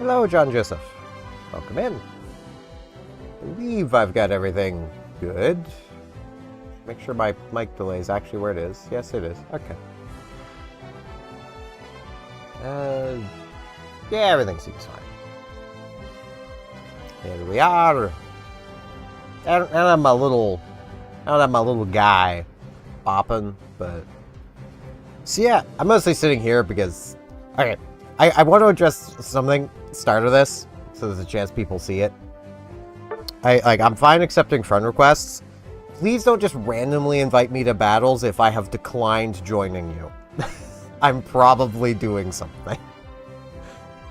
Hello, John Joseph. Welcome in. I believe I've got everything good. Make sure my mic delay is actually where it is. Yes, it is. Okay. Yeah, everything seems fine. Here we are. I don't have my little guy bopping, but so yeah, I'm mostly sitting here because okay, I want to address something at the start of this, so there's a chance people see it. I'm fine accepting friend requests. Please don't just randomly invite me to battles if I have declined joining you. I'm probably doing something.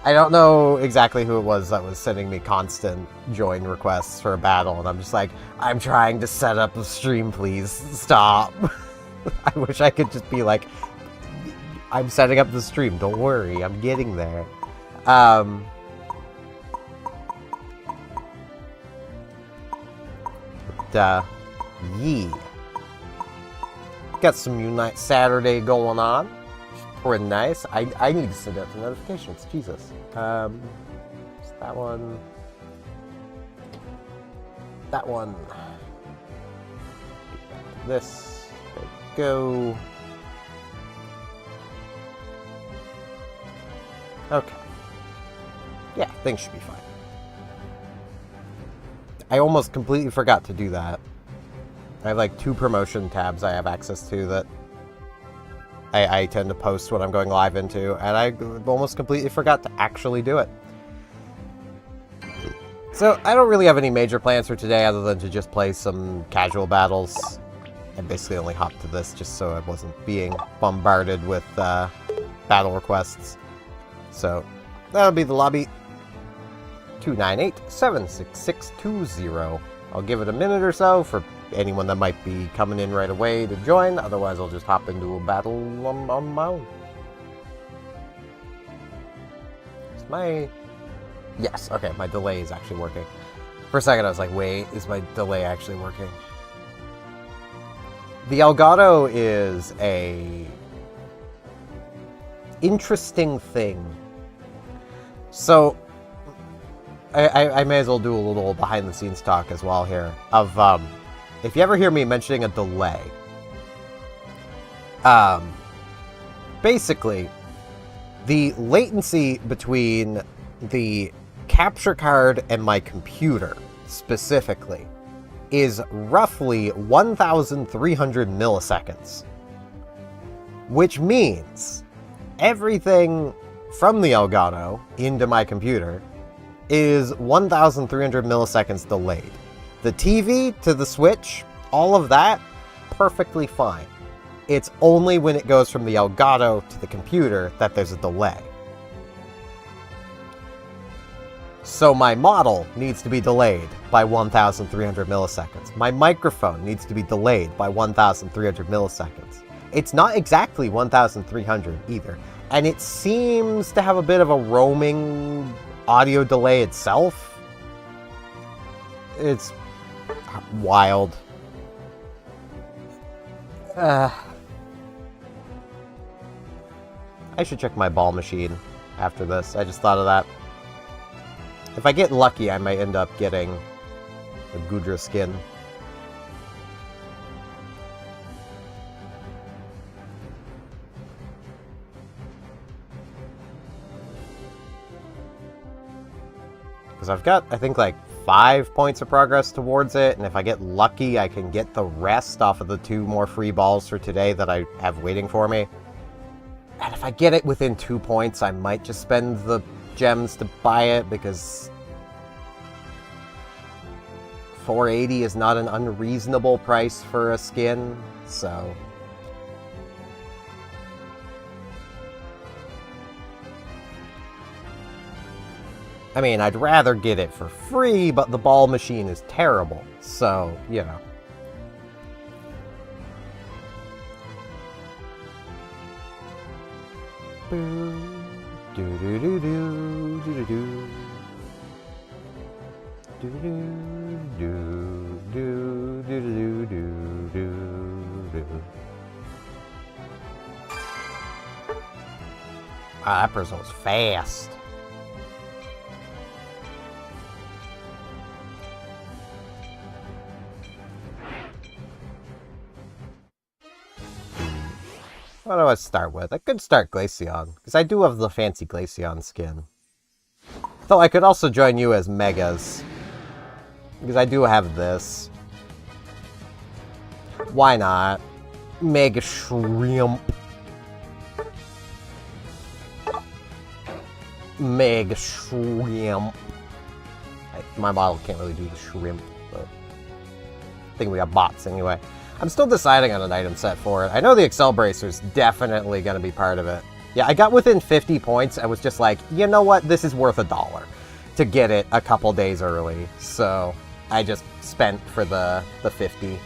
I don't know exactly who it was that was sending me constant join requests for a battle, and I'm just like, I'm trying to set up a stream, please stop. I wish I could just be like, I'm setting up the stream, don't worry, I'm getting there. Yeah. Got some Unite Saturday going on. Pretty nice. I need to send out the notifications. Jesus. That one. That one. This. There we go. Okay. Yeah, things should be fine. I almost completely forgot to do that. I have like 2 promotion tabs I have access to that I tend to post when I'm going live into, and I almost completely forgot to actually do it. So, I don't really have any major plans for today other than to just play some casual battles. I basically only hopped to this just so I wasn't being bombarded with battle requests. So, that'll be the lobby. 298-76620. I'll give it a minute or so for anyone that might be coming in right away to join. Otherwise, I'll just hop into a battle on my own. Is my... Yes, okay, my delay is actually working. For a second, I was like, wait, is my delay actually working? The Elgato is a interesting thing. So, I may as well do a little behind-the-scenes talk as well here. Of, if you ever hear me mentioning a delay, basically, the latency between the capture card and my computer, specifically, is roughly 1,300 milliseconds. Which means everything from the Elgato into my computer is 1,300 milliseconds delayed. The TV to the Switch, all of that, perfectly fine. It's only when it goes from the Elgato to the computer that there's a delay. So my model needs to be delayed by 1,300 milliseconds. My microphone needs to be delayed by 1,300 milliseconds. It's not exactly 1,300 either. And it seems to have a bit of a roaming audio delay itself. It's wild. I should check my ball machine after this. I just thought of that. If I get lucky, I might end up getting a Gudra skin. Because I've got, I think, like 5 points of progress towards it, and if I get lucky, I can get the rest off of the 2 more free balls for today that I have waiting for me. And if I get it within 2 points, I might just spend the gems to buy it, because 480 is not an unreasonable price for a skin, so... I mean, I'd rather get it for free, but the ball machine is terrible, so, you know. Ah, that person was fast. What do I start with? I could start Glaceon, because I do have the fancy Glaceon skin. Though I could also join you as Megas, because I do have this. Why not? Mega Shrimp. Mega Shrimp. My model can't really do the shrimp, but I think we got bots anyway. I'm still deciding on an item set for it. I know the Excel Bracer's definitely going to be part of it. Yeah, I got within 50 points. I was just like, you know what? This is worth $1 to get it a couple days early. So I just spent for the 50.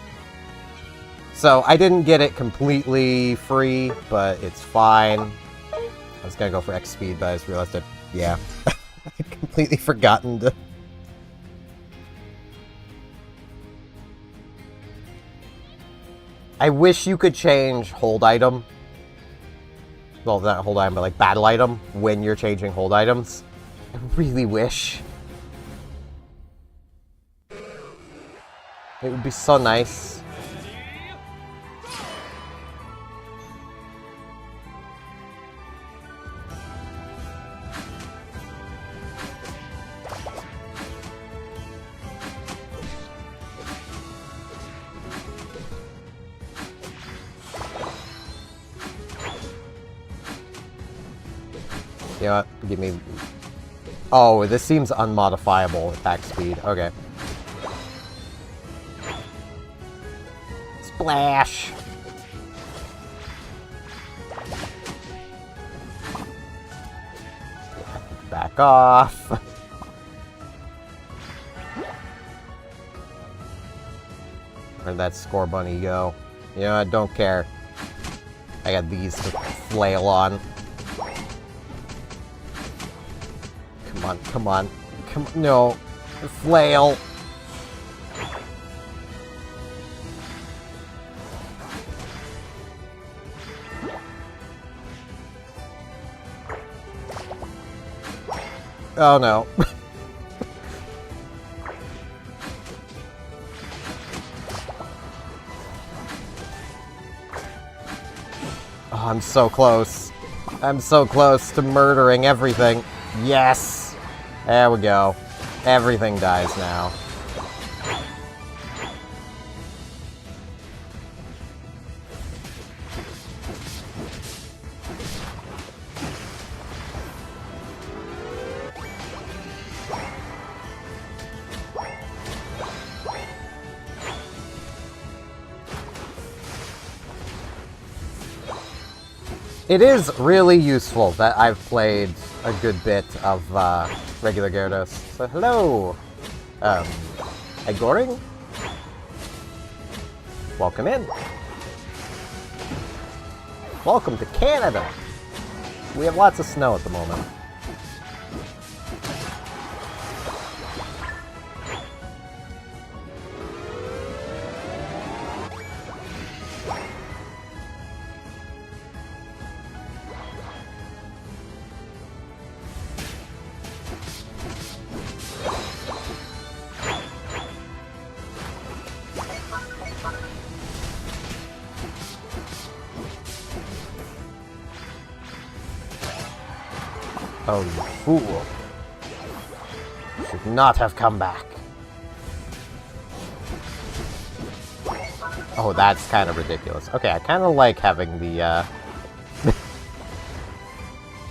So I didn't get it completely free, but it's fine. I was going to go for X speed, but I just realized that, yeah, I'd completely forgotten to... I wish you could change hold item. Well, not hold item, but like battle item when you're changing hold items. I really wish. It would be so nice. You know what? Give me... Oh, this seems unmodifiable attack speed. Okay. Splash! Back off. Where'd that score bunny go? You know, I don't care. I got these to flail on. Come on, come on. Come on. No. Flail. Oh no. Oh, I'm so close. I'm so close to murdering everything. Yes! There we go. Everything dies now. It is really useful that I've played a good bit of regular Gyarados. So hello, Agoring? Welcome in. Welcome to Canada. We have lots of snow at the moment. Oh, you fool. You should not have come back. Oh, that's kind of ridiculous. Okay, I kind of like having the,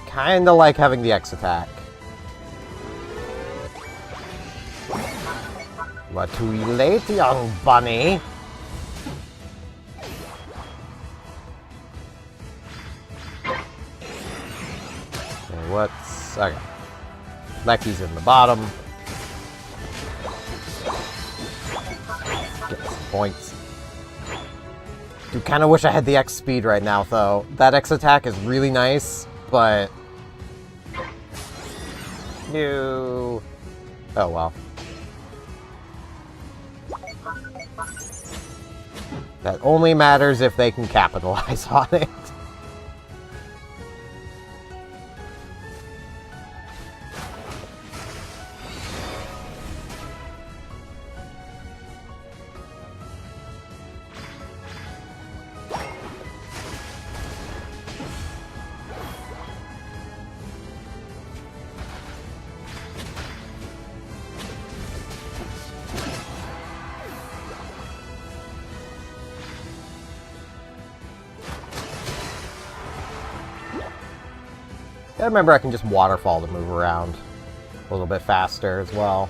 kind of like having the X attack. You are too late, young bunny. Okay, what's... Okay. Lecky's in the bottom. Get some points. Dude, kind of wish I had the X speed right now, though. That X attack is really nice, but... No. Oh, well. That only matters if they can capitalize on it. I remember I can just waterfall to move around a little bit faster as well.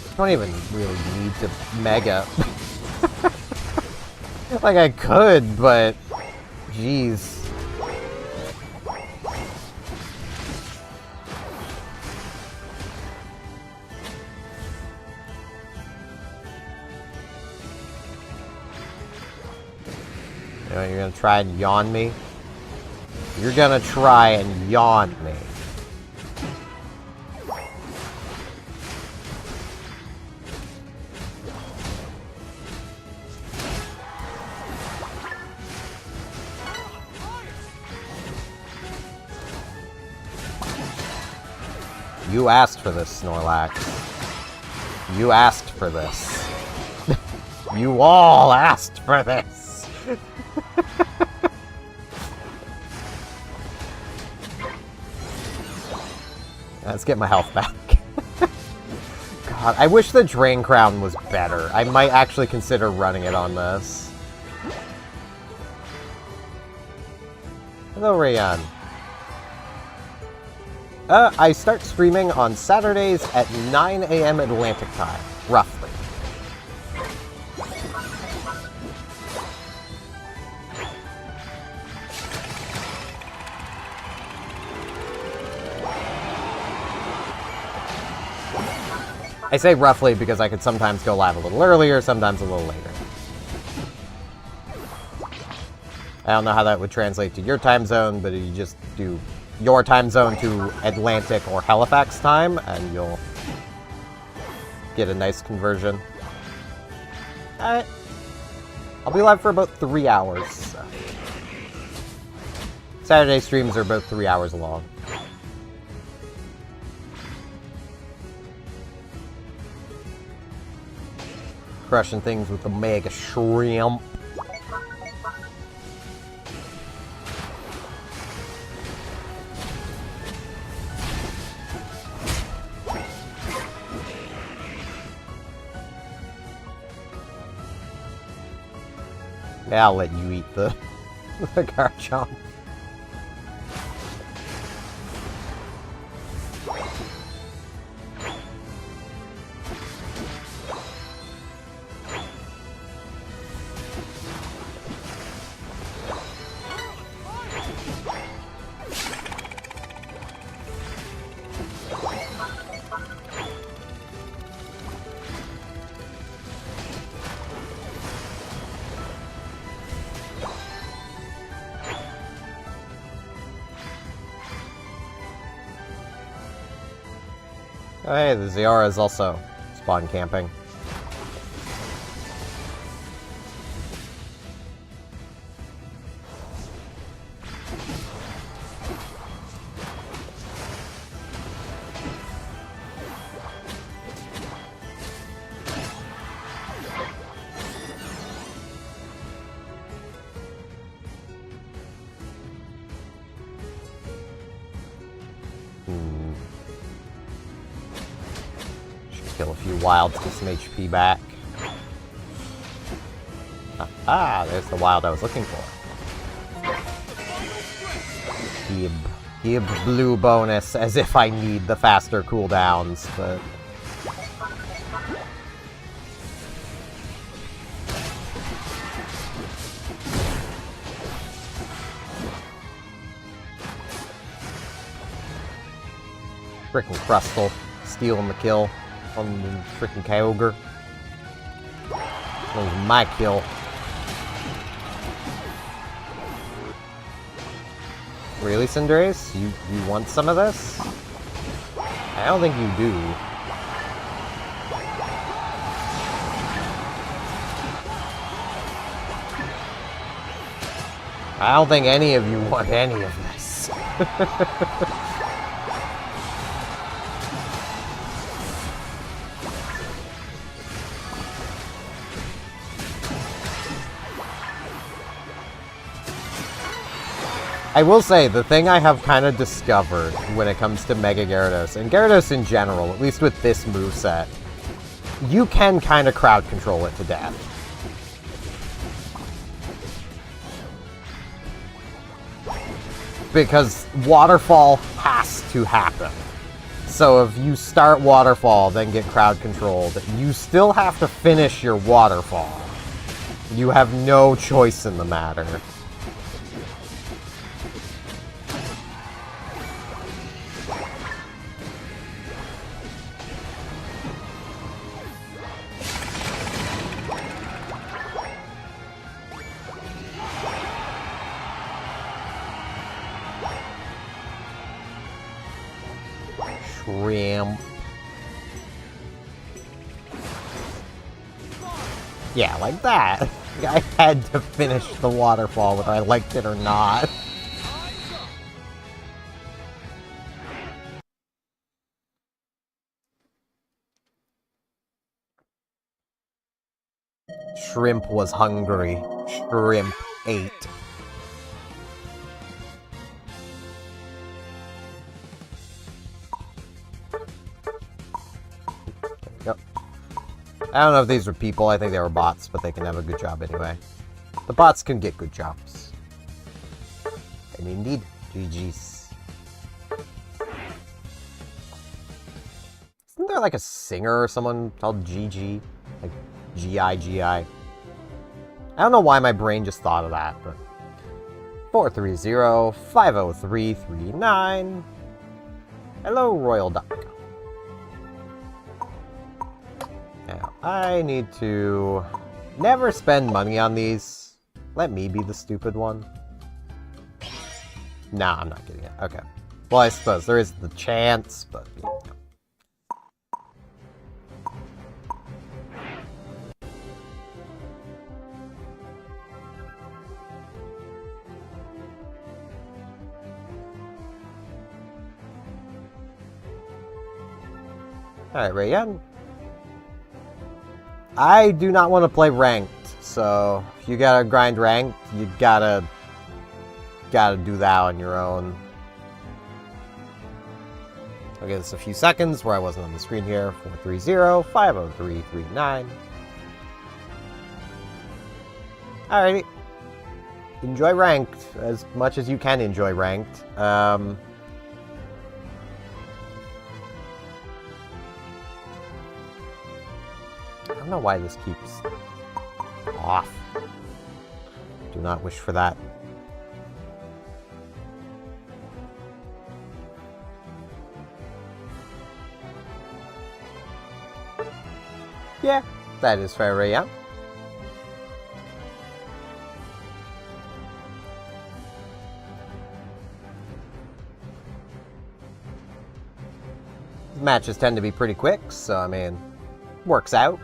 I don't even really need to mega. Like I could, but jeez. You know, you're gonna try and yawn me? You're gonna try and yawn me. You asked for this, Snorlax. You asked for this. You all asked for this. Let's get my health back. God, I wish the Drain Crown was better. I might actually consider running it on this. Hello, Rayan. I start streaming on Saturdays at 9 a.m. Atlantic time, roughly. I say roughly because I could sometimes go live a little earlier, sometimes a little later. I don't know how that would translate to your time zone, but you just do your time zone to Atlantic or Halifax time, and you'll get a nice conversion. Alright. I'll be live for about 3 hours. So. Saturday streams are about 3 hours long. Crushing things with the Mega Shrimp. Yeah, I'll let you eat the Garchomp. Oh, hey, the Ziara is also spawn camping. Kill a few wilds to get some HP back. Ah, there's the wild I was looking for. Gib blue bonus, as if I need the faster cooldowns, but... Frickin' Crustle, stealing the kill on the frickin' Kyogre. That was my kill. Really, Cinderace? You want some of this? I don't think you do. I don't think any of you want any of this. I will say, the thing I have kind of discovered when it comes to Mega Gyarados, and Gyarados in general, at least with this moveset, you can kind of crowd control it to death. Because Waterfall has to happen. So if you start Waterfall, then get crowd controlled, you still have to finish your Waterfall. You have no choice in the matter. Shrimp. Yeah, like that. I had to finish the waterfall whether I liked it or not. Shrimp was hungry. Shrimp ate. Yep. I don't know if these were people, I think they were bots, but they can have a good job anyway. The bots can get good jobs. And indeed, GG's. Isn't there like a singer or someone called GG? Like G-I-G-I? I don't know why my brain just thought of that, but... 430-50339. Hello, Royal Duck. Now, I need to never spend money on these. Let me be the stupid one. Nah, I'm not getting it. Okay. Well, I suppose there is the chance, but... You know. Alright, Rayan. I do not want to play ranked, so if you gotta grind ranked, you gotta do that on your own. I'll give this a few seconds where I wasn't on the screen here. 430-50339. Alrighty. Enjoy ranked as much as you can enjoy ranked. I don't know why this keeps off. Do not wish for that. Yeah, that is fair, yeah. Matches tend to be pretty quick, so I mean, works out.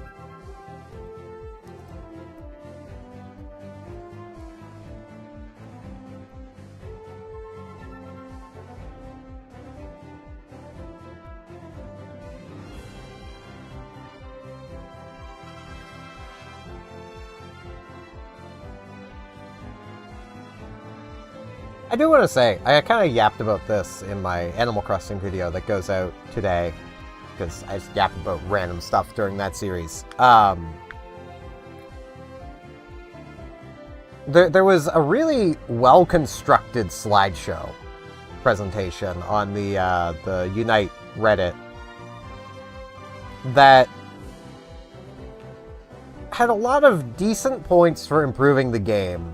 I do want to say, I kind of yapped about this in my Animal Crossing video that goes out today, because I just yapped about random stuff during that series. There was a really well-constructed slideshow presentation on the Unite Reddit that had a lot of decent points for improving the game,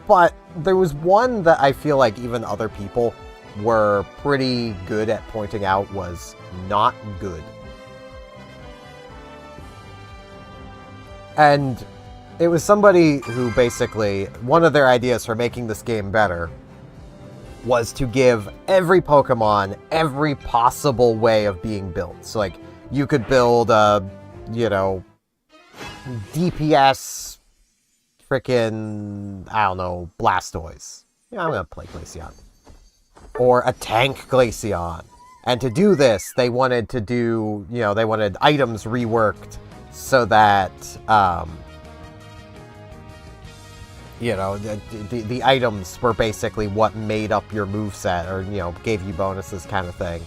but there was one that I feel like even other people were pretty good at pointing out was not good. And it was somebody who basically, one of their ideas for making this game better was to give every Pokemon every possible way of being built. So like, you could build a, you know, DPS frickin', I don't know, Blastoise. Yeah, I'm gonna play Glaceon. Or a tank Glaceon. And to do this, they wanted to do, you know, they wanted items reworked so that You know, the items were basically what made up your moveset, or, you know, gave you bonuses kind of thing.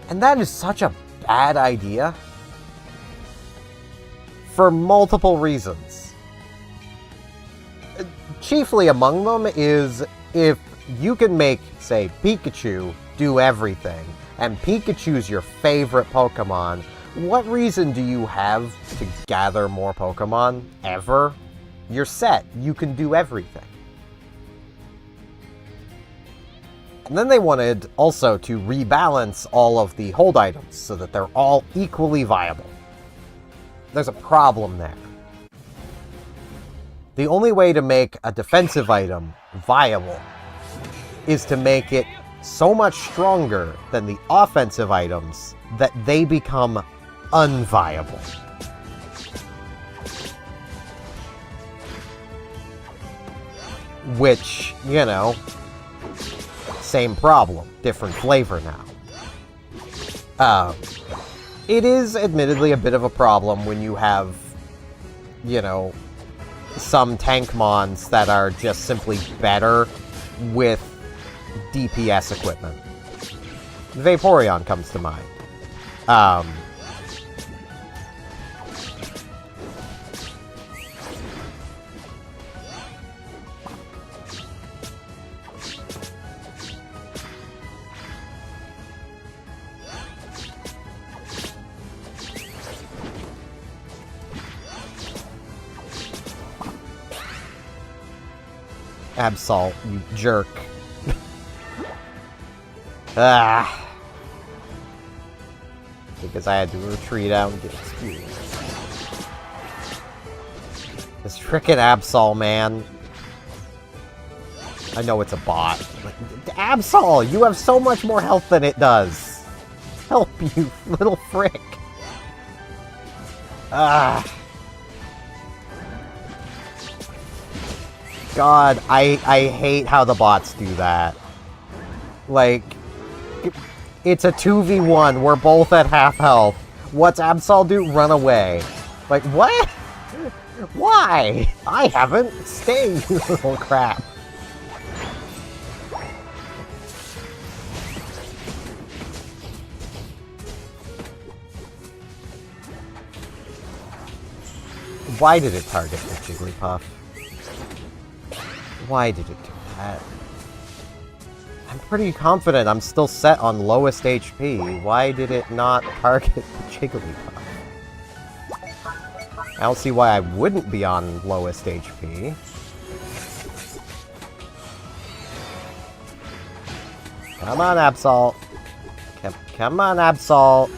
And that is such a bad idea. For multiple reasons. Chiefly among them is if you can make, say, Pikachu do everything, and Pikachu's your favorite Pokemon, what reason do you have to gather more Pokemon ever? You're set. You can do everything. And then they wanted also to rebalance all of the hold items so that they're all equally viable. There's a problem there. The only way to make a defensive item viable is to make it so much stronger than the offensive items that they become unviable. Which, you know, same problem, different flavor now. It is admittedly a bit of a problem when you have, you know, some tank mons that are just simply better with DPS equipment. Vaporeon comes to mind. Absol, you jerk. Because I had to retreat out and get experience. This frickin' Absol, man. I know it's a bot. Absol, you have so much more health than it does. Help, you little frick. God, I hate how the bots do that. Like, it's a 2v1, we're both at half health. What's Absol do? Run away. Like, what? Why? I haven't. Stay, you little crap. Why did it target the Jigglypuff? Why did it do that? I'm pretty confident I'm still set on lowest HP. Why did it not target the Jigglypuff? I don't see why I wouldn't be on lowest HP. Come on, Absol. Come on, Absol.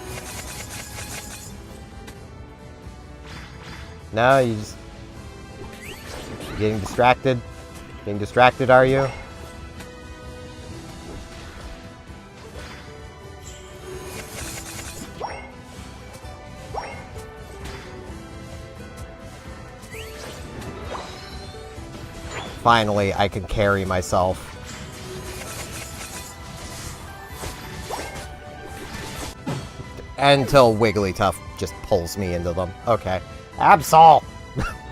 No, you just... You're getting distracted? Getting distracted, are you? Finally, I can carry myself. Until Wigglytuff just pulls me into them. Okay. Absol!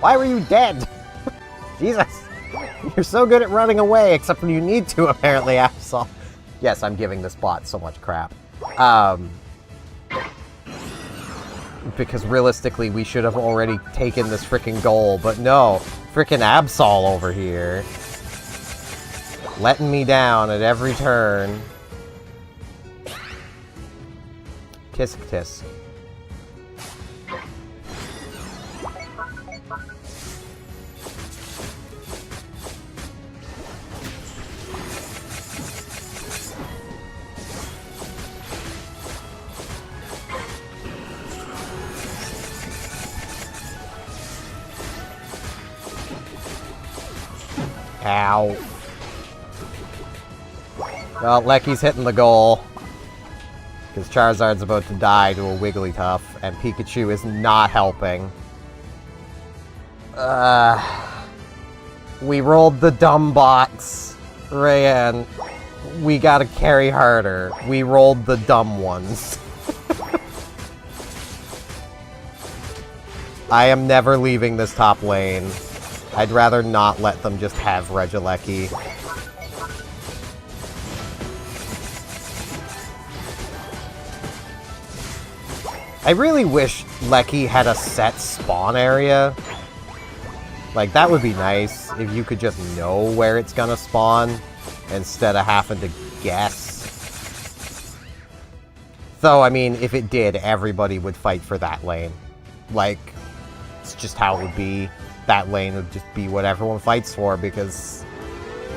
Why were you dead? Jesus! You're so good at running away, except when you need to, apparently, Absol. Yes, I'm giving this bot so much crap. Because realistically, we should have already taken this frickin' goal, but no. Frickin' Absol over here. Letting me down at every turn. Tisk tisk. Ow. Well, Lecky's hitting the goal. Because Charizard's about to die to a Wigglytuff, and Pikachu is not helping. We rolled the dumb bots. Rayan, we gotta carry harder. We rolled the dumb ones. I am never leaving this top lane. I'd rather not let them just have Regieleki. I really wish Lecky had a set spawn area. Like, that would be nice if you could just know where it's gonna spawn instead of having to guess. Though, I mean, if it did, everybody would fight for that lane. Like, it's just how it would be. That lane would just be what everyone fights for, because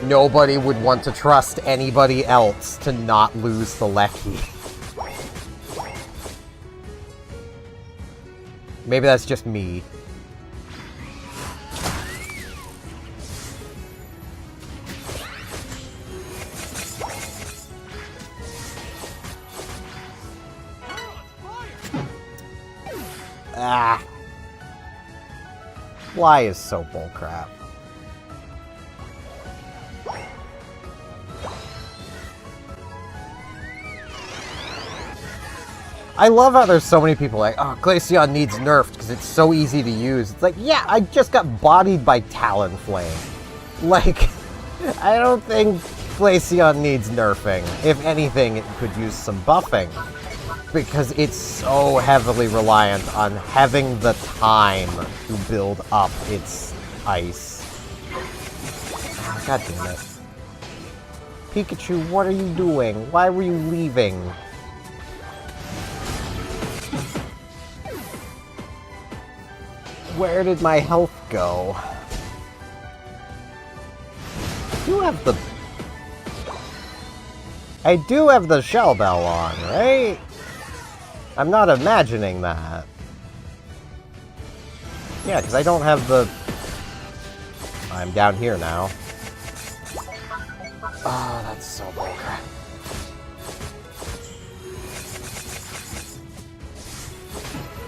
nobody would want to trust anybody else to not lose the Lecky. Maybe that's just me. Ah. Fly is so bullcrap. I love how there's so many people like, oh, Glaceon needs nerfed because it's so easy to use. It's like, yeah, I just got bodied by Talonflame. Like, I don't think Glaceon needs nerfing. If anything, it could use some buffing. Because it's so heavily reliant on having the time to build up its ice. Oh, God damn it. Pikachu, what are you doing? Why were you leaving? Where did my health go? I do have the Shell Bell on, right? I'm not imagining that. Yeah, because I don't have the... I'm down here now. Oh, that's so bullcrap.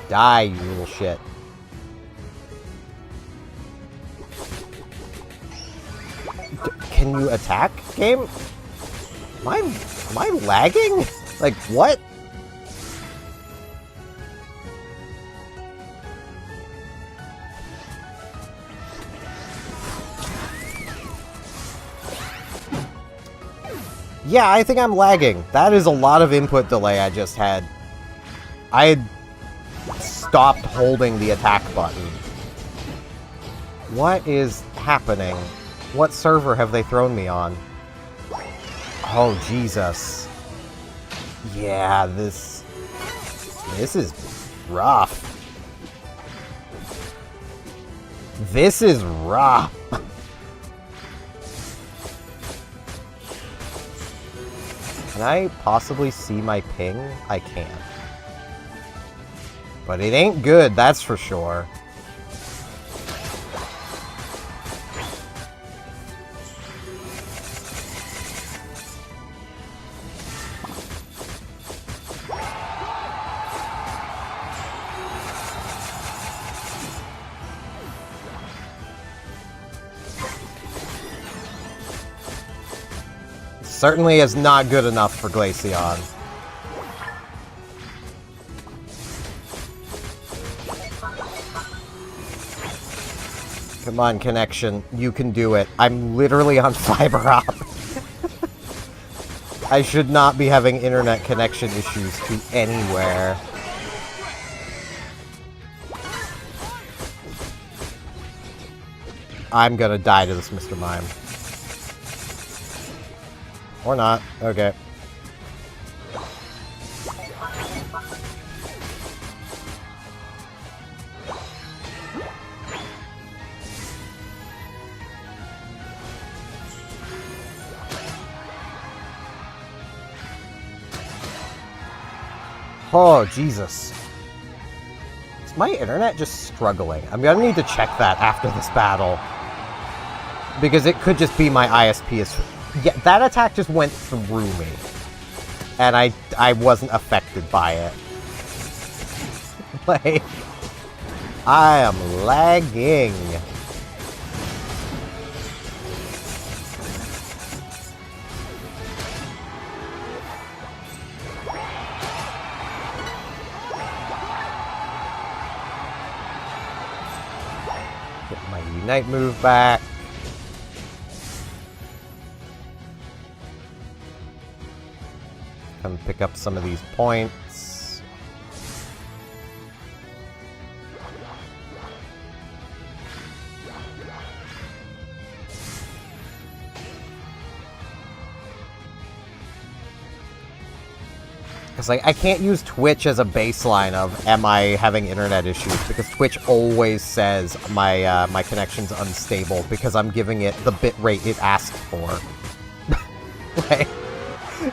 Die, you little shit. Can you attack, game? Am I lagging? Like, what? Yeah, I think I'm lagging. That is a lot of input delay I just had. I had stopped holding the attack button. What is happening? What server have they thrown me on? Oh, Jesus. Yeah, this is rough. This is rough. Can I possibly see my ping? I can't. But it ain't good, that's for sure. Certainly is not good enough for Glaceon. Come on, connection. You can do it. I'm literally on fiber op. I should not be having internet connection issues to anywhere. I'm gonna die to this Mr. Mime. Or not. Okay. Oh, Jesus. Is my internet just struggling? I'm gonna need to check that after this battle. Because it could just be my ISP is... Yeah, that attack just went through me. And I wasn't affected by it. Like... I am lagging. Get my Unite move back. Come pick up some of these points. Because like, I can't use Twitch as a baseline of am I having internet issues, because Twitch always says my my connection's unstable because I'm giving it the bitrate it asked for. Like,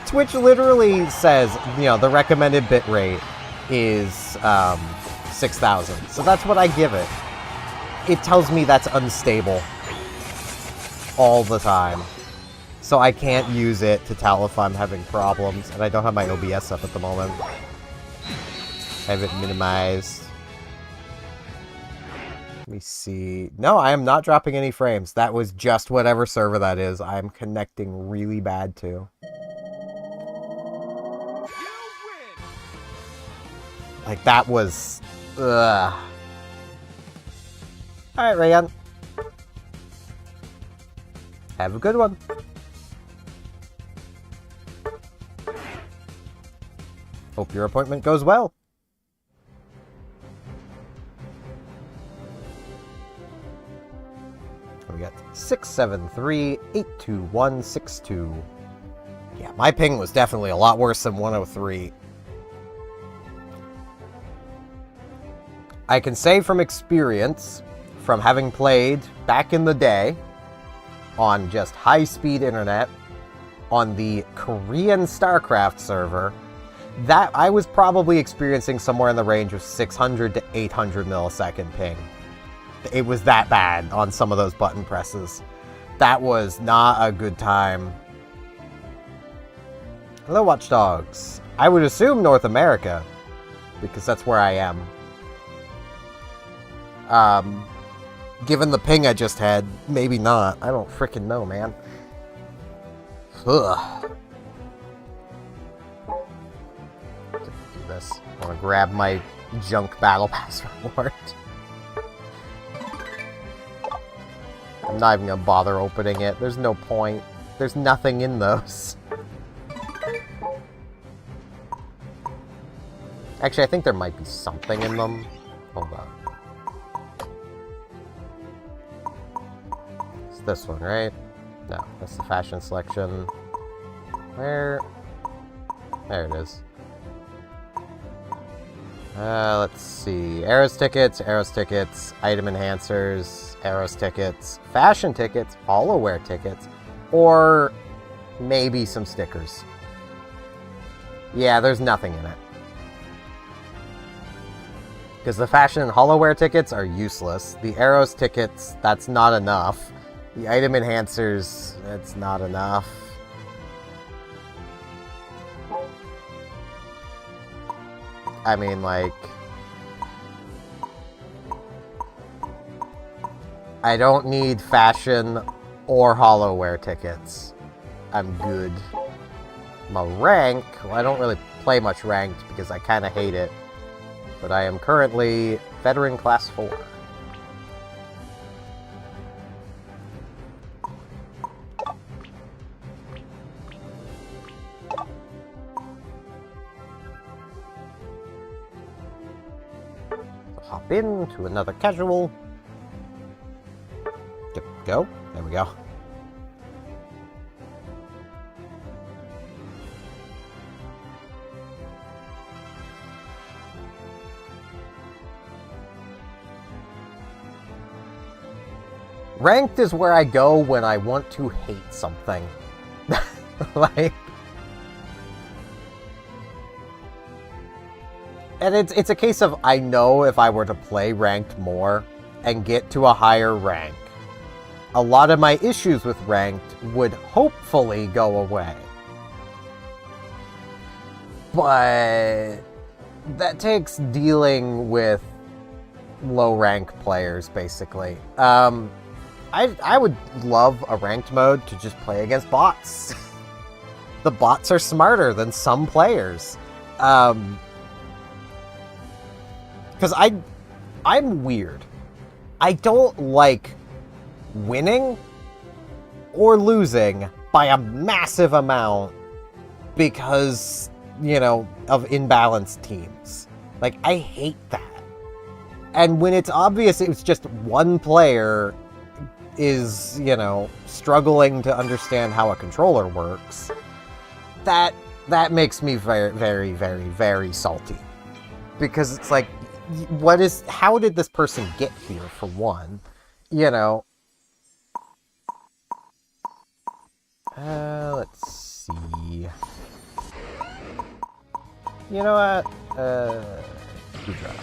Twitch literally says, you know, the recommended bitrate is 6,000. So that's what I give it. It tells me that's unstable all the time. So I can't use it to tell if I'm having problems, and I don't have my OBS up at the moment. I have it minimized. Let me see. No, I am not dropping any frames. That was just whatever server that is. I'm connecting really bad to. Like, that was... Ugh. Alright, Rayan. Have a good one. Hope your appointment goes well. We got 673-82162. Yeah, my ping was definitely a lot worse than 103. I can say from experience, from having played back in the day on just high-speed internet on the Korean StarCraft server, that I was probably experiencing somewhere in the range of 600 to 800 millisecond ping. It was that bad on some of those button presses. That was not a good time. Hello, Watchdogs. I would assume North America, because that's where I am. Given the ping I just had, maybe not. I don't frickin' know, man. Ugh. Do this. I want to grab my junk battle pass reward. I'm not even gonna bother opening it. There's no point. There's nothing in those. Actually, I think there might be something in them. Hold on. It's this one, right? No, that's the fashion selection. Where? There it is. Let's see. Arrows tickets, item enhancers, arrows tickets, fashion tickets, HoloWare tickets, or maybe some stickers. Yeah, there's nothing in it. Because the fashion and HoloWare tickets are useless. The arrows tickets, that's not enough. The item enhancers, that's not enough. I mean, like... I don't need fashion or HoloWare tickets. I'm good. My rank, well, I don't really play much ranked because I kind of hate it. But I am currently Veteran Class 4. Hop into another casual. Go. There we go. Ranked is where I go when I want to hate something. Like... And it's a case of, I know if I were to play ranked more and get to a higher rank, a lot of my issues with ranked would hopefully go away. But that takes dealing with low rank players, basically. I would love a ranked mode to just play against bots. The bots are smarter than some players. Because I'm weird. I don't like winning or losing by a massive amount because, you know, of imbalanced teams. Like, I hate that. And when it's obvious it's just one player is, you know, struggling to understand how a controller works, that makes me very, very, very, very salty. Because it's like, how did this person get here, for one? You know. Let's see. You know what? Gudra.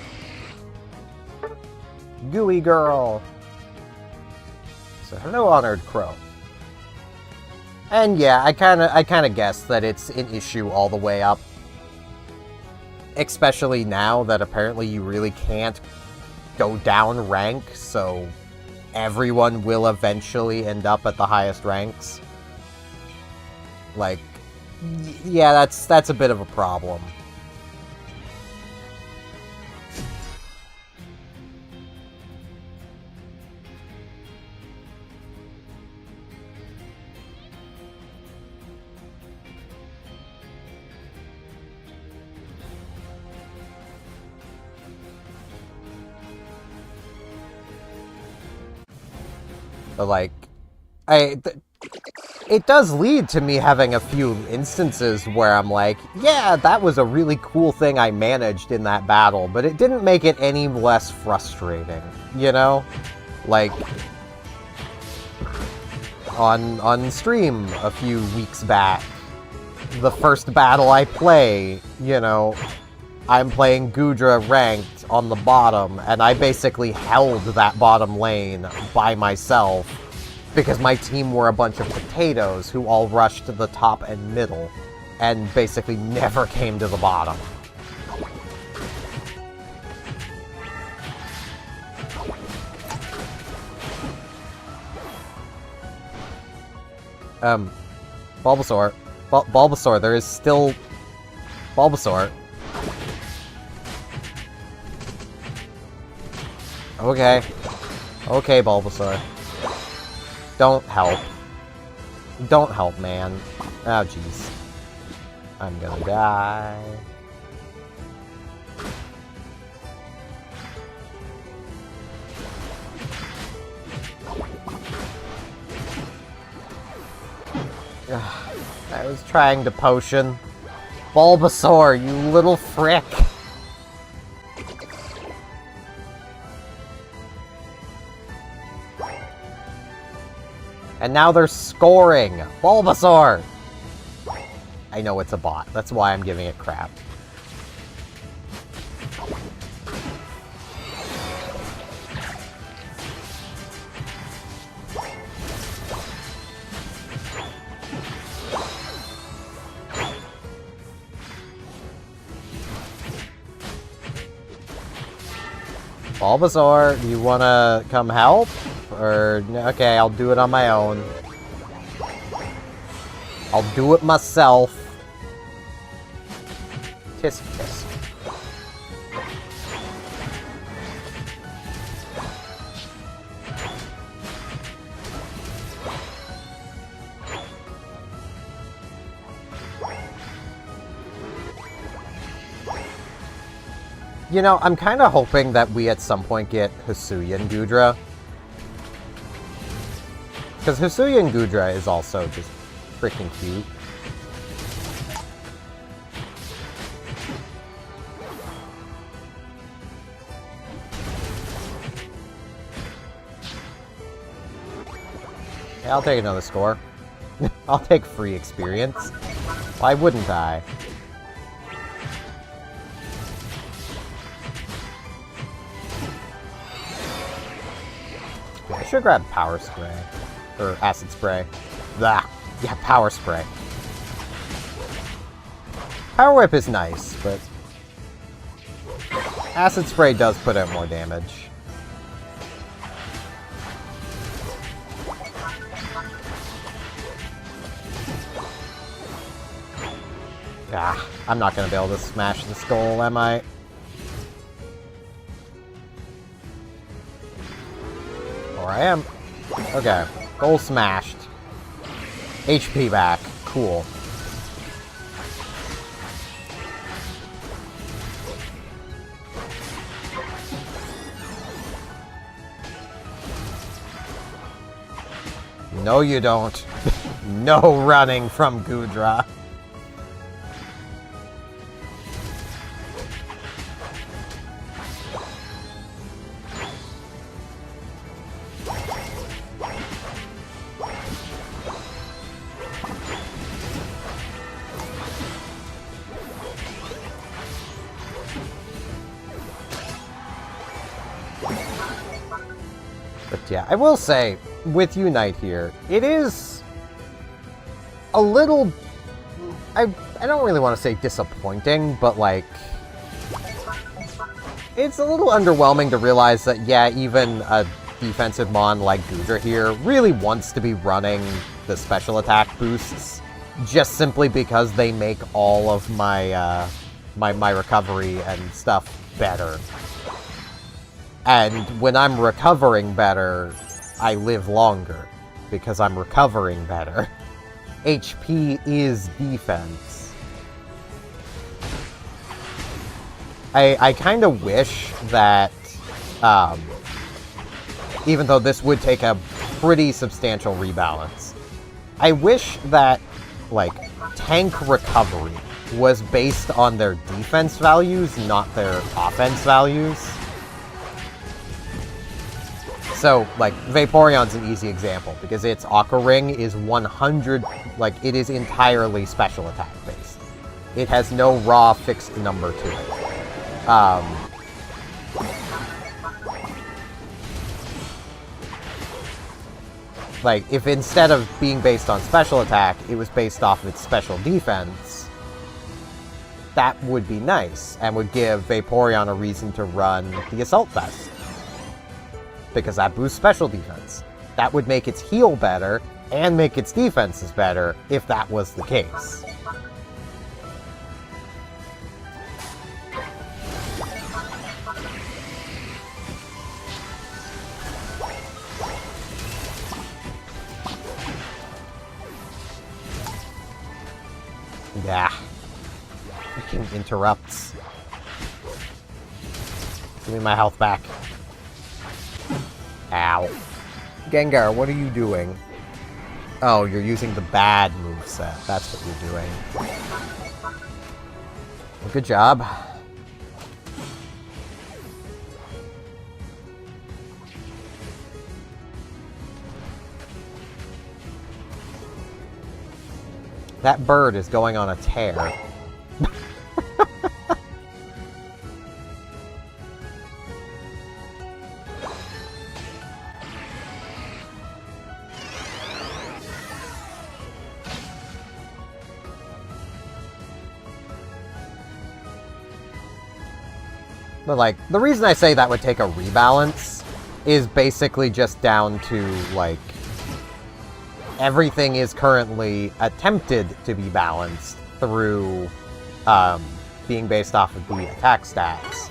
Gooey girl. So, hello, Honored Crow. And yeah, I kind of guessed that it's an issue all the way up. Especially now that apparently you really can't go down rank, so everyone will eventually end up at the highest ranks. Like, yeah, that's a bit of a problem. But, like, it does lead to me having a few instances where I'm like, yeah, that was a really cool thing I managed in that battle, but it didn't make it any less frustrating, you know? Like, on stream a few weeks back, the first battle I play, you know, I'm playing Gudra ranked on the bottom, and I basically held that bottom lane by myself because my team were a bunch of potatoes who all rushed to the top and middle and basically never came to the bottom. Bulbasaur. Bulbasaur, there is still... Bulbasaur. Okay. Okay, Bulbasaur. Don't help. Don't help, man. Oh, jeez. I'm gonna die. I was trying to potion. Bulbasaur, you little frick. And now they're scoring! Bulbasaur! I know it's a bot. That's why I'm giving it crap. Bulbasaur, do you wanna come help? Or, okay, I'll do it on my own. I'll do it myself. Tisk tisk. You know, I'm kind of hoping that we at some point get Hisuian Gudra. Because Hisuian Gudra is also just freaking cute. Yeah, I'll take another score. I'll take free experience. Why wouldn't I? I should grab Power Spray. Or Acid Spray. Blah. Yeah, Power Spray. Power Whip is nice, but Acid Spray does put out more damage. Ah, I'm not gonna be able to smash the skull, am I? Or I am. Okay. Goal smashed. HP back. Cool. No, you don't. No running from Gudra. But yeah, I will say, with Unite here, it is a little... I don't really want to say disappointing, but like... It's a little underwhelming to realize that, yeah, even a defensive mon like Gudra here really wants to be running the special attack boosts, just simply because they make all of my, my recovery and stuff better. And when I'm recovering better, I live longer, because I'm recovering better. HP is defense. I kind of wish that, even though this would take a pretty substantial rebalance, I wish that, like, tank recovery was based on their defense values, not their offense values. So, like, Vaporeon's an easy example, because its Aqua Ring is 100, like, it is entirely special attack based. It has no raw fixed number to it. Like, if instead of being based on special attack, it was based off of its special defense, that would be nice, and would give Vaporeon a reason to run the Assault Vest. Because that boosts special defense. That would make its heal better, and make its defenses better, if that was the case. Yeah. Freaking interrupts. Give me my health back. Ow. Gengar, what are you doing? Oh, you're using the bad moveset. That's what you're doing. Well, good job. That bird is going on a tear. But, like, the reason I say that would take a rebalance is basically just down to, like, everything is currently attempted to be balanced through being based off of the attack stats.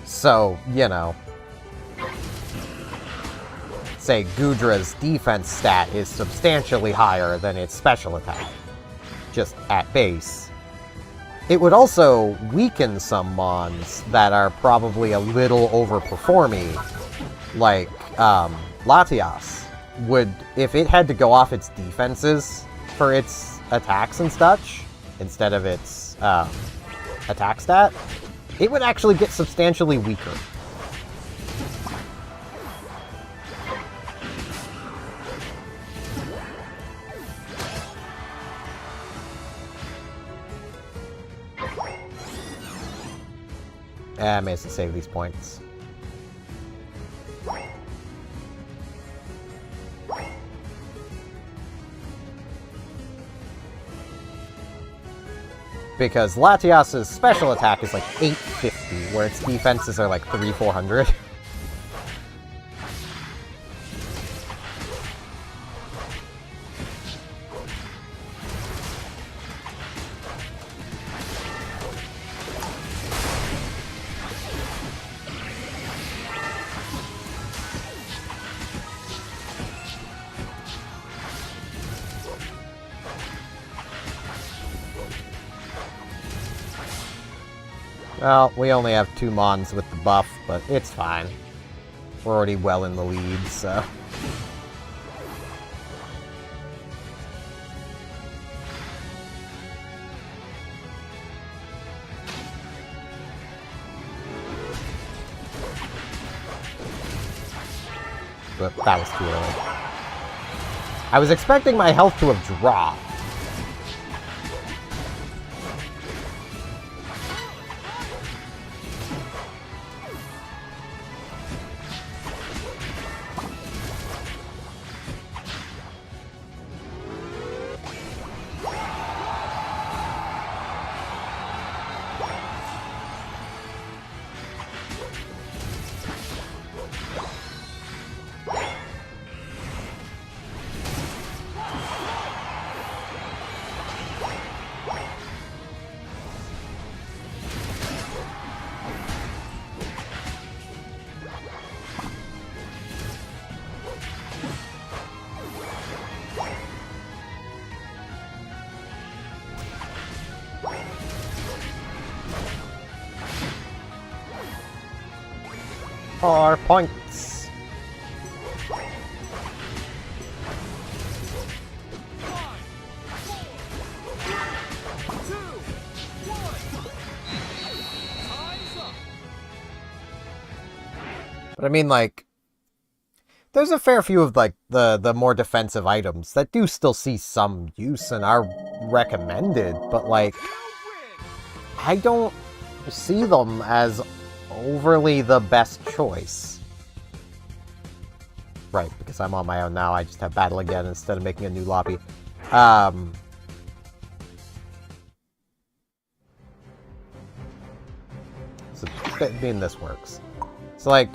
So, you know, say Gudra's defense stat is substantially higher than its special attack, just at base. It would also weaken some mons that are probably a little overperforming, like Latias would, if it had to go off its defenses for its attacks and such, instead of its attack stat, it would actually get substantially weaker. I may have to save these points. Because Latias's special attack is like 850, where its defenses are like 300-400. Well, we only have 2 Mons with the buff, but it's fine. We're already well in the lead, so... But that was too early. I was expecting my health to have dropped. Four points. But I mean, like, there's a fair few of, like, the more defensive items that do still see some use and are recommended, but, like, I don't see them as overly the best choice. Right, because I'm on my own now, I just have battle again instead of making a new lobby. So, I mean, this works. So, like,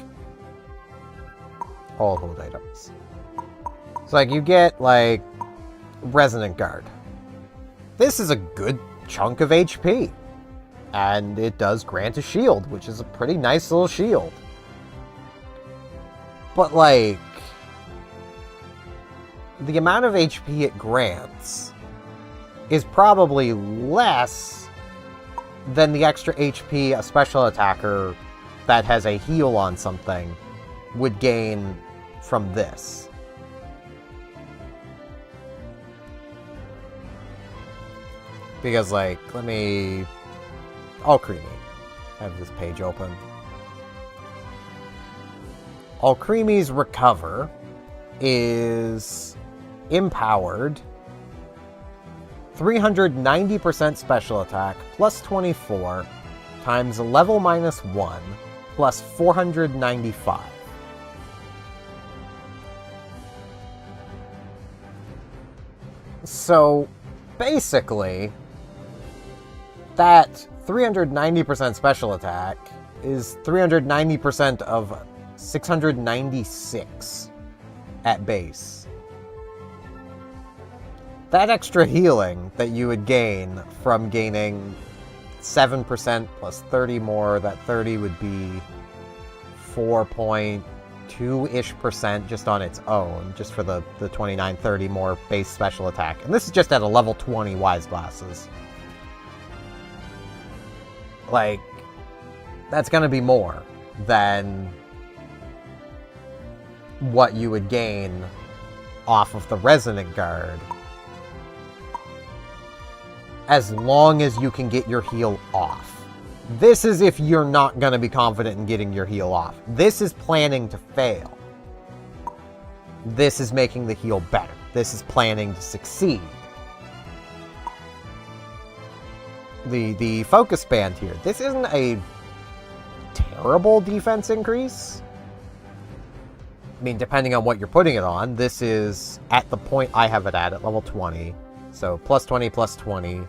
all hold items. So, like, you get, like, Resonant Guard. This is a good chunk of HP. And it does grant a shield, which is a pretty nice little shield. But, like, the amount of HP it grants is probably less than the extra HP a special attacker that has a heal on something would gain from this. Because, like, let me... Alcremie. I have this page open. Alcremie's Recover is empowered 390% special attack plus 24 times level minus 1 plus 495. So, basically, that 390% special attack is 390% of 696 at base. That extra healing that you would gain from gaining 7% plus 30 more, that 30 would be 4.2-ish% just on its own, just for the 29-30 more base special attack. And this is just at a level 20 Wise Glasses. Like, that's going to be more than what you would gain off of the Resonant Guard, as long as you can get your heal off. This is if you're not going to be confident in getting your heal off. This is planning to fail. This is making the heal better. This is planning to succeed. The focus band here, this isn't a terrible defense increase. I mean, depending on what you're putting it on, this is at the point I have it at level 20. So plus 20 plus 20.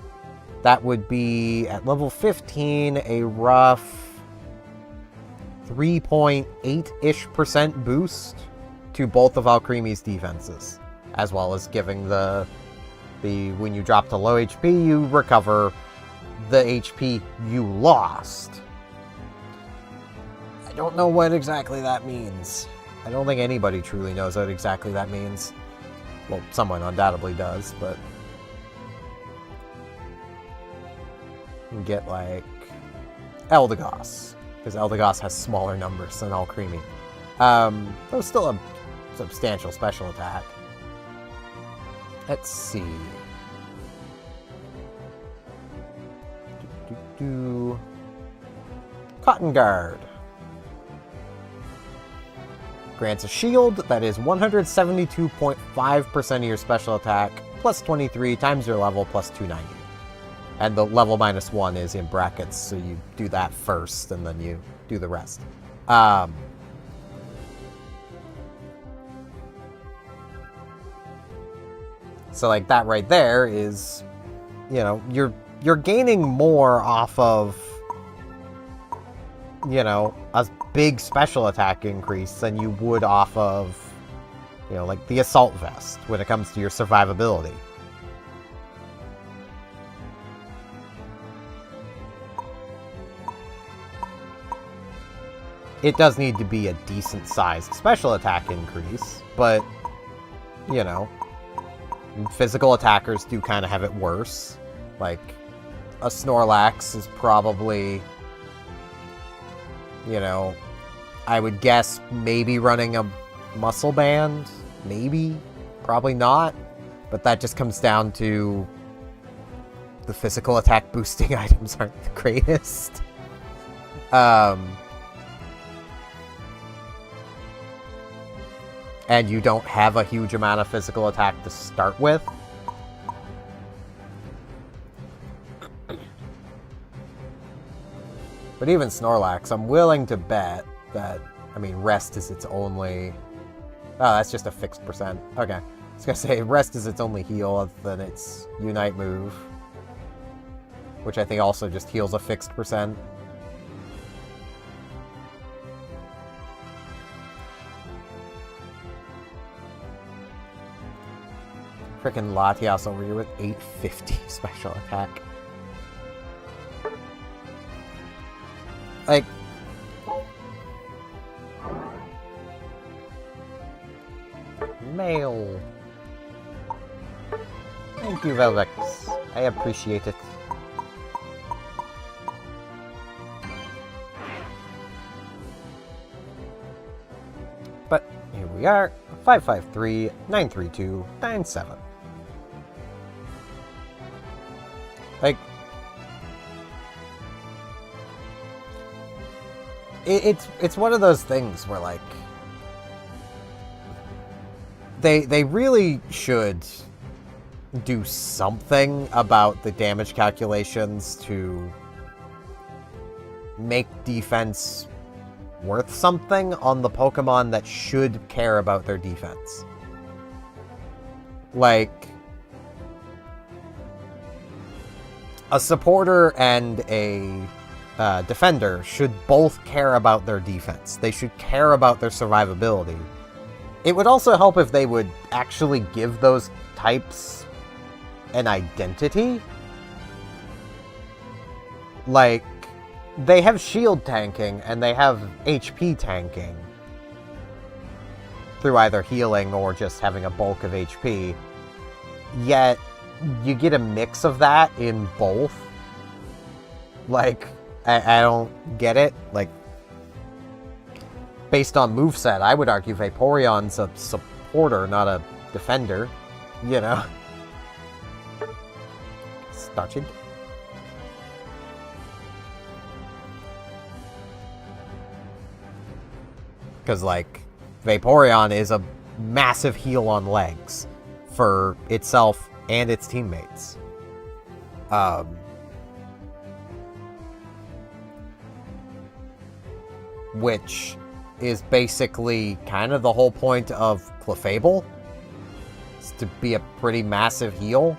That would be at level 15 a rough 3.8-ish% boost to both of Alcremie's defenses, as well as giving the when you drop to low HP, you recover the HP you lost. I don't know what exactly that means. I don't think anybody truly knows what exactly that means. Well, someone undoubtedly does, but... you get, like, Eldegoss, because Eldegoss has smaller numbers than Alcremie. Though still a substantial special attack. Let's see. Cotton Guard. Grants a shield that is 172.5% of your special attack, plus 23 times your level, plus 290. And the level -1 is in brackets, so you do that first, and then you do the rest. So, like, that right there is, you know, you're gaining more off of, you know, a big special attack increase than you would off of, you know, like the Assault Vest when it comes to your survivability. It does need to be a decent-sized special attack increase, but, you know, physical attackers do kind of have it worse. Like, a Snorlax is probably, you know, I would guess maybe running a muscle band, maybe, probably not, but that just comes down to the physical attack boosting items aren't the greatest. And you don't have a huge amount of physical attack to start with. But even Snorlax, I'm willing to bet that, I mean, Rest is its only... Oh, that's just a fixed percent. Okay. I was gonna say, Rest is its only heal other than its Unite move. Which I think also just heals a fixed percent. Frickin' Latias over here with 850 special attack. Like... Mail. Thank you, Velvex. I appreciate it. But here we are, 553-932-97. Like, it's one of those things where, like, they really should do something about the damage calculations to make defense worth something on the Pokemon that should care about their defense. Like, a supporter and a defender should both care about their defense. They should care about their survivability. It would also help if they would actually give those types an identity. Like, they have shield tanking and they have HP tanking through either healing or just having a bulk of HP. Yet, you get a mix of that in both. Like, I don't get it. Like, based on moveset, I would argue Vaporeon's a supporter, not a defender. You know? Started. Because, like, Vaporeon is a massive heal on legs for itself and its teammates. Which is basically kind of the whole point of Clefable. Is to be a pretty massive heal.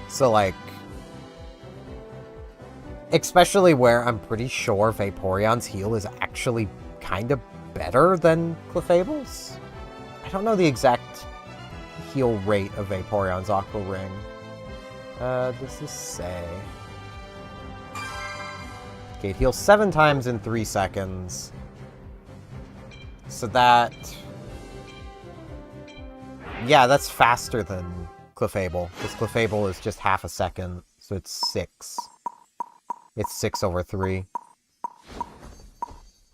So, like, especially where I'm pretty sure Vaporeon's heal is actually kind of better than Clefable's. I don't know the exact heal rate of Vaporeon's Aqua Ring. Does this say? Okay, it heals 7 times in 3 seconds. So that... yeah, that's faster than Clefable. Because Clefable is just half a second, so it's 6. It's 6 over 3.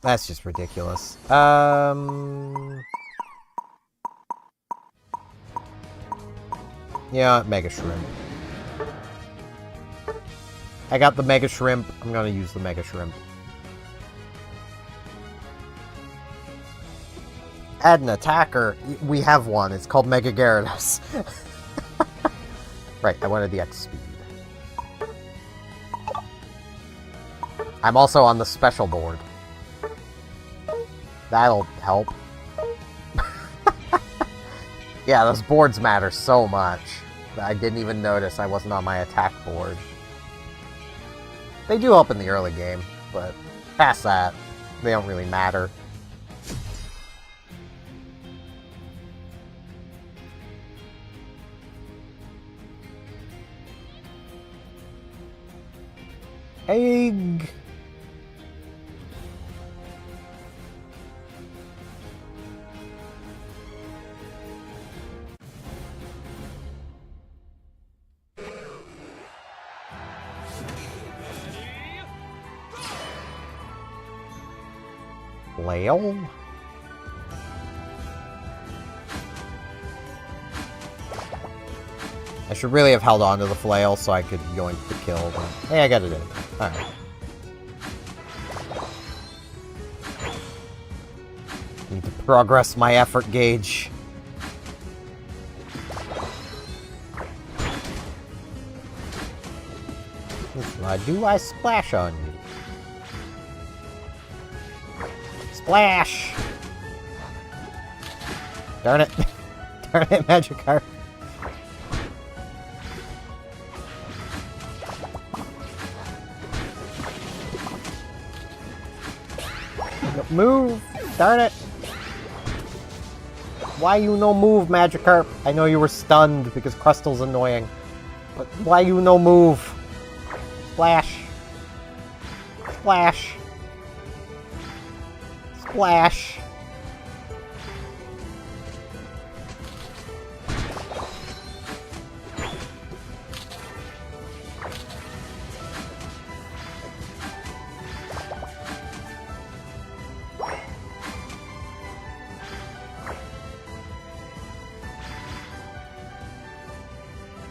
That's just ridiculous. Yeah, Mega Shrimp. I got the Mega Shrimp. I'm gonna use the Mega Shrimp. Add an attacker. We have one. It's called Mega Gyarados. Right, I wanted the X speed. I'm also on the special board. That'll help. Yeah, those boards matter so much. I didn't even notice I wasn't on my attack board. They do help in the early game, but past that, they don't really matter. Egg! Flail? I should really have held on to the flail so I could go into the kill, but hey, I got it in. Alright. Need to progress my effort gauge. Why do I splash on you? Splash! Darn it. Darn it, Magikarp. Move! Darn it! Why you no move, Magikarp? I know you were stunned because Crustal's annoying. But why you no move? Splash! Splash! Splash!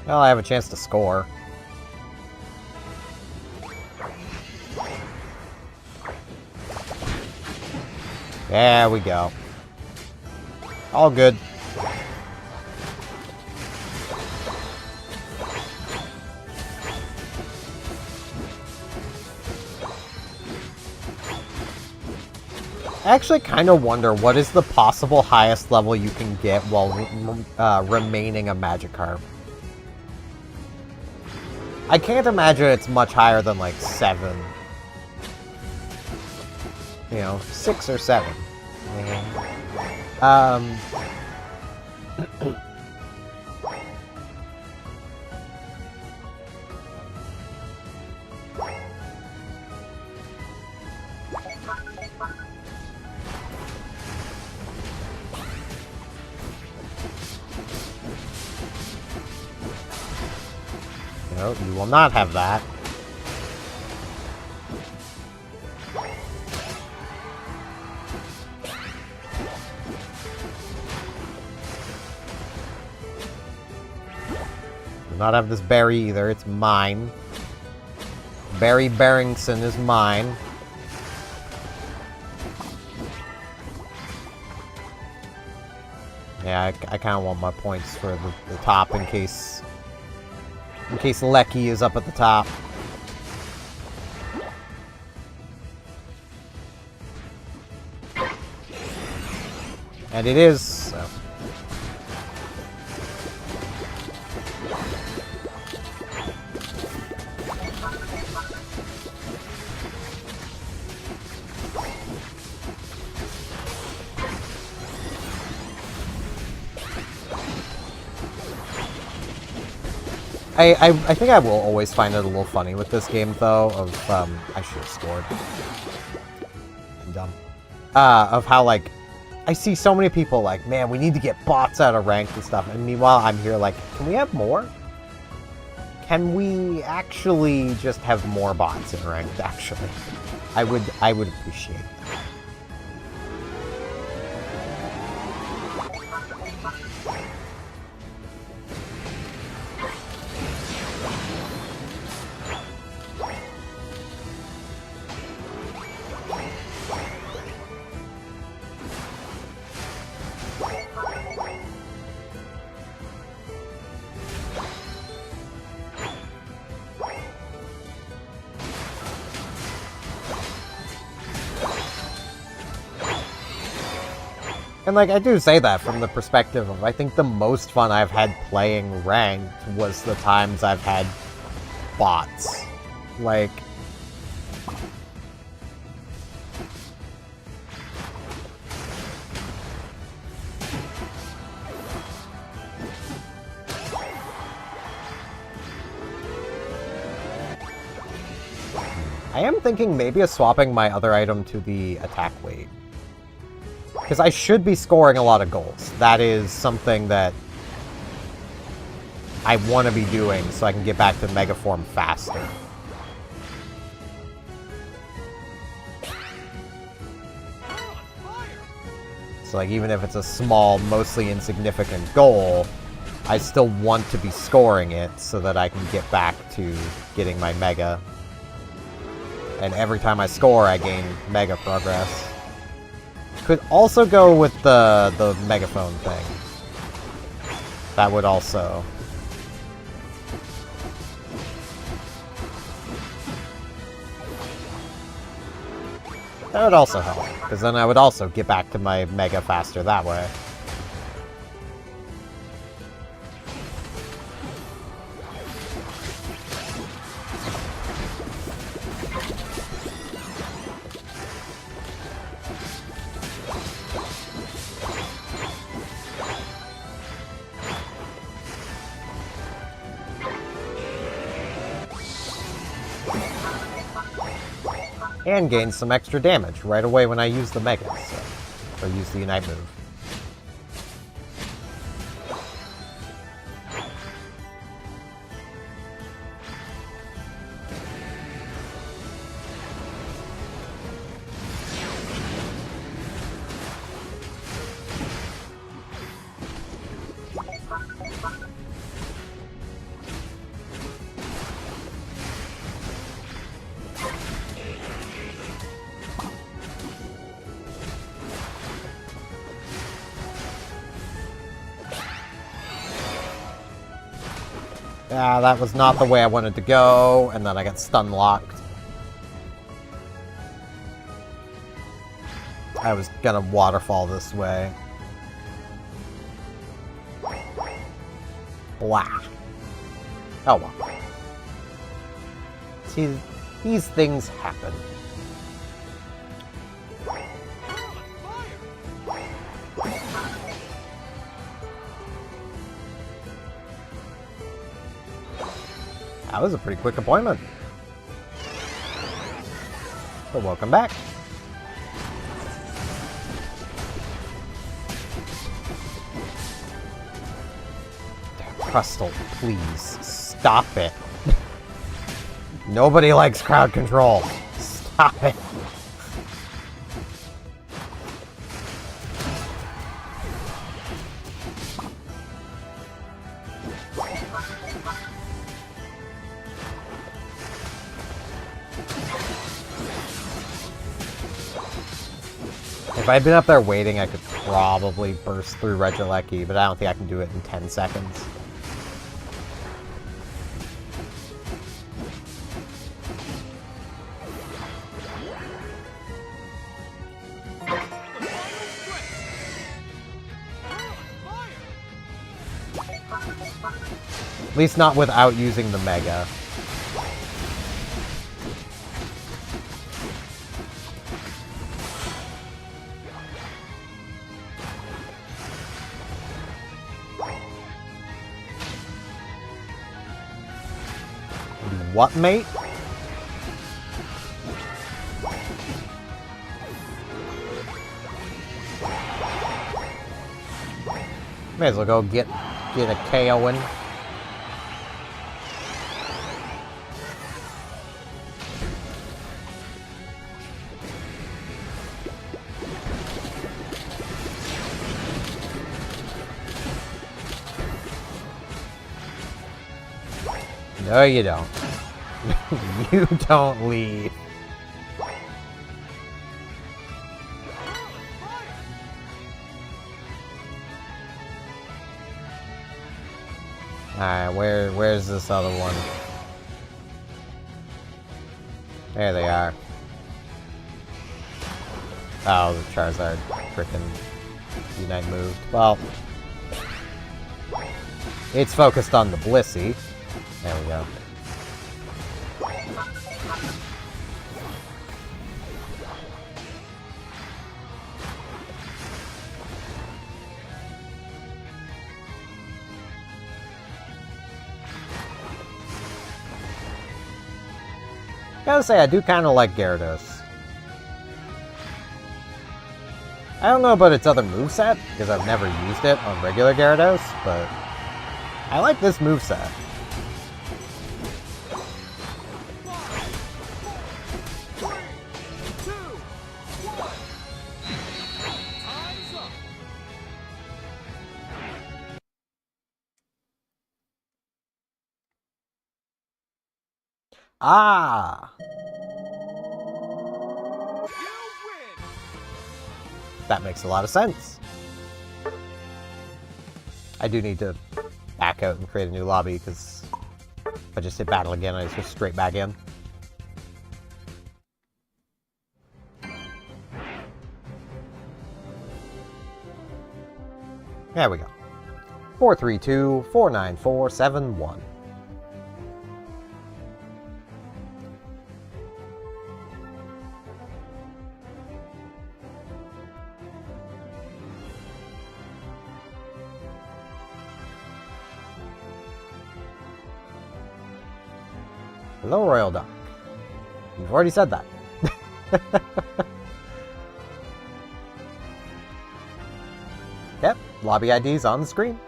Well, I have a chance to score. There we go. All good. I actually kind of wonder what is the possible highest level you can get while remaining a Magikarp. I can't imagine it's much higher than, like, 7. You know, 6 or 7. No, you will not have that. Do not have this berry either. It's mine. Barry Barrington is mine. Yeah, I kind of want my points for the top in case Lecky is up at the top. And it is, so. I think I will always find it a little funny with this game, though, of, I should have scored. I'm dumb. Of how, like, I see so many people like, man, we need to get bots out of ranked and stuff, and meanwhile, I'm here like, can we have more? Can we actually just have more bots in ranked, actually? I would appreciate that. And, like, I do say that from the perspective of, I think the most fun I've had playing ranked was the times I've had bots. Like... I am thinking maybe of swapping my other item to the attack weight. Because I should be scoring a lot of goals. That is something that I want to be doing so I can get back to Mega Form faster. So, like, even if it's a small, mostly insignificant goal, I still want to be scoring it so that I can get back to getting my Mega. And every time I score, I gain Mega progress. Could also go with the megaphone thing. That would also... That would also help, because then I would also get back to my Mega faster that way. And gain some extra damage right away when I use the Mega, so, or use the Unite move. Yeah, that was not the way I wanted to go, and then I got stun locked. I was gonna waterfall this way. Blah. Oh well. See, these things happen. That was a pretty quick appointment. But welcome back. Crustal, please stop it. Nobody likes crowd control. Stop it. If I'd been up there waiting, I could probably burst through Regieleki, but I don't think I can do it in 10 seconds. At least not without using the Mega. what, mate? May as well go get a KO in. No, you don't. You don't leave. Alright, where's this other one? There they are. Oh, the Charizard frickin' Unite moved. Well, it's focused on the Blissey. There we go. Gotta say, I do kind of like Gyarados. I don't know about its other moveset, because I've never used it on regular Gyarados, but I like this moveset. Ah! That makes a lot of sense. I do need to back out and create a new lobby, because if I just hit battle again, I just go straight back in. There we go. 432-494-71. Hello, Royal Duck. You've already said that. Yep, lobby ID's on the screen.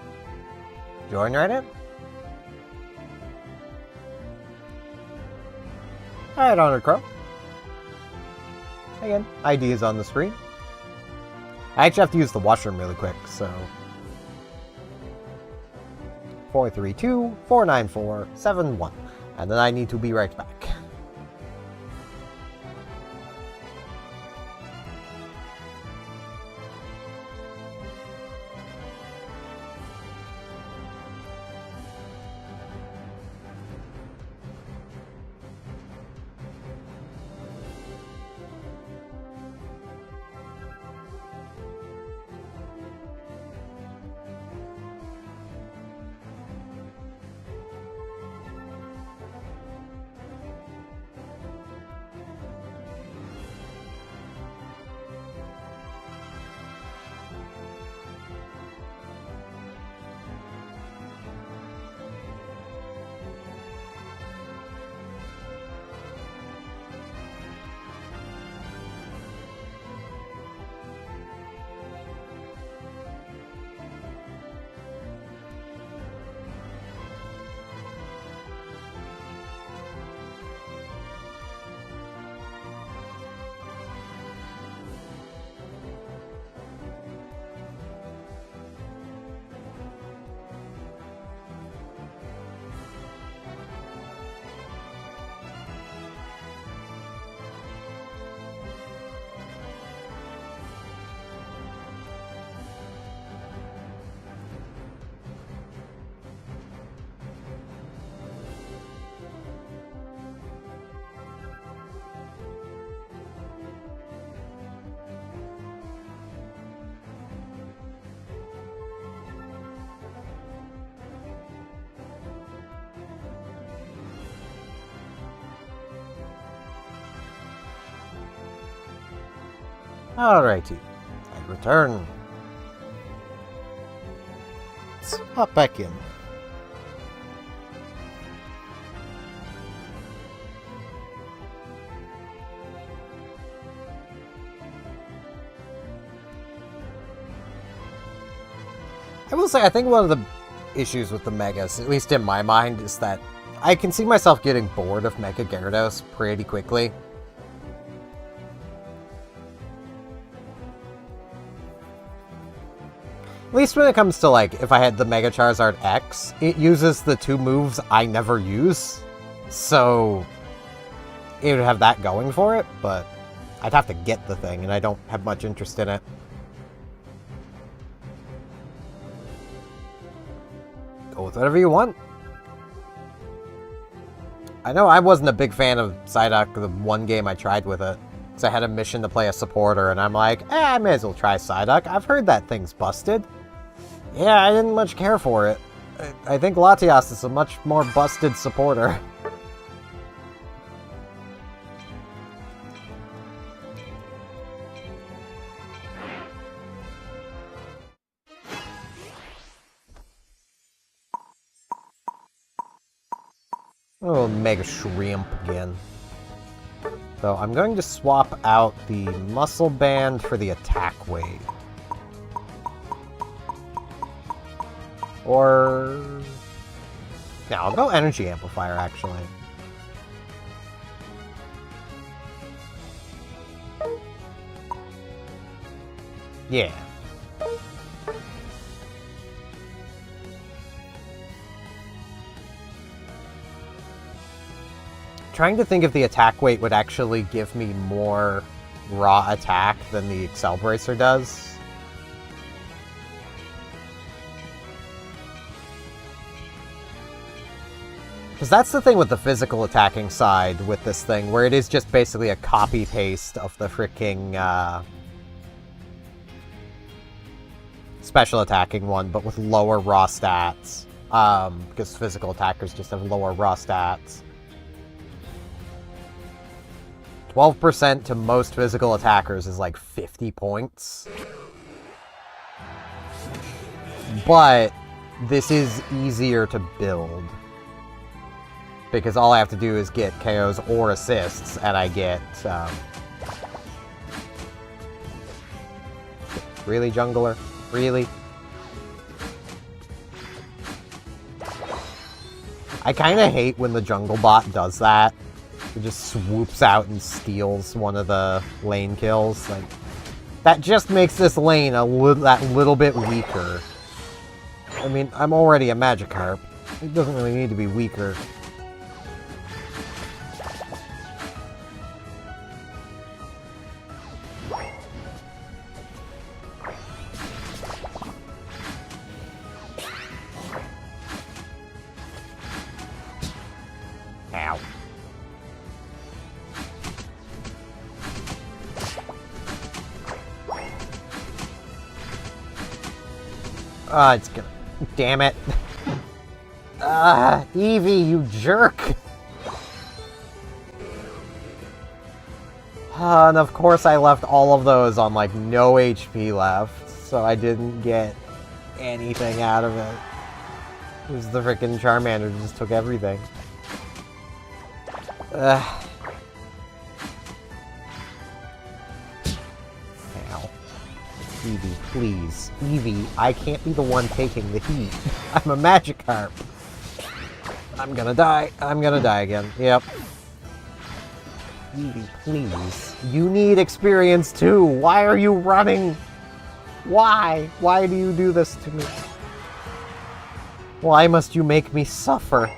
Join right in. Alright, Honored Crow. Again, ID is on the screen. I actually have to use the washroom really quick, so... 432-494-71. And then I need to be right back. Alrighty, I return. Let's hop back in. say, I think one of the issues with the Megas, at least in my mind, is that I can see myself getting bored of Mega Gyarados pretty quickly. At least when it comes to, like, if I had the Mega Charizard X, it uses the 2 moves I never use. So it would have that going for it, but I'd have to get the thing, and I don't have much interest in it. Go with whatever you want. I know I wasn't a big fan of Psyduck the one game I tried with it, because I had a mission to play a supporter, and I'm like, I may as well try Psyduck. I've heard that thing's busted. Yeah, I didn't much care for it. I think Latias is a much more busted supporter. Oh, Mega Shrimp again. So I'm going to swap out the Muscle Band for the Attack Wave. Or... no, I'll go Energy Amplifier, actually. Yeah. Trying to think if the attack weight would actually give me more raw attack than the Excel Bracer does. Because that's the thing with the physical attacking side with this thing, where it is just basically a copy-paste of the freaking special attacking one, but with lower raw stats. Because physical attackers just have lower raw stats. 12% to most physical attackers is like 50 points. But this is easier to build. Because all I have to do is get KOs or assists, and I get... really, Jungler? Really? I kind of hate when the Jungle Bot does that. It just swoops out and steals one of the lane kills. Like, that just makes this lane that little bit weaker. I mean, I'm already a Magikarp. It doesn't really need to be weaker. Ow. It's gonna... damn it. Eevee, you jerk! And of course I left all of those on, like, no HP left, so I didn't get anything out of it. It was the frickin' Charmander just took everything. Ow. Eevee, please. Eevee, I can't be the one taking the heat. I'm a Magikarp. I'm gonna die. I'm gonna die again. Yep. Eevee, please. You need experience too. Why are you running? Why? Why do you do this to me? Why must you make me suffer?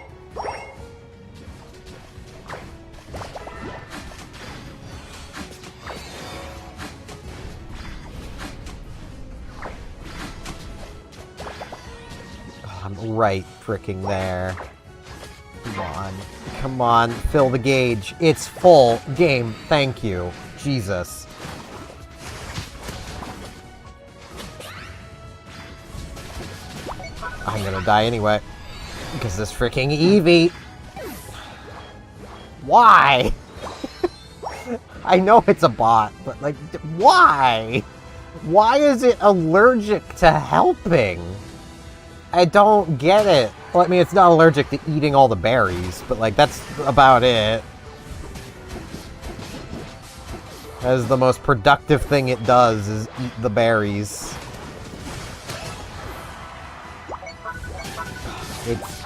I'm right fricking there. Come on. Come on. Fill the gauge. It's full. Game. Thank you. Jesus. I'm gonna die anyway. Because this freaking Eevee. Why? I know it's a bot, but like, why? Why is it allergic to helping? I don't get it. Well, I mean, it's not allergic to eating all the berries, but like, that's about it. That is the most productive thing it does, is eat the berries. It's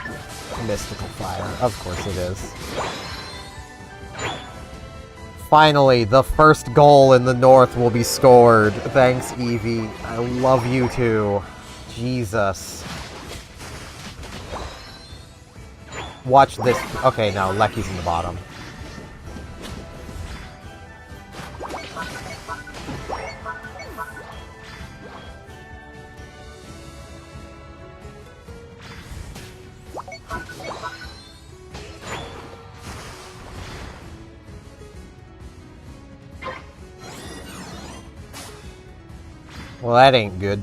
mystical fire. Of course it is. Finally, the first goal in the North will be scored. Thanks, Evie. I love you too. Jesus. Watch this. Okay, now Lecky's in the bottom. Well, that ain't good.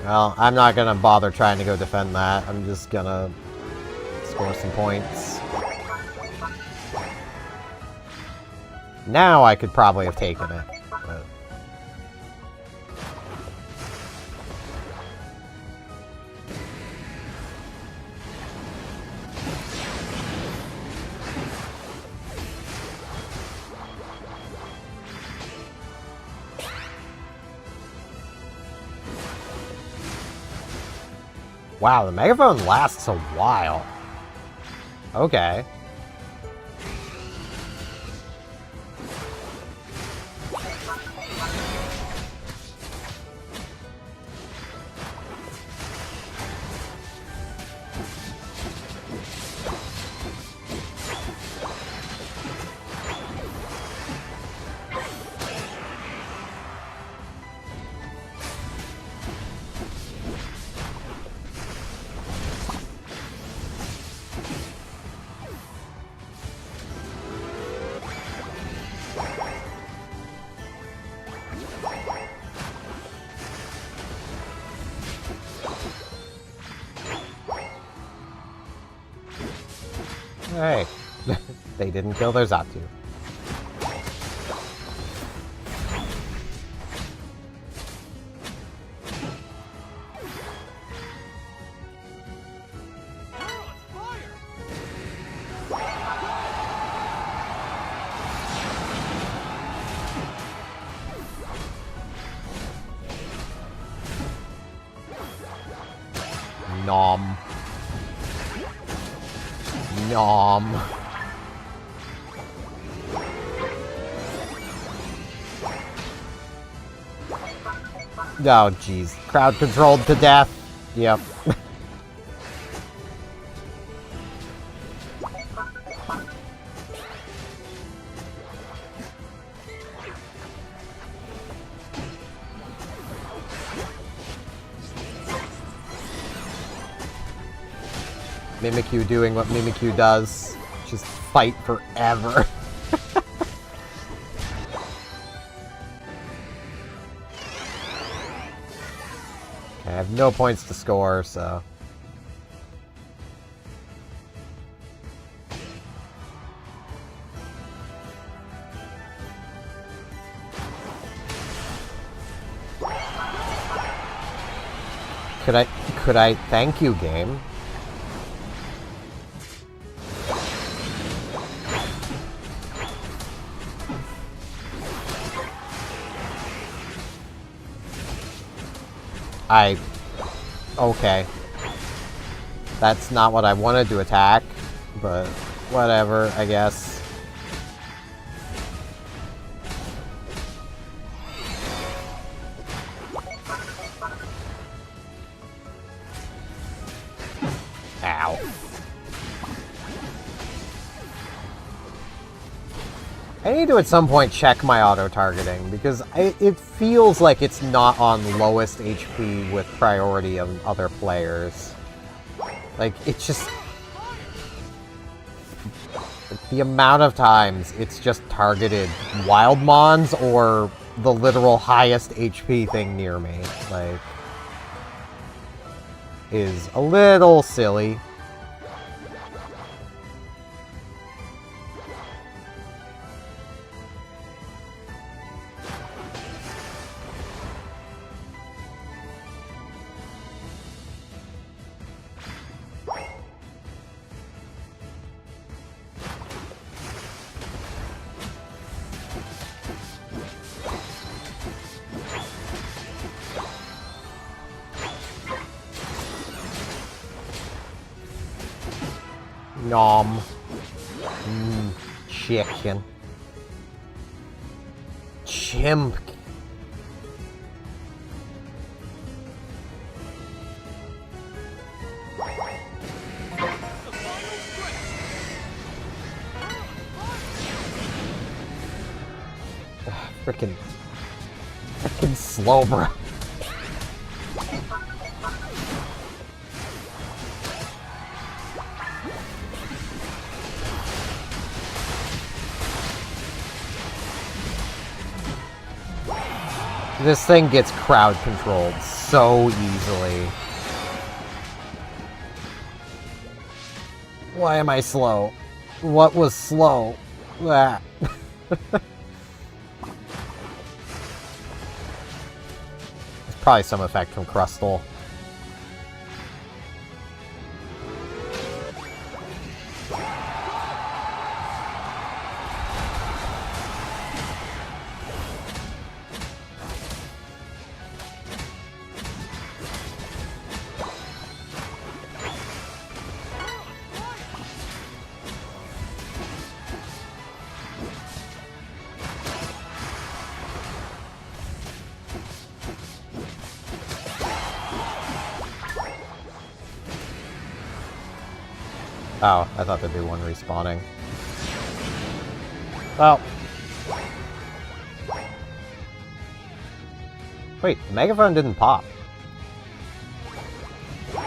Well, I'm not gonna bother trying to go defend that. I'm just gonna score some points. Now I could probably have taken it. But... Wow, the megaphone lasts a while. Okay. Hey, they didn't kill their Zatu. Nom. Nom. Oh, jeez. Crowd controlled to death. Yep. Mimikyu doing what Mimikyu does. Just fight forever. Okay, I have no points to score, so... Could I thank you, game? Okay. That's not what I wanted to attack, but whatever, I guess. Ow. I need to at some point check my auto-targeting, because it feels like it's not on lowest HP with priority of other players. Like, it's just... the amount of times it's just targeted wild mons or the literal highest HP thing near me, like, is a little silly. Nom. Chicken. Chimp. Frickin' slow, bro. This thing gets crowd controlled so easily. Why am I slow? What was slow? Ah. Probably some effect from Crustle. Oh, I thought there'd be one respawning. Well. Wait, the megaphone didn't pop.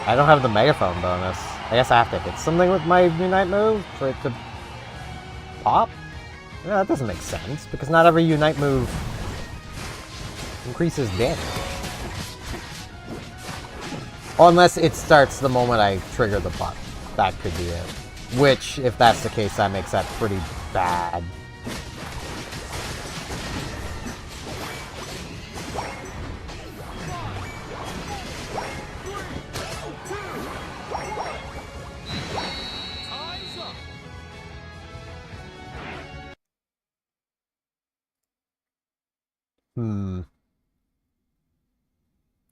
I don't have the megaphone bonus. I guess I have to hit something with my Unite move for it to pop? Yeah, that doesn't make sense, because not every Unite move increases damage. Unless it starts the moment I trigger the button. That could be it. Which, if that's the case, that makes that pretty bad.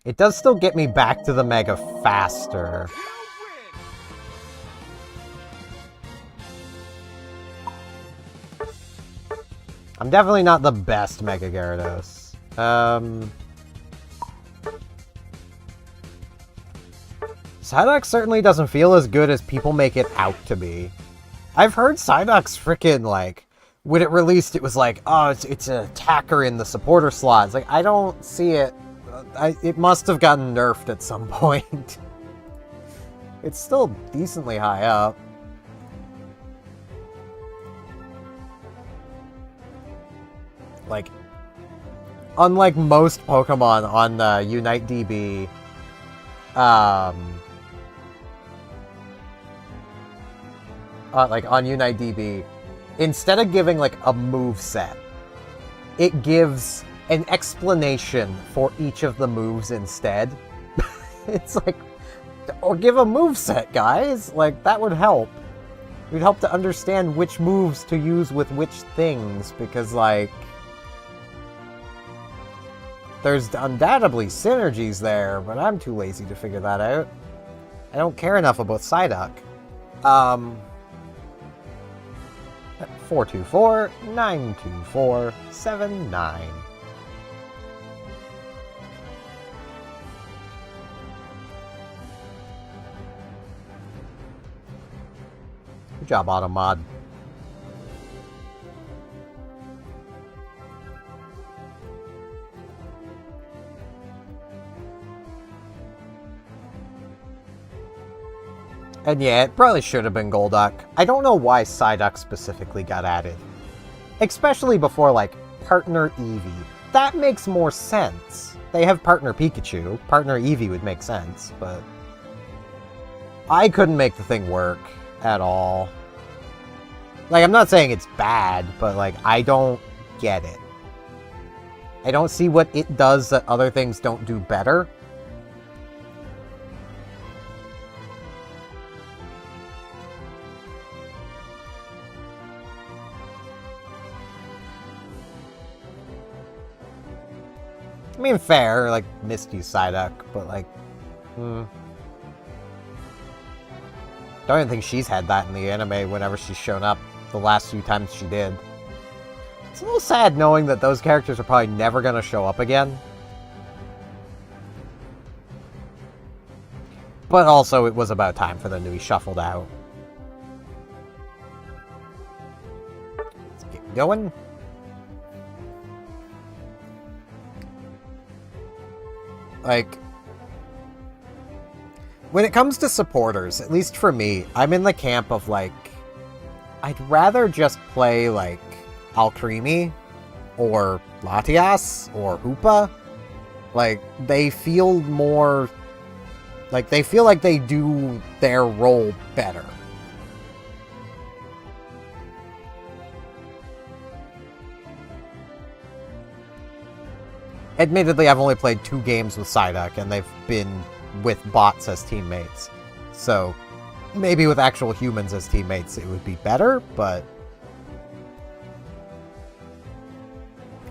It does still get me back to the Mega faster. I'm definitely not the best Mega Gyarados. Psyduck certainly doesn't feel as good as people make it out to be. I've heard Psyduck's frickin' like, when it released it was like, oh, it's an attacker in the supporter slot. It's like, I don't see it. It must have gotten nerfed at some point. It's still decently high up. Like, unlike most Pokemon on the Unite DB, like on Unite DB, instead of giving like a move set, it gives an explanation for each of the moves instead. It's like, or give a move set, guys. Like, that would help. It would help to understand which moves to use with which things, because like, there's undoubtedly synergies there, but I'm too lazy to figure that out. I don't care enough about Psyduck. 424-924-79. Good job, Automod. And yeah, it probably should have been Golduck. I don't know why Psyduck specifically got added. Especially before, like, Partner Eevee. That makes more sense. They have Partner Pikachu. Partner Eevee would make sense, but I couldn't make the thing work at all. Like, I'm not saying it's bad, but, like, I don't get it. I don't see what it does that other things don't do better. I mean, fair, like, Misty Psyduck, but, like, Don't even think she's had that in the anime whenever she's shown up the last few times she did. It's a little sad knowing that those characters are probably never going to show up again. But also, it was about time for them to be shuffled out. Let's get going. Like, when it comes to supporters, at least for me, I'm in the camp of, like, I'd rather just play, like, Alcremie, or Latias, or Hoopa. Like, they feel more... Like, they feel like they do their role better. Admittedly, I've only played 2 games with Psyduck, and they've been with bots as teammates. So, maybe with actual humans as teammates it would be better, but...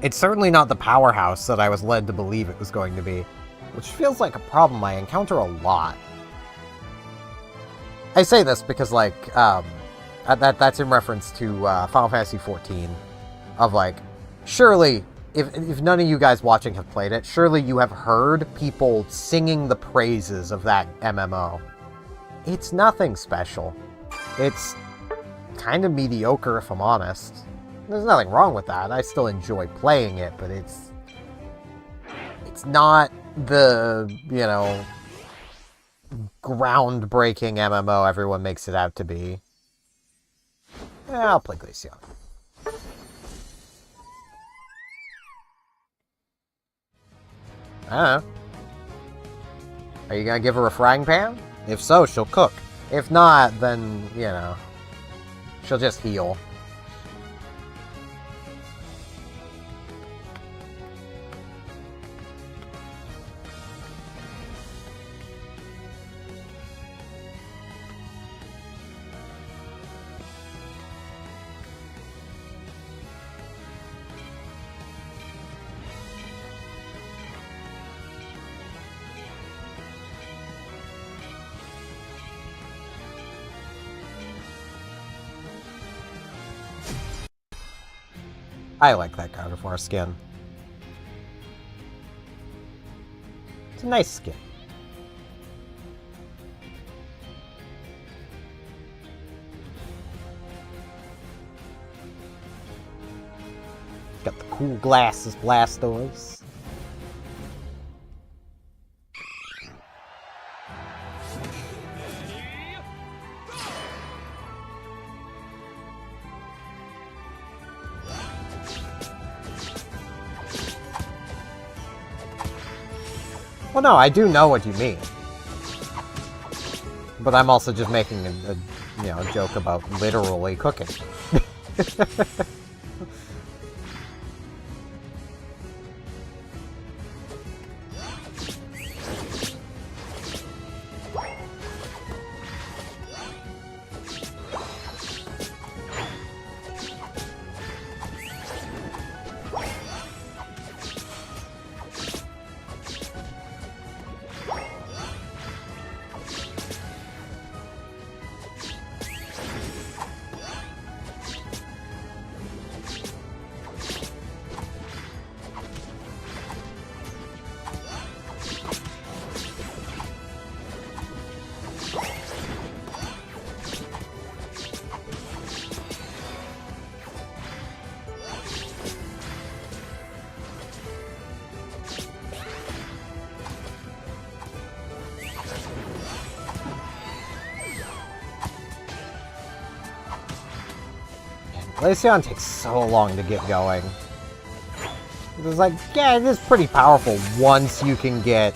It's certainly not the powerhouse that I was led to believe it was going to be, which feels like a problem I encounter a lot. I say this because, like, that's in reference to Final Fantasy XIV, of, like, surely... If none of you guys watching have played it, surely you have heard people singing the praises of that MMO. It's nothing special. It's kind of mediocre, if I'm honest. There's nothing wrong with that. I still enjoy playing it, but it's not the, you know, groundbreaking MMO everyone makes it out to be. Yeah, I'll play Glaceon. I don't know. Are you gonna give her a frying pan? If so, she'll cook. If not, then, you know, she'll just heal. I like that Gardevoir skin. It's a nice skin. Got the cool glasses, Blastoise. Well, no, I do know what you mean. But I'm also just making a joke about literally cooking. Glaceon takes so long to get going. It's like, yeah, it is pretty powerful once you can get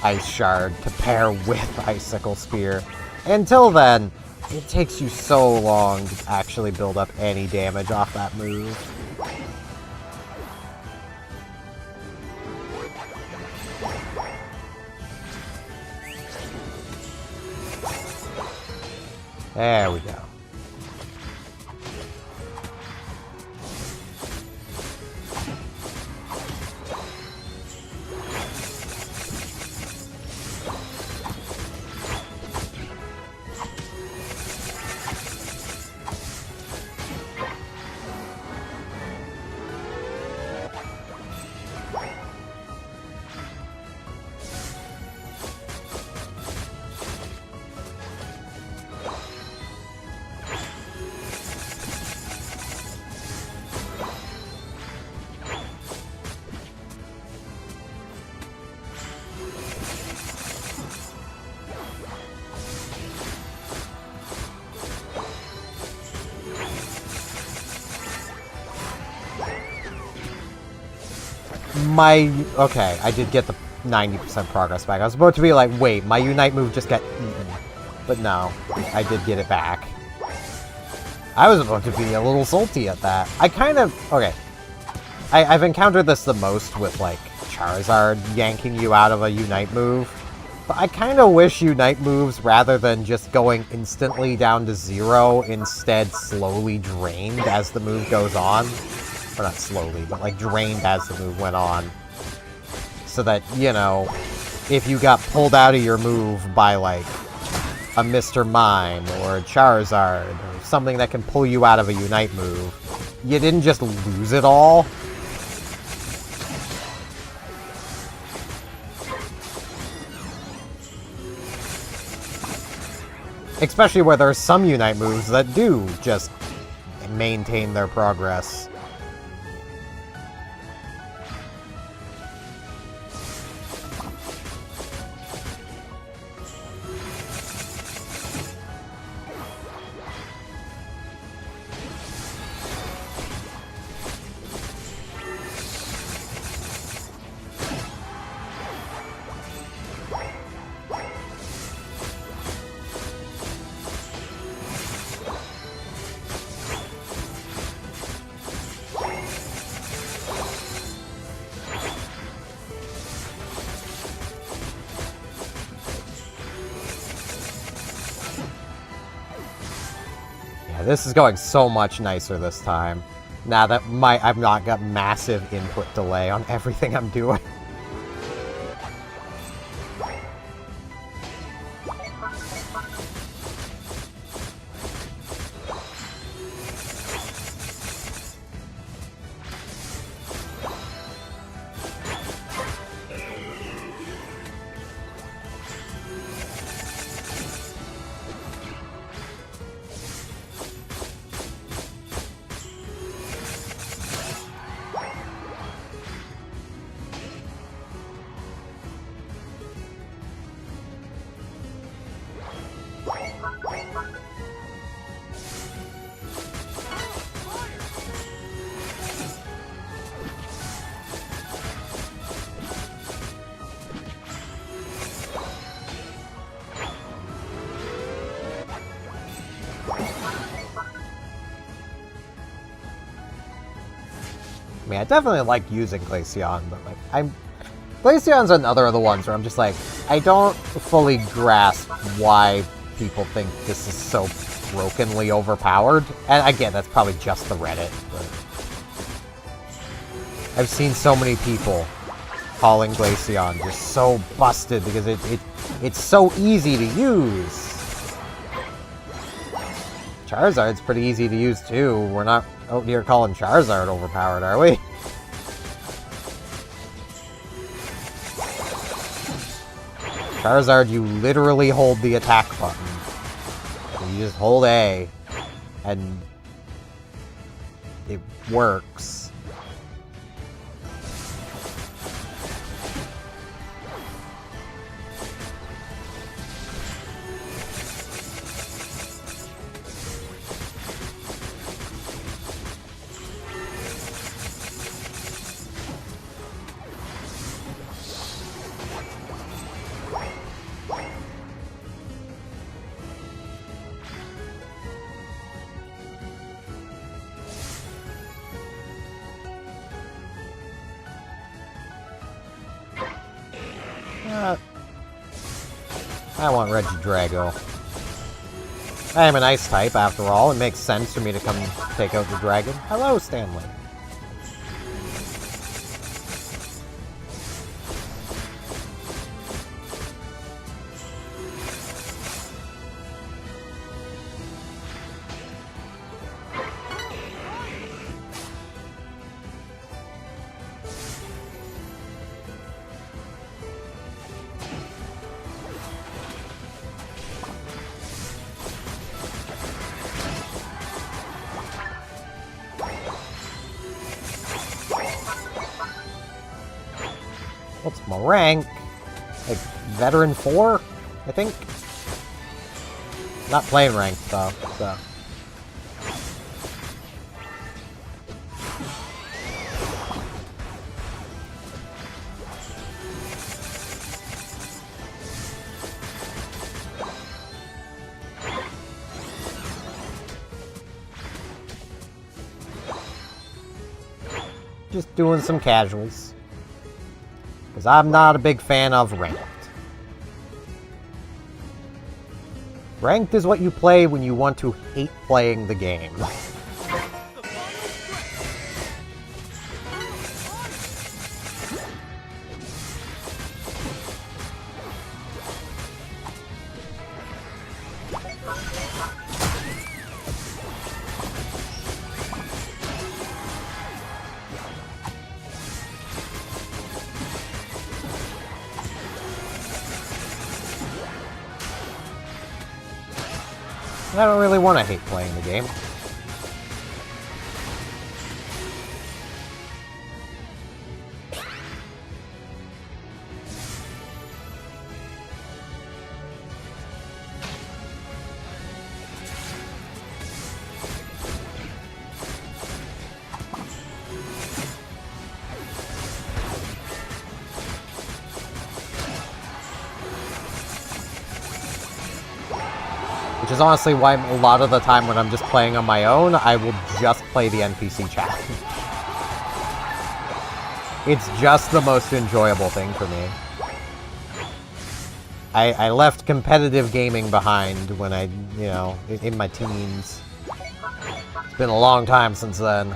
Ice Shard to pair with Icicle Spear. Until then, it takes you so long to actually build up any damage off that move. There we go. Okay, I did get the 90% progress back. I was about to be like, wait, my Unite move just got eaten. But no, I did get it back. I was about to be a little salty at that. I kind of... Okay. I've encountered this the most with, like, Charizard yanking you out of a Unite move. But I kind of wish Unite moves, rather than just going instantly down to 0, instead slowly drained as the move goes on. Or not slowly, but, like, drained as the move went on. So that, you know, if you got pulled out of your move by, like, a Mr. Mime or a Charizard or something that can pull you out of a Unite move, you didn't just lose it all. Especially where there are some Unite moves that do just maintain their progress. This is going so much nicer this time. Now that I've not got massive input delay on everything I'm doing. I mean, I definitely like using Glaceon, but like, Glaceon's another of the ones where I'm just like, I don't fully grasp why people think this is so brokenly overpowered. And again, that's probably just the Reddit, but I've seen so many people calling Glaceon just so busted because it's so easy to use. Charizard's pretty easy to use too. We're not out here calling Charizard overpowered, are we? Charizard, you literally hold the attack button. You just hold A, and it works. I want Regidrago. I am an ice type, after all. It makes sense for me to come take out the dragon. Hello, Stanley. What's my rank? Like, Veteran 4, I think? Not playing ranked, though, so... Just doing some casuals. Because I'm not a big fan of ranked. Ranked is what you play when you want to hate playing the game. I don't really want to hate playing the game. Which is honestly why a lot of the time when I'm just playing on my own, I will just play the NPC chat. It's just the most enjoyable thing for me. I left competitive gaming behind when I, you know, in my teens. It's been a long time since then.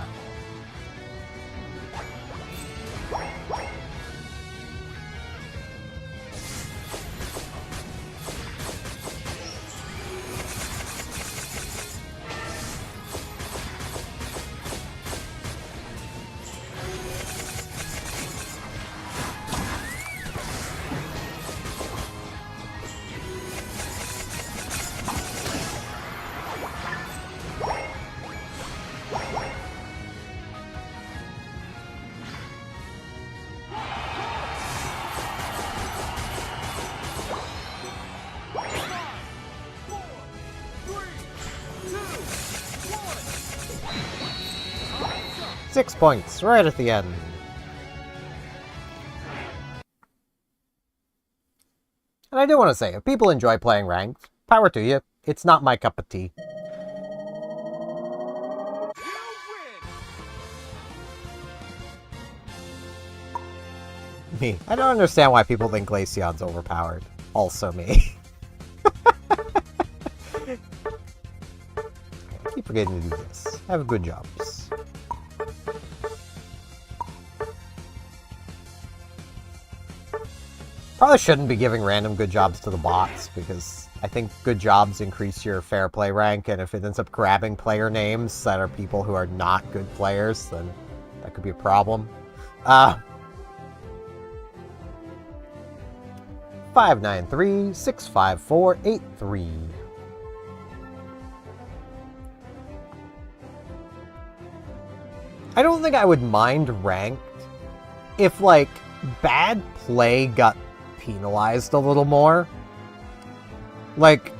Six points, right at the end. And I do want to say, if people enjoy playing ranked, power to you. It's not my cup of tea. Me. I don't understand why people think Glaceon's overpowered. Also me. I keep forgetting to do this. Have good jobs. Probably shouldn't be giving random good jobs to the bots, because I think good jobs increase your fair play rank, and if it ends up grabbing player names that are people who are not good players, then that could be a problem. 593-654-83. I don't think I would mind ranked if, like, bad play got penalized a little more. Like,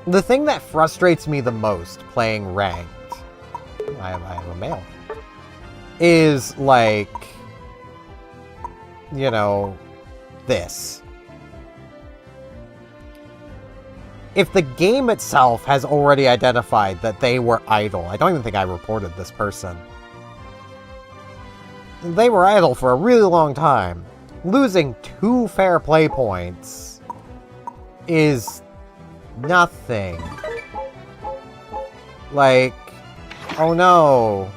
the thing that frustrates me the most playing ranked, I have a mail, is, like, you know, this. If the game itself has already identified that they were idle, I don't even think I reported this person. They were idle for a really long time. Losing 2 fair play points is nothing. Like, oh no.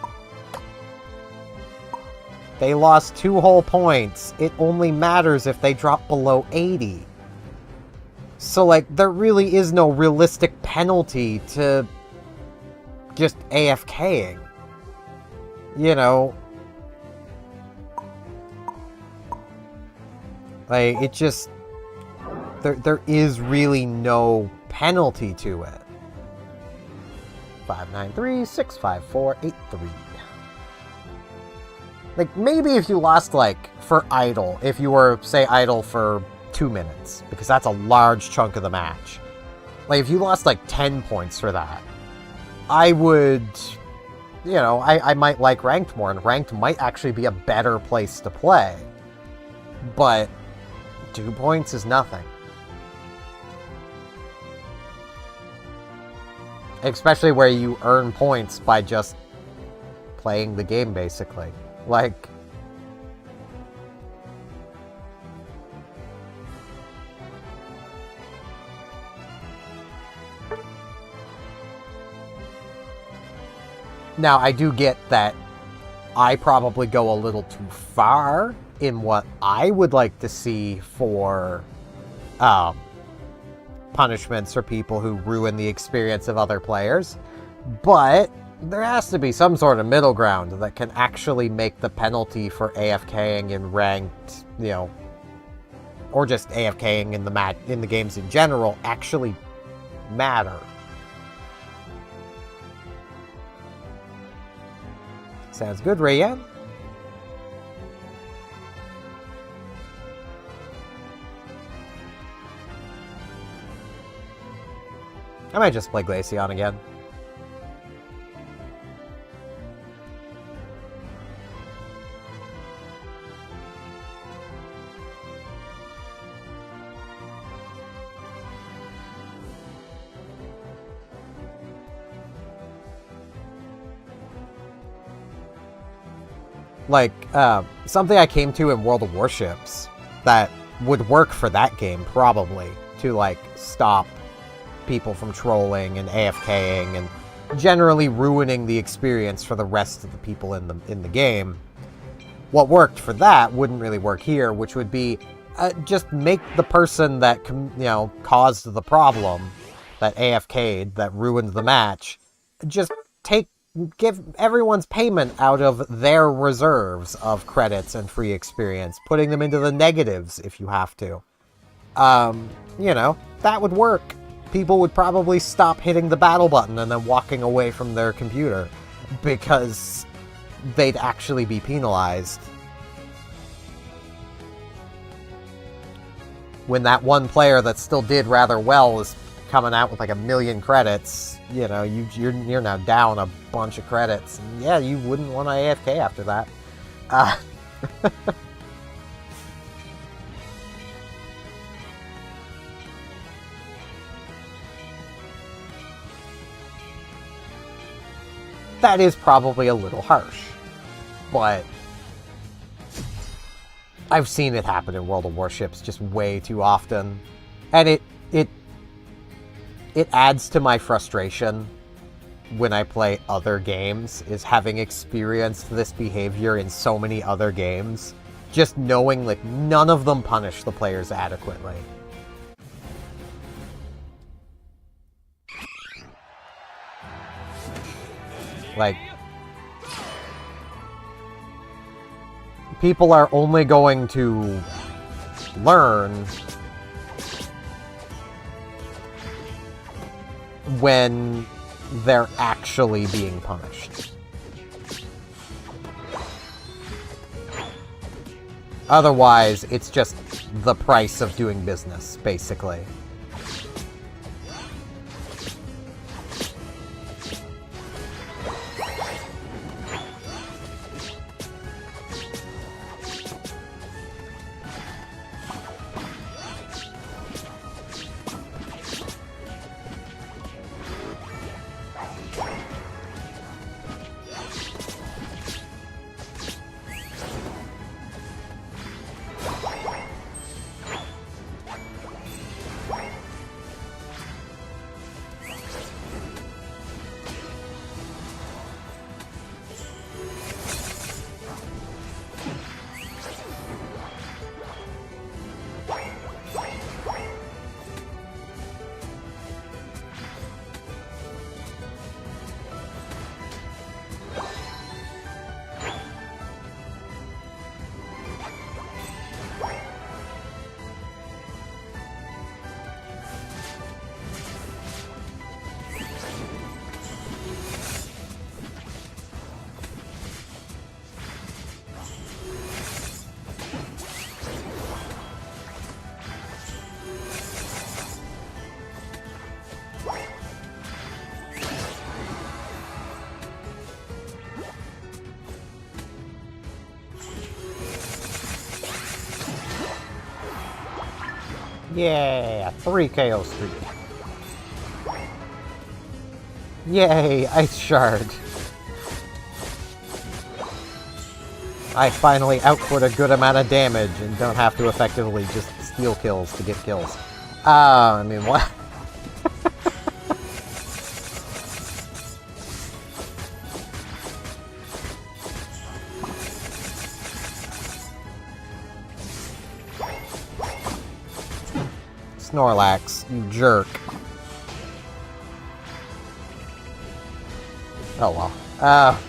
They lost 2 whole points. It only matters if they drop below 80. So, like, there really is no realistic penalty to just AFKing. You know? Like, it just... There is really no penalty to it. 593-654-83. Like, maybe if you lost, like, for idle, if you were, say, idle for 2 minutes, because that's a large chunk of the match. Like, if you lost, like, 10 points for that, I would, you know, I might like ranked more, and ranked might actually be a better place to play. But 2 points is nothing. Especially where you earn points by just playing the game, basically. Like, Now, I do get that I probably go a little too far in what I would like to see for punishments for people who ruin the experience of other players, but there has to be some sort of middle ground that can actually make the penalty for AFKing in ranked, or just AFKing in the games in general actually matter. Sounds good, Rayan. I might just play Glaceon again. Like, something I came to in World of Warships that would work for that game, probably, to, like, stop people from trolling and AFKing and generally ruining the experience for the rest of the people in the game. What worked for that wouldn't really work here, which would be just make the person that, caused the problem, that AFK'd, that ruined the match, just give everyone's payment out of their reserves of credits and free experience, putting them into the negatives if you have to. That would work. People would probably stop hitting the battle button and then walking away from their computer because they'd actually be penalized. When that one player that still did rather well is coming out with like 1 million credits, you're now down a bunch of credits. And yeah, you wouldn't want to AFK after that. That is probably a little harsh, but I've seen it happen in World of Warships just way too often, and it adds to my frustration when I play other games, is having experienced this behavior in so many other games, just knowing like none of them punish the players adequately. Like, people are only going to learn when they're actually being punished. Otherwise, it's just the price of doing business, basically. Yeah, 3 KO streak. Yay, Ice Shard. I finally output a good amount of damage and don't have to effectively just steal kills to get kills. I mean, what? Snorlax, you jerk. Oh well.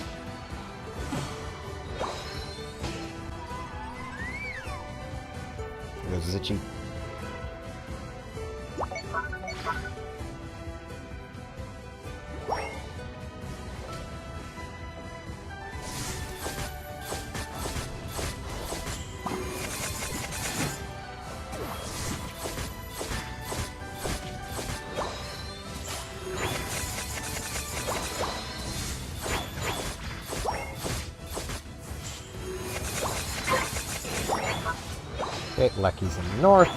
There's Zitchy. Okay, Lucky's in the north.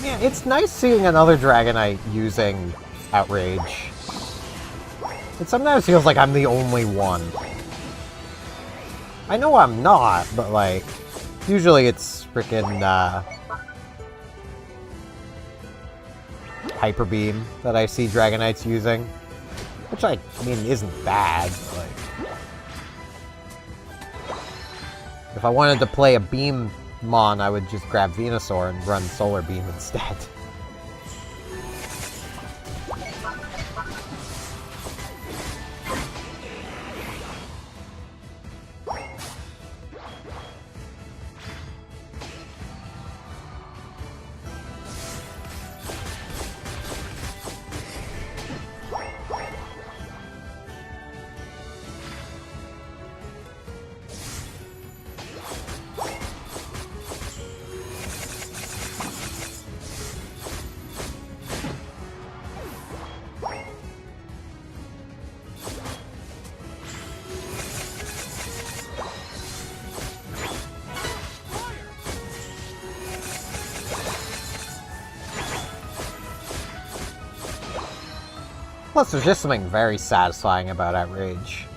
Yeah, it's nice seeing another Dragonite using Outrage. It sometimes feels like I'm the only one. I know I'm not, but like, usually it's frickin' Hyper Beam that I see Dragonites using. Which I mean isn't bad, but like, if I wanted to play a Beam Mon, I would just grab Venusaur and run Solar Beam instead. Plus, there's just something very satisfying about Outrage.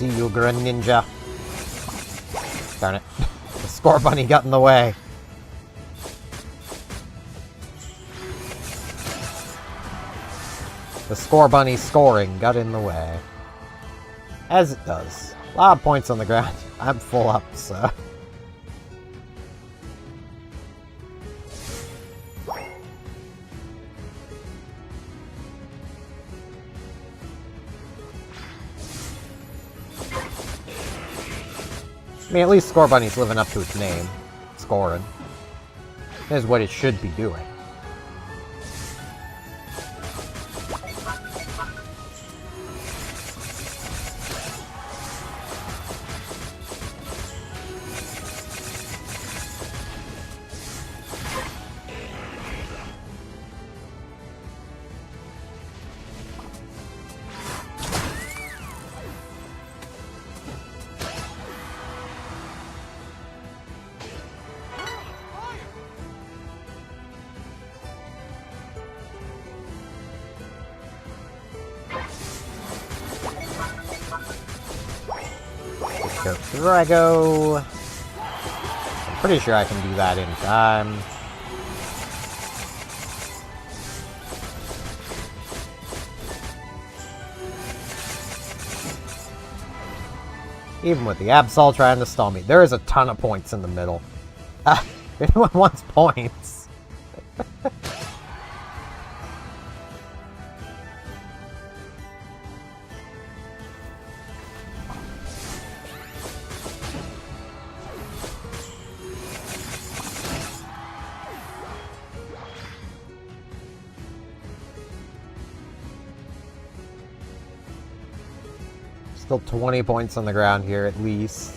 See you, Greninja. Darn it. The Score Bunny got in the way. The Score Bunny scoring got in the way. As it does. A lot of points on the ground. I'm full up, so... I mean, at least Score Bunny's living up to its name. Scoring. Is what it should be doing. Go Drago. I'm pretty sure I can do that in time. Even with the Absol trying to stall me. There is a ton of points in the middle. If anyone wants points. Still 20 points on the ground here, at least.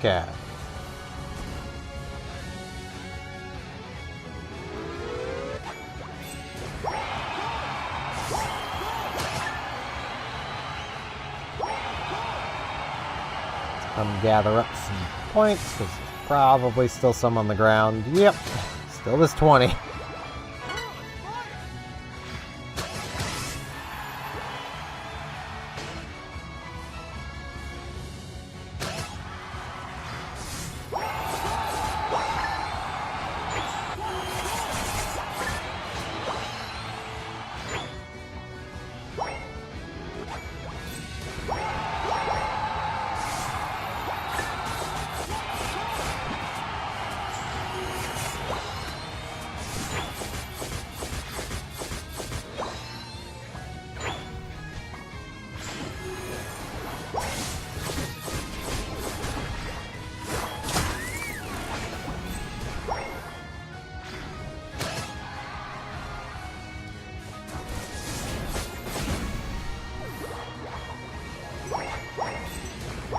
Okay. Come gather up some points, because there's probably still some on the ground. Yep, still this 20.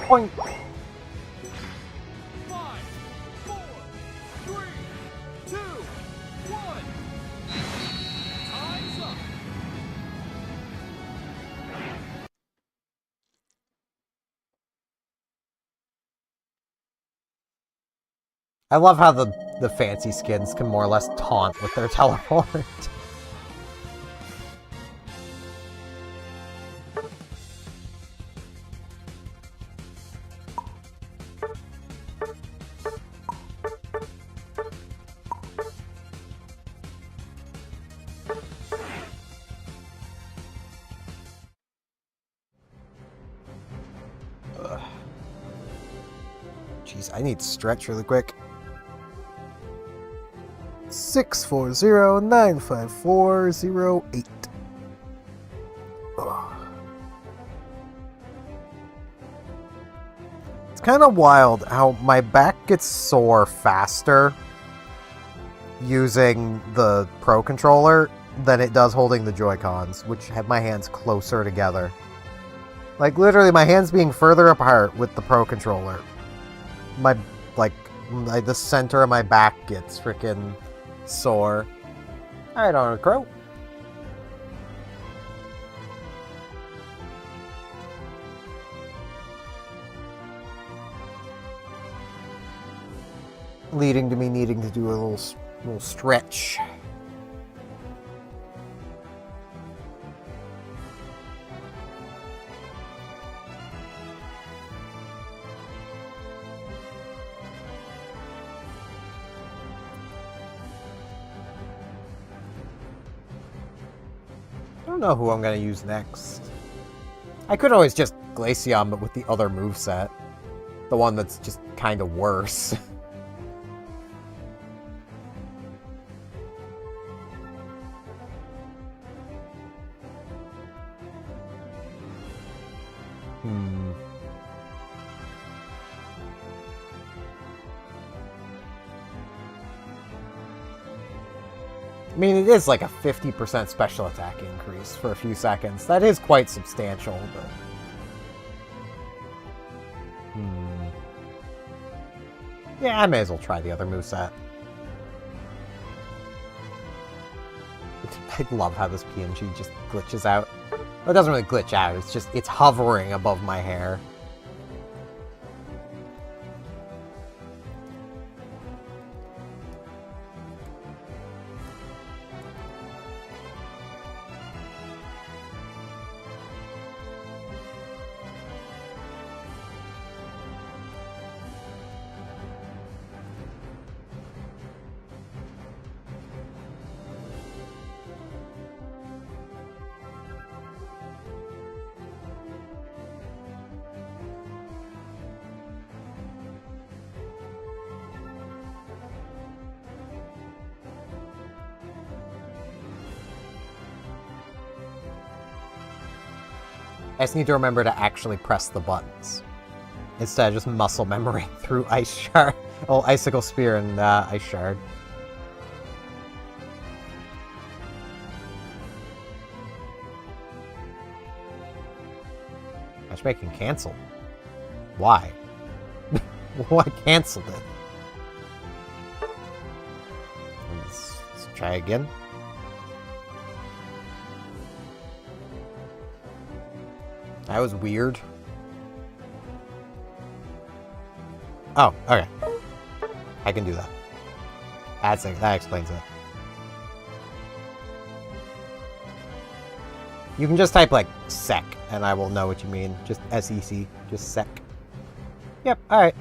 Point. 5, 4, 3, 2, 1. Time's up. I love how the fancy skins can more or less taunt with their teleport. Jeez, I need to stretch really quick. 640-95408. It's kind of wild how my back gets sore faster using the Pro Controller than it does holding the Joy-Cons, which have my hands closer together. Like, literally, my hands being further apart with the Pro Controller. The center of my back gets freaking sore. Alright, on a crow. Leading to me needing to do a little stretch. I don't know who I'm going to use next. I could always just Glaceon, but with the other moveset. The one that's just kind of worse. I mean, it is like a 50% special attack increase for a few seconds. That is quite substantial, but... Yeah, I may as well try the other moveset. I love how this PNG just glitches out. Well, it doesn't really glitch out, it's hovering above my hair. I just need to remember to actually press the buttons instead of just muscle memory through Ice Shard. Oh, Icicle Spear and Ice Shard. Matchmaking canceled. Why? Why canceled it? Let's try again. That was weird. Oh, okay. I can do that. That explains it. You can just type, like, sec, and I will know what you mean. Just S-E-C. Just sec. Yep, alright.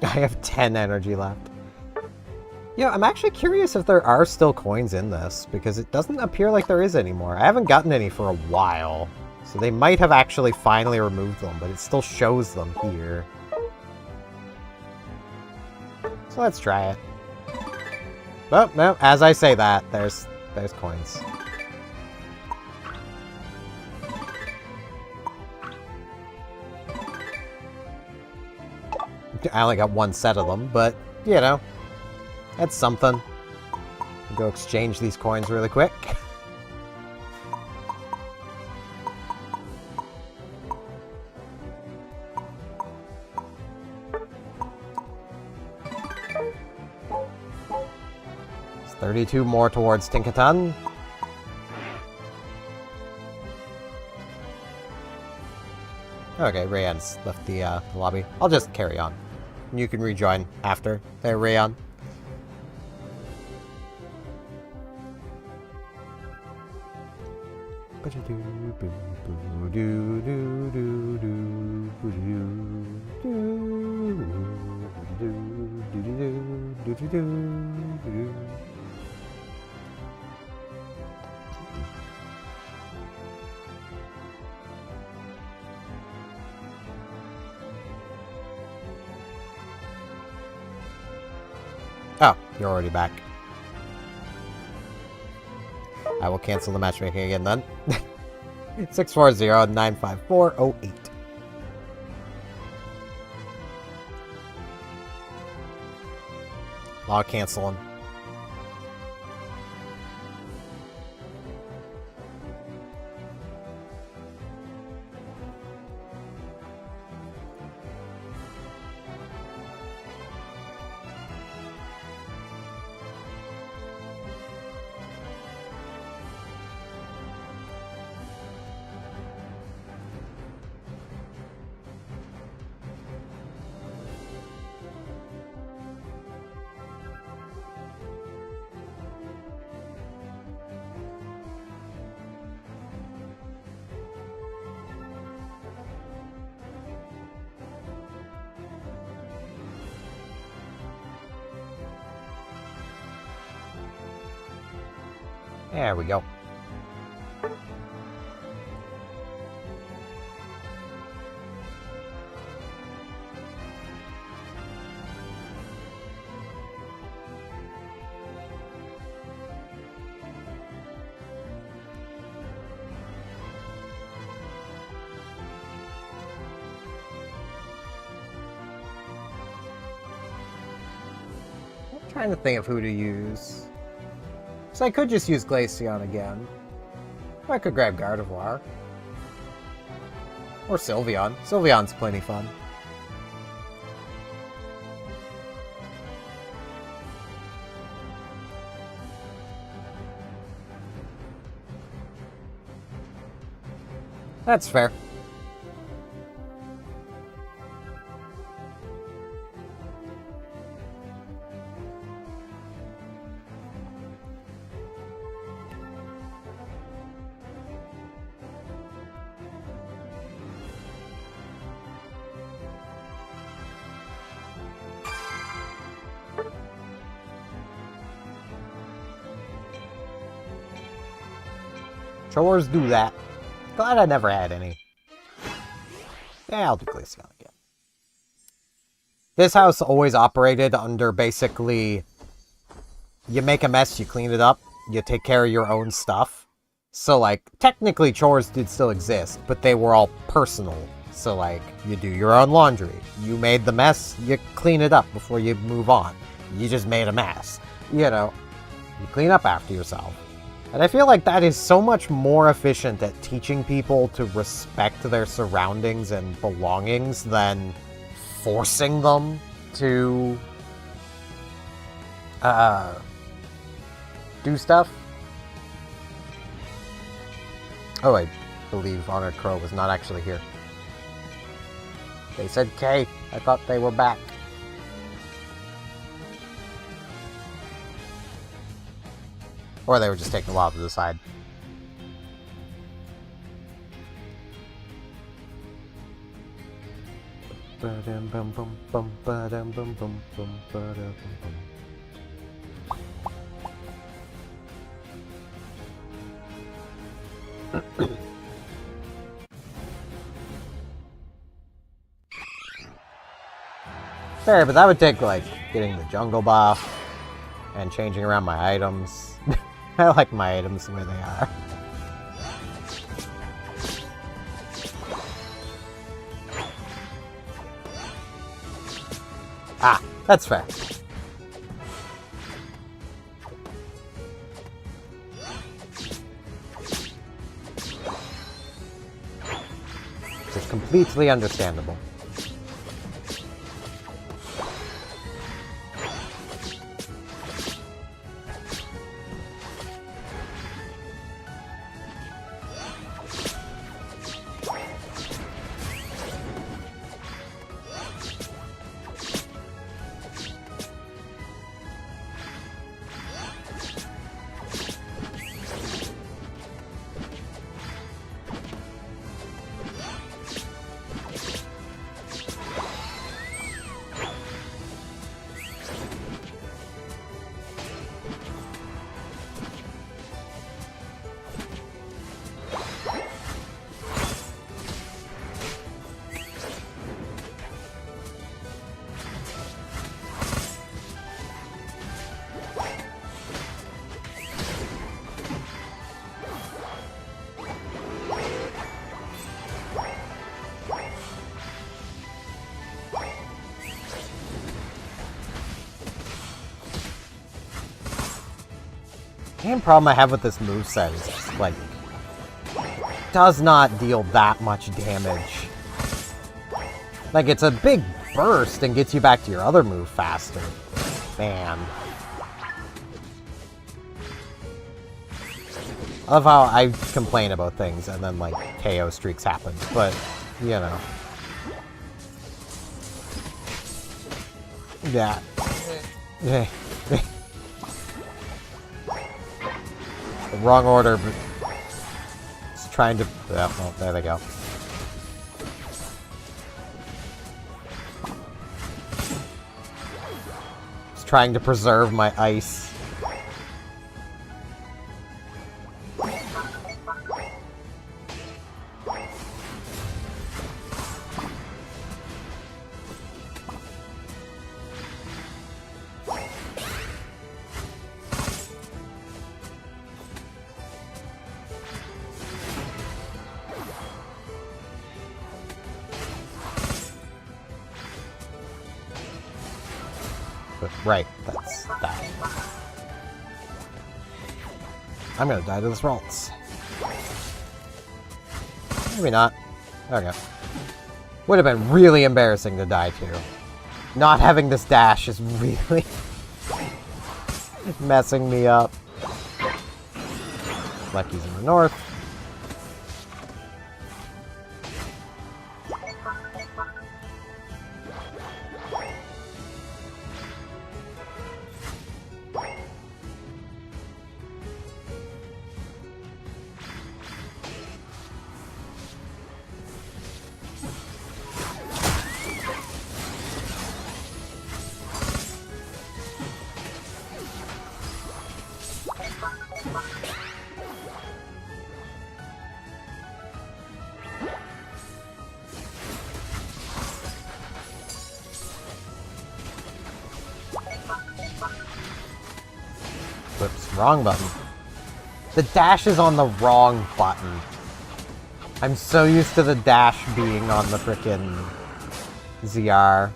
I have 10 energy left. Yeah, I'm actually curious if there are still coins in this, because it doesn't appear like there is anymore. I haven't gotten any for a while, so they might have actually finally removed them, but it still shows them here. So let's try it. Oh, no, as I say that, there's coins. I only got one set of them, but, you know. That's something. I'll go exchange these coins really quick. It's 32 more towards Tinkaton. Okay, Rayan's left the lobby. I'll just carry on. You can rejoin after. There, Rayan. Oh, you're already back. I will cancel the matchmaking again then. 640-954-08. I'll cancel him. There we go. I'm trying to think of who to use. So I could just use Glaceon again. I could grab Gardevoir. Or Sylveon. Sylveon's plenty fun. That's fair. Chores do that. Glad I never had any. Yeah, I'll do Glaceon again. This house always operated under basically, you make a mess, you clean it up, you take care of your own stuff. So, like, technically chores did still exist, but they were all personal. So, like, you do your own laundry. You made the mess, you clean it up before you move on. You just made a mess. You know, you clean up after yourself. And I feel like that is so much more efficient at teaching people to respect their surroundings and belongings than forcing them to do stuff. Oh, I believe Honored Crow was not actually here. They said K. I thought they were back. Or they were just taking a while to decide. Fair, but that would take, like, getting the jungle buff and changing around my items. I like my items the way they are. Ah, that's fair. It's completely understandable. The main problem I have with this moveset is it's, like, does not deal that much damage. Like, it's a big burst and gets you back to your other move faster. Man. I love how I complain about things and then, like, KO streaks happen, but, you know. Yeah. The wrong order, but it's trying to... Oh, well, there they go. It's trying to preserve my ice. Right, that's that. I'm gonna die to the Ralts. Maybe not. Okay. Would have been really embarrassing to die to. Not having this dash is really messing me up. Lucky's in the north. Whoops, wrong button. The dash is on the wrong button. I'm so used to the dash being on the frickin' ZR.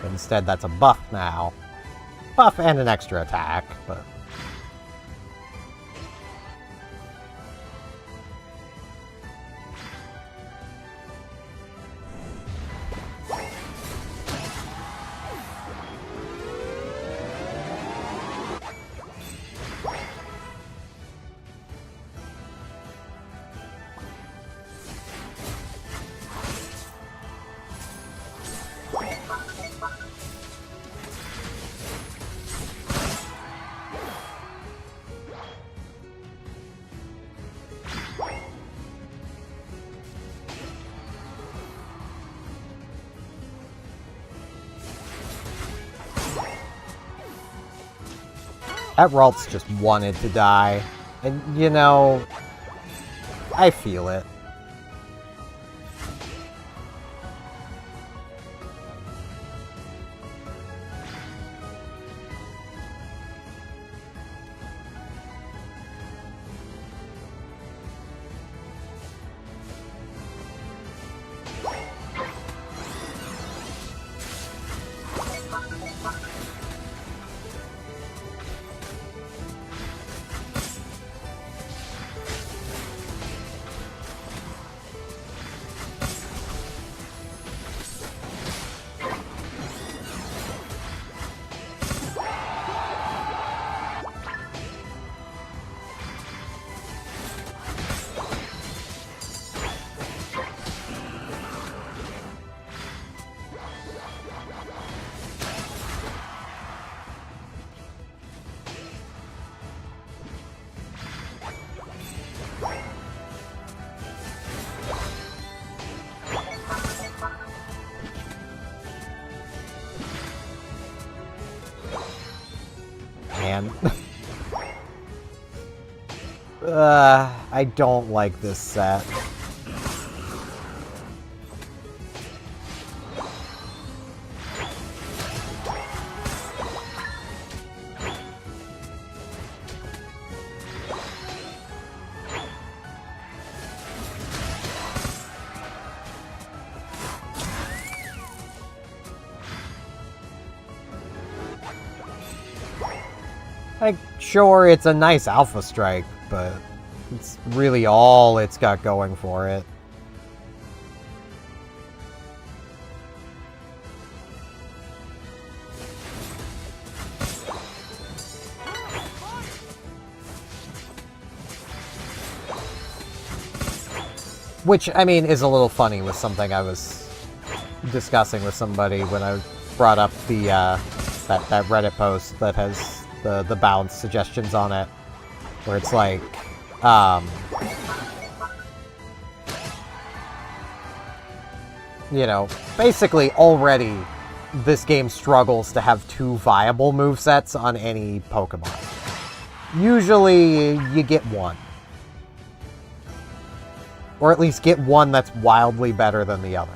Instead, that's a buff now. Buff and an extra attack, but... That Ralts just wanted to die. And, you know, I feel it. Man. I don't like this set. Like, sure, it's a nice alpha strike, but it's really all it's got going for it. Which, I mean, is a little funny with something I was discussing with somebody when I brought up the, that Reddit post that has the balance suggestions on it, where it's like, you know, basically already this game struggles to have two viable movesets on any Pokemon. Usually you get one. Or at least get one that's wildly better than the other.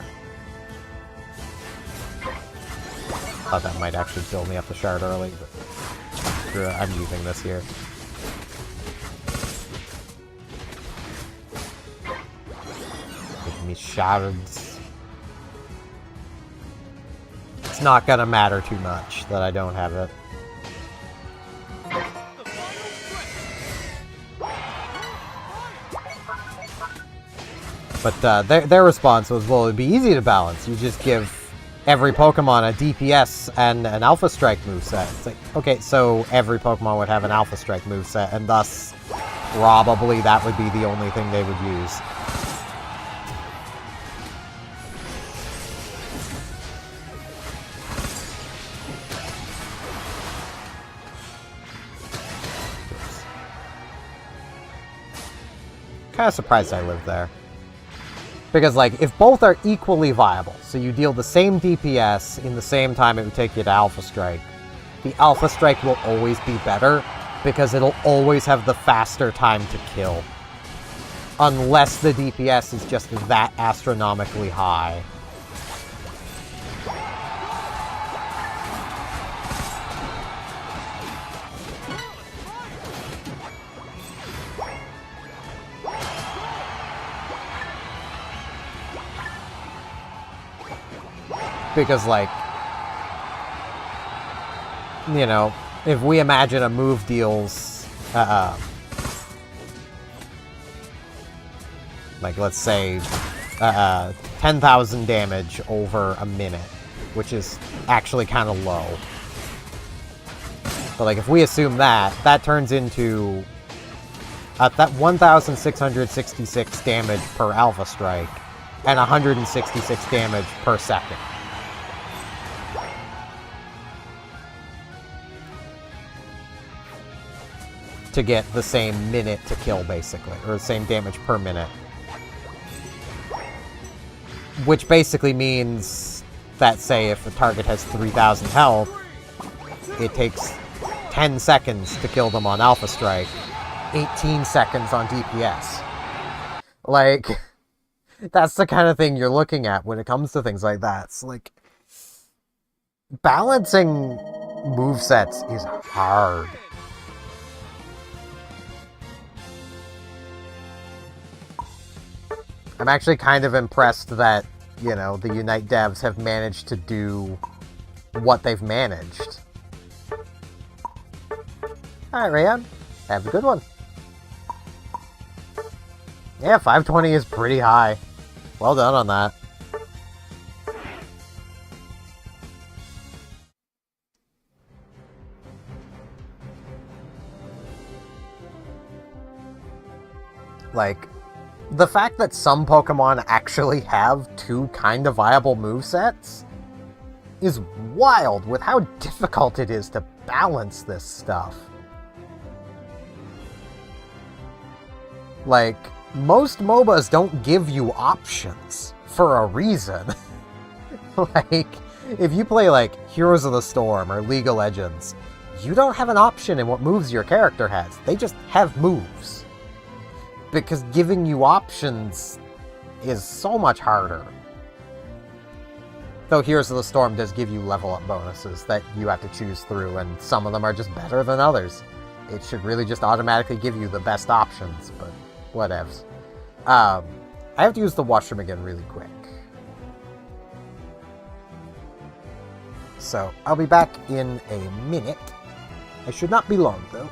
Thought that might actually build me up the shard early, but I'm using this here. many shards. It's not gonna matter too much that I don't have it. The final stretch. But their response was, well, it'd be easy to balance. You just give every Pokemon a DPS and an Alpha Strike moveset. It's like, okay, so every Pokemon would have an Alpha Strike moveset, and thus, probably that would be the only thing they would use. Kind of surprised I lived there. Because, like, if both are equally viable, so you deal the same DPS in the same time it would take you to Alpha Strike, the Alpha Strike will always be better, because it'll always have the faster time to kill. Unless the DPS is just that astronomically high. Because, like, you know, if we imagine a move deals, like, let's say, 10,000 damage over a minute, which is actually kind of low. But, like, if we assume that, that turns into that 1,666 damage per Alpha Strike and 166 damage per second. To get the same minute to kill, basically, or the same damage per minute. Which basically means that, say, if the target has 3,000 health, it takes 10 seconds to kill them on Alpha Strike, 18 seconds on DPS. Like, that's the kind of thing you're looking at when it comes to things like that. It's like, balancing movesets is hard. I'm actually kind of impressed that, you know, the Unite devs have managed to do what they've managed. Alright, Rayon. Have a good one. Yeah, 520 is pretty high. Well done on that. Like, the fact that some Pokemon actually have two kind of viable movesets is wild with how difficult it is to balance this stuff. Like, most MOBAs don't give you options for a reason. Like, if you play, like, Heroes of the Storm or League of Legends, you don't have an option in what moves your character has. They just have moves. Because giving you options is so much harder. Though Heroes of the Storm does give you level up bonuses that you have to choose through, and some of them are just better than others. It should really just automatically give you the best options, but whatevs. I have to use the washroom again really quick. So, I'll be back in a minute. I should not be long, though.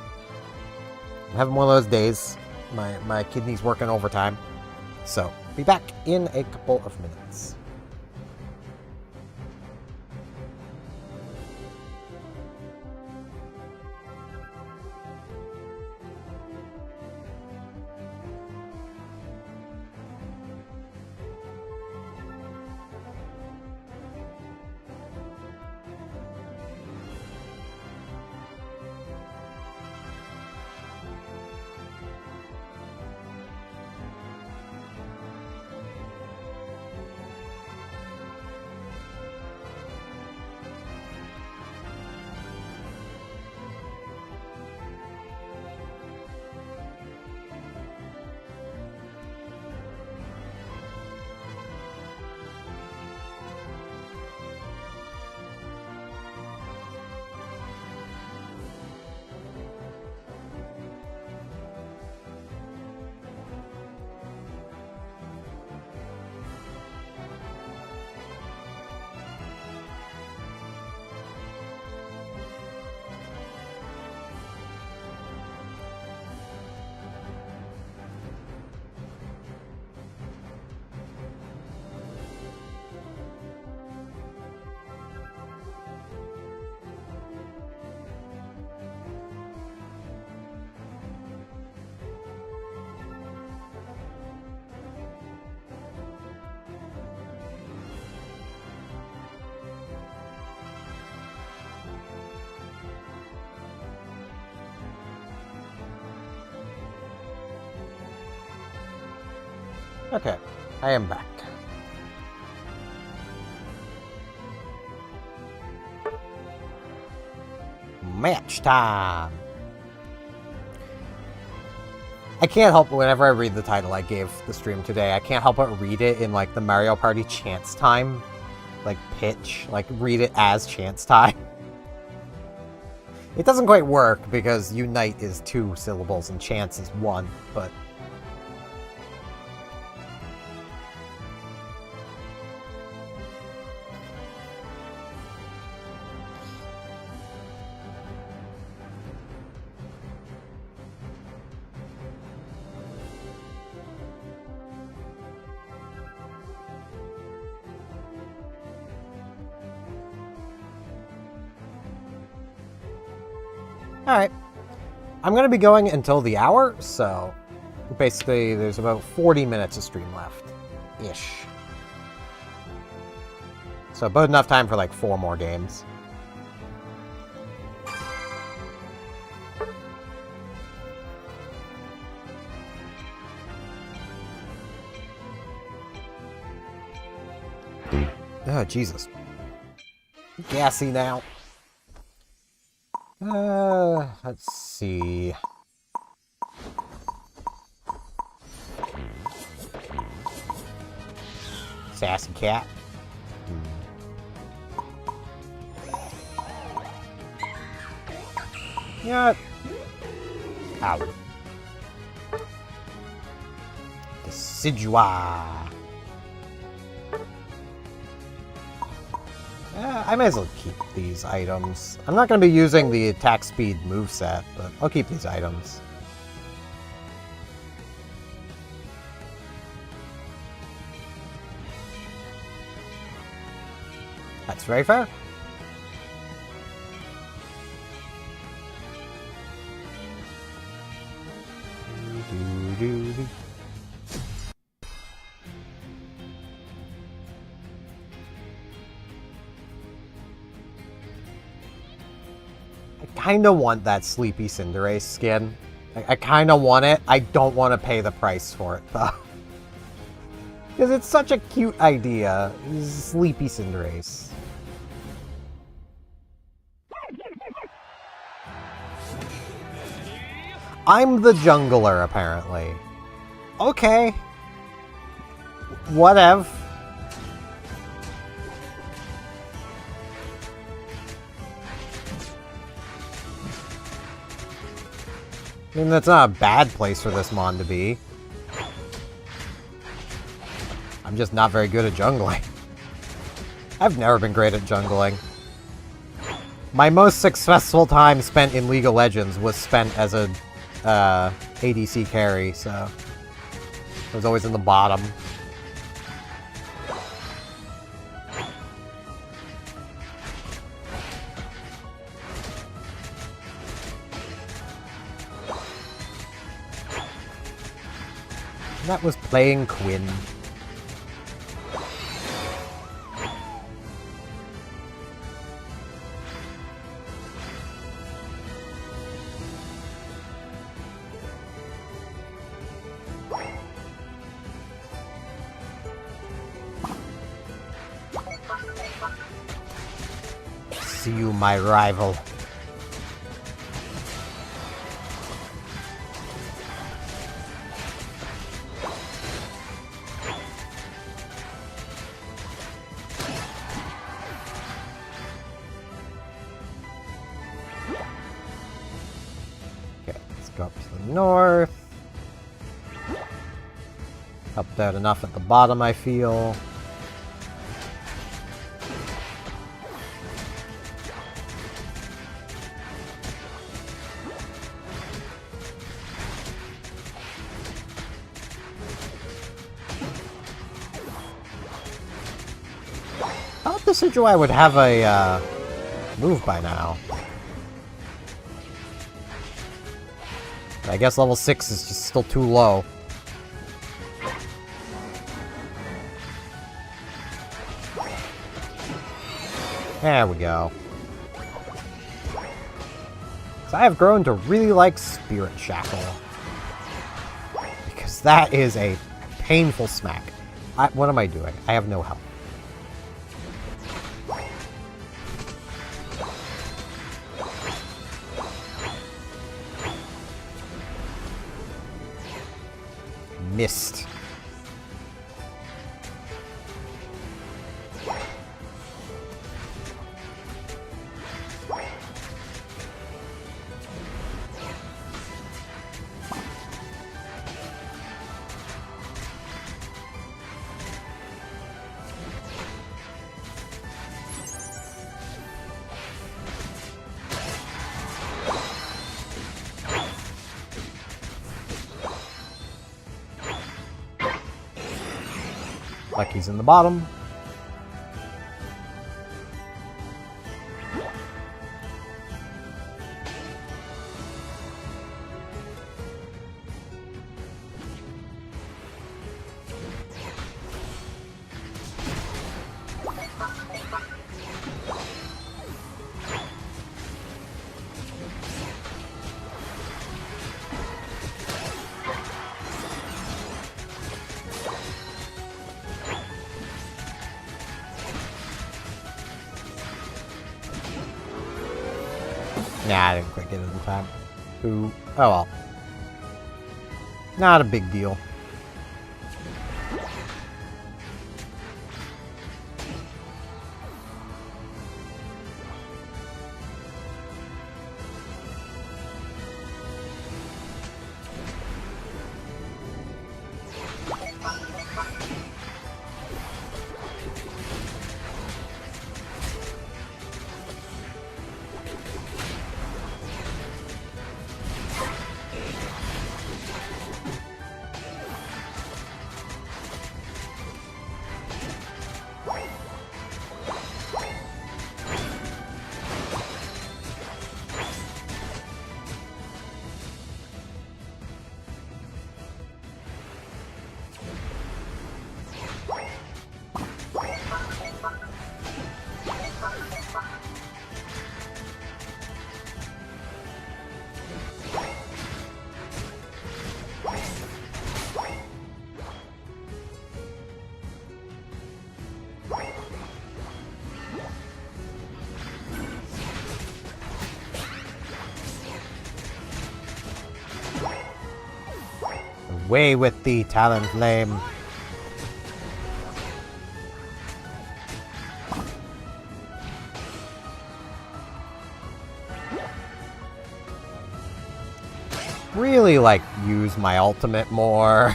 I'm having one of those days. My kidney's working overtime. So, be back in a couple of minutes. Okay, I am back. Match time! I can't help, whenever I read the title I gave the stream today, I can't help but read it in, like, the Mario Party chance time. Like, pitch. Like, read it as chance time. It doesn't quite work, because unite is 2 syllables and chance is 1, but... Alright. I'm going to be going until the hour, so basically there's about 40 minutes of stream left. Ish. So about enough time for like 4 more games. Oh, Jesus. Gassy now. Let's see. Sassy cat. Yeah. Ow. Decidua. I may as well keep these items. I'm not going to be using the attack speed moveset, but I'll keep these items. That's very fair. I kinda want that Sleepy Cinderace skin. I kinda want it. I don't want to pay the price for it, though. Because it's such a cute idea. Sleepy Cinderace. I'm the jungler, apparently. Okay. Whatever. I mean, that's not a bad place for this mon to be. I'm just not very good at jungling. I've never been great at jungling. My most successful time spent in League of Legends was spent as a ADC carry, so I was always in the bottom. That was playing Quinn. See you, my rival. Up to the north. Helped out enough at the bottom, I feel. I thought the Decidueye would have a move by now. I guess level 6 is just still too low. There we go. So I have grown to really like Spirit Shackle. Because that is a painful smack. What am I doing? I have no health. Missed. Like he's in the bottom. Nah, I didn't quite get it in time. Ooh. Oh well. Not a big deal. Away with the Talon Flame. Really, like, use my ultimate more.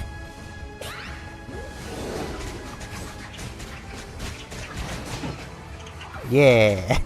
Yeah.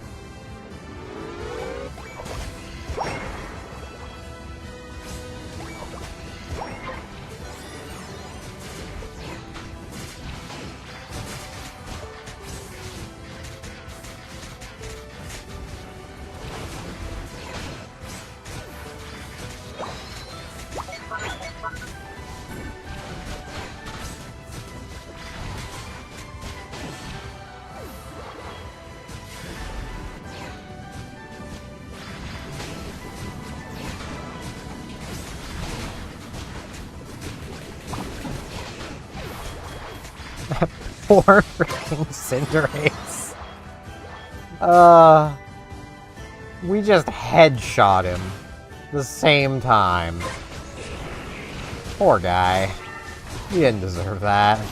Poor freaking Cinderace. We just headshot him the same time. Poor guy. He didn't deserve that.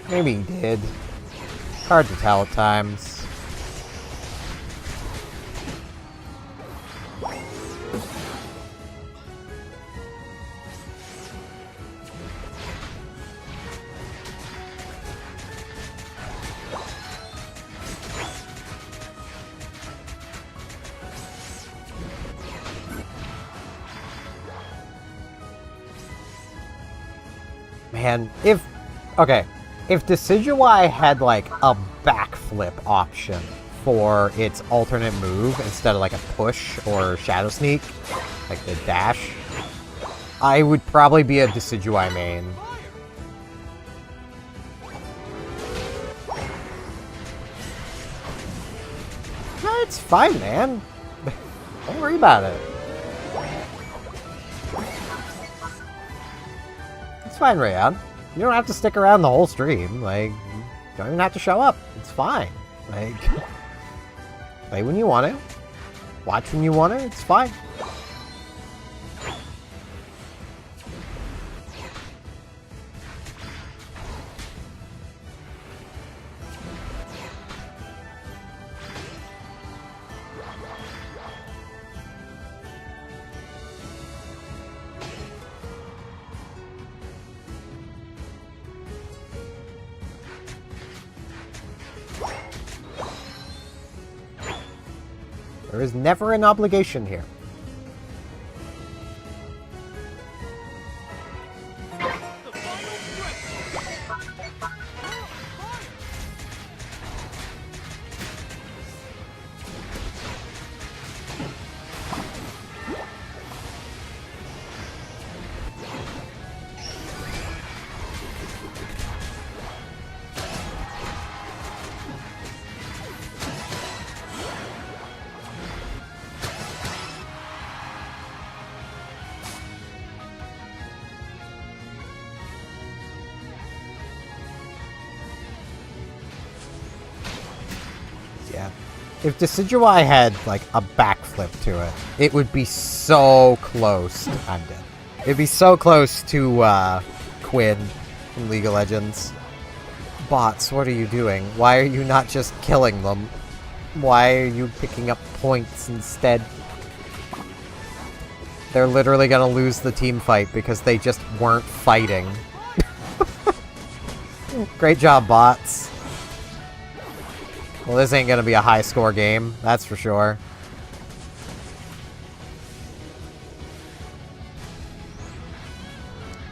Maybe he did. Hard to tell at times. Man, if Decidueye had like a backflip option for its alternate move instead of like a push or shadow sneak, like the dash, I would probably be a Decidueye main. No, it's fine, man. Don't worry about it. It's fine, Rayan. You don't have to stick around the whole stream. Like, you don't even have to show up. It's fine. Like, play when you want to. Watch when you want to. It's fine. There is never an obligation here. Yeah. If Decidueye had, like, a backflip to it, it would be so close. I'm dead. It'd be so close to, Quinn from League of Legends. Bots, what are you doing? Why are you not just killing them? Why are you picking up points instead? They're literally gonna lose the team fight because they just weren't fighting. Great job, bots. Well, this ain't gonna be a high-score game, that's for sure.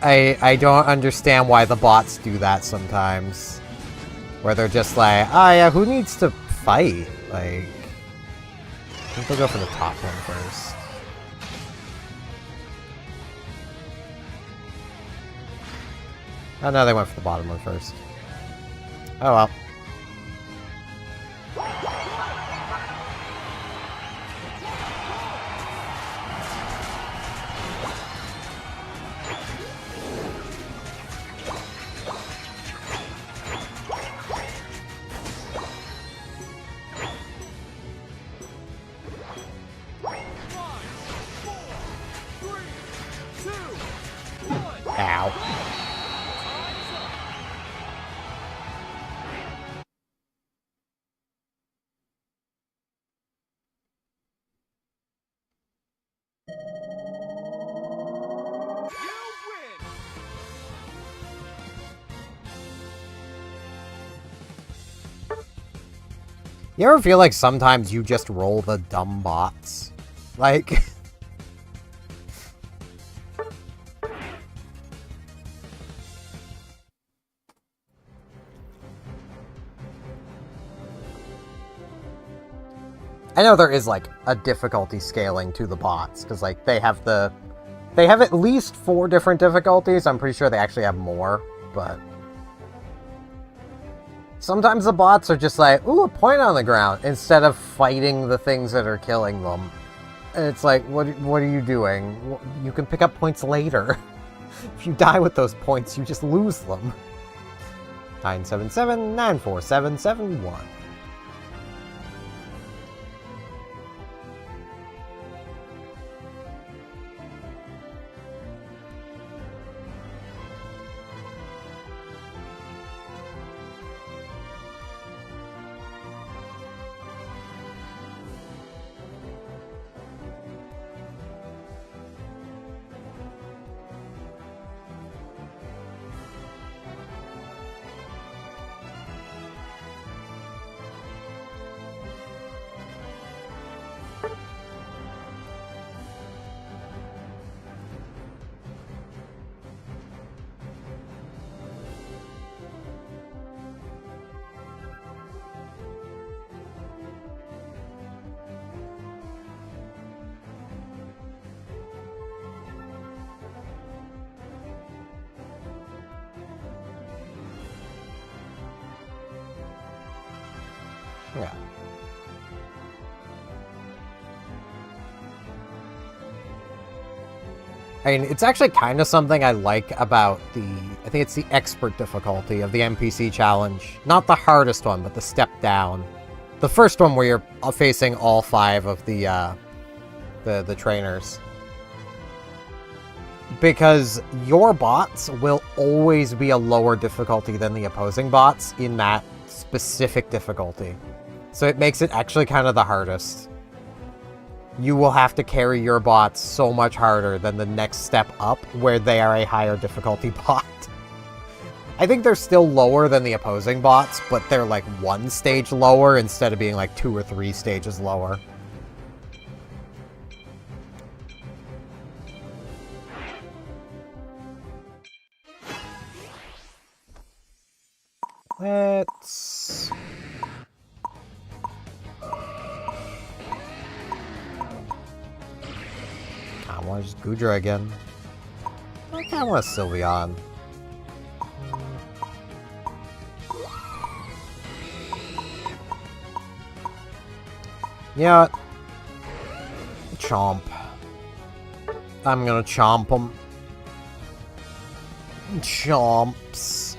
I don't understand why the bots do that sometimes. Where they're just like, oh yeah, who needs to fight? Like, I think they'll go for the top one first. Oh no, they went for the bottom one first. Oh well. Ow. You ever feel like sometimes you just roll the dumb bots? Like... I know there is, like, a difficulty scaling to the bots, because, like, they have at least 4 different difficulties. I'm pretty sure they actually have more, but... Sometimes the bots are just like, ooh, a point on the ground, instead of fighting the things that are killing them. And it's like, what are you doing? You can pick up points later. If you die with those points, you just lose them. 977-94771. Yeah. I mean, it's actually kind of something I like about I think it's the expert difficulty of the NPC challenge. Not the hardest one, but the step down. The first one where you're facing all 5 of the trainers. Because your bots will always be a lower difficulty than the opposing bots in that specific difficulty. So it makes it actually kind of the hardest. You will have to carry your bots so much harder than the next step up, where they are a higher difficulty bot. I think they're still lower than the opposing bots, but they're like 1 stage lower instead of being like 2 or 3 stages lower. Let's... I want to just Gudra again. I kind of want a Sylveon. Yeah. Chomp. I'm gonna chomp him. Chomps.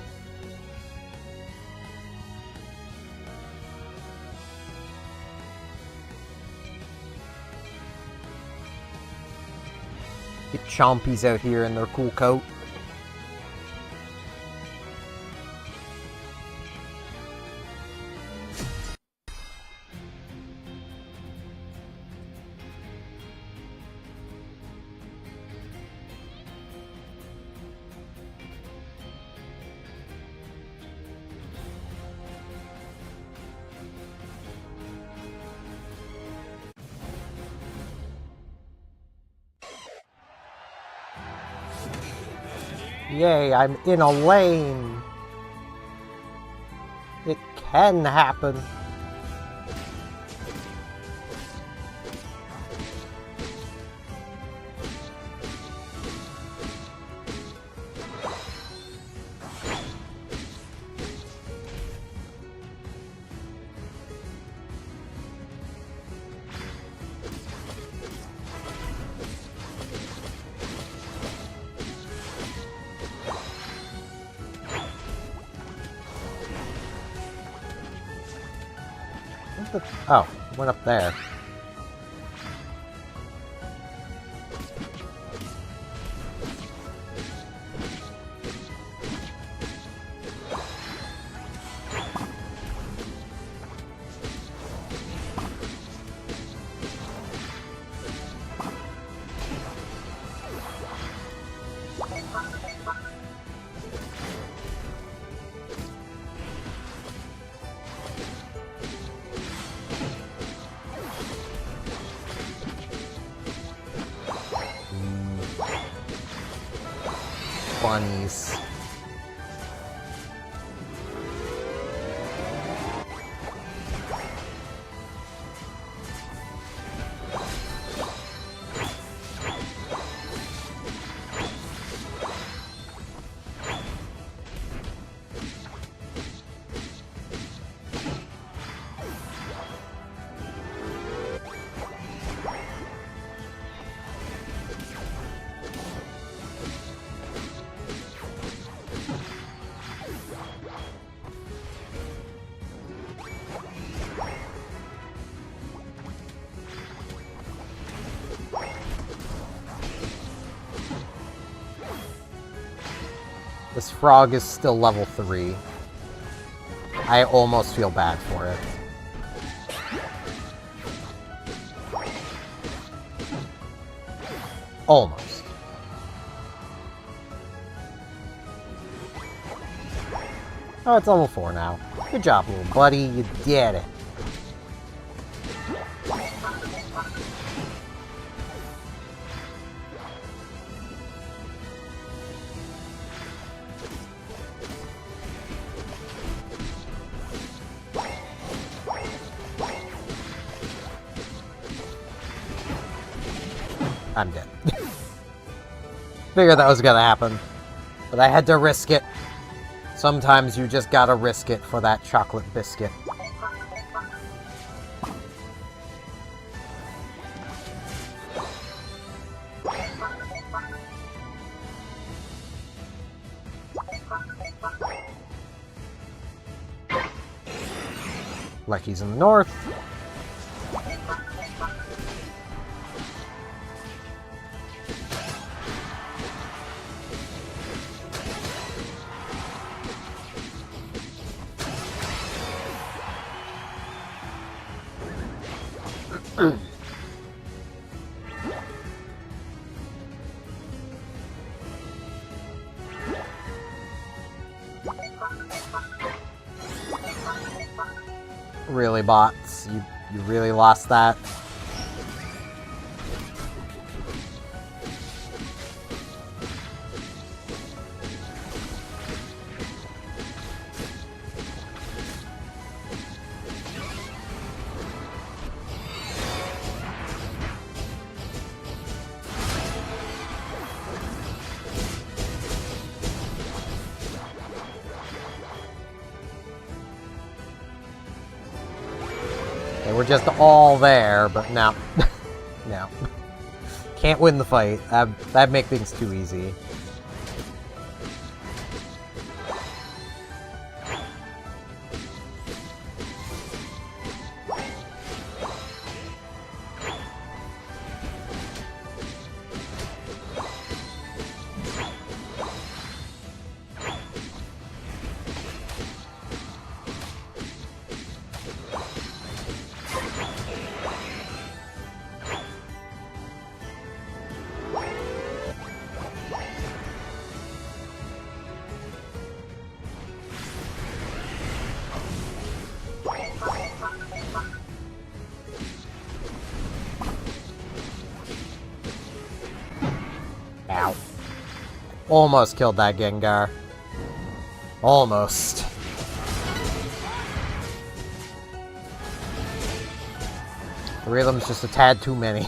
Get chompies out here in their cool coat. Yay, I'm in a lane. It can happen. Oh, went up there. Bunnies. This frog is still level 3. I almost feel bad for it. Almost. Oh, it's level 4 now. Good job, little buddy. You did it. I'm dead. Figured that was gonna happen. But I had to risk it. Sometimes you just gotta risk it for that chocolate biscuit. Lucky's in the north. Really, bots? You really lost that? They were just all there, but no. No. Can't win the fight. That'd make things too easy. Ow. Almost killed that Gengar. Almost. Three of them's just a tad too many.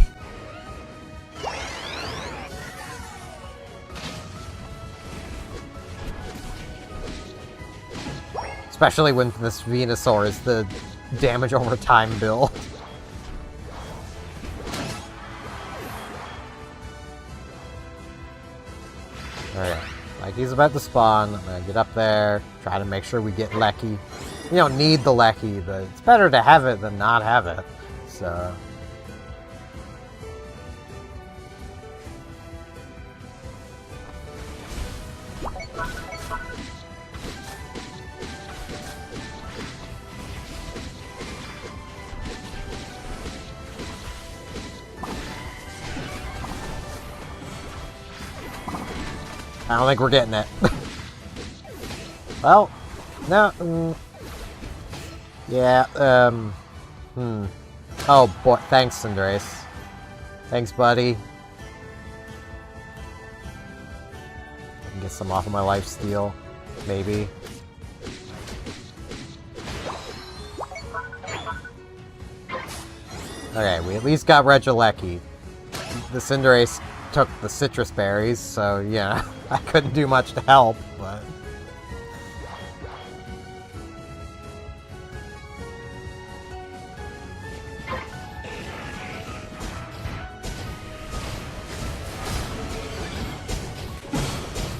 Especially when this Venusaur is the damage over time build. Alright, like he's about to spawn. I'm gonna get up there, try to make sure we get Lecky. You don't need the Lecky, but it's better to have it than not have it. So... I don't think we're getting it. Well, no. Yeah, Oh, boy, thanks, Cinderace. Thanks, buddy. I can get some off of my lifesteal, maybe. Okay, we at least got Regieleki. The Cinderace took the citrus berries, so yeah, I couldn't do much to help, but...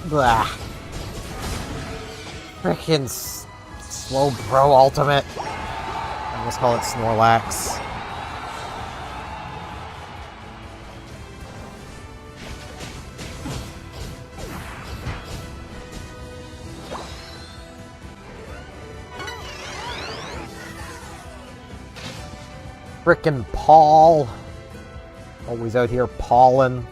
Blah. Frickin' slow pro ultimate. I almost call it Snorlax. Frickin' Paul. Always out here pawing.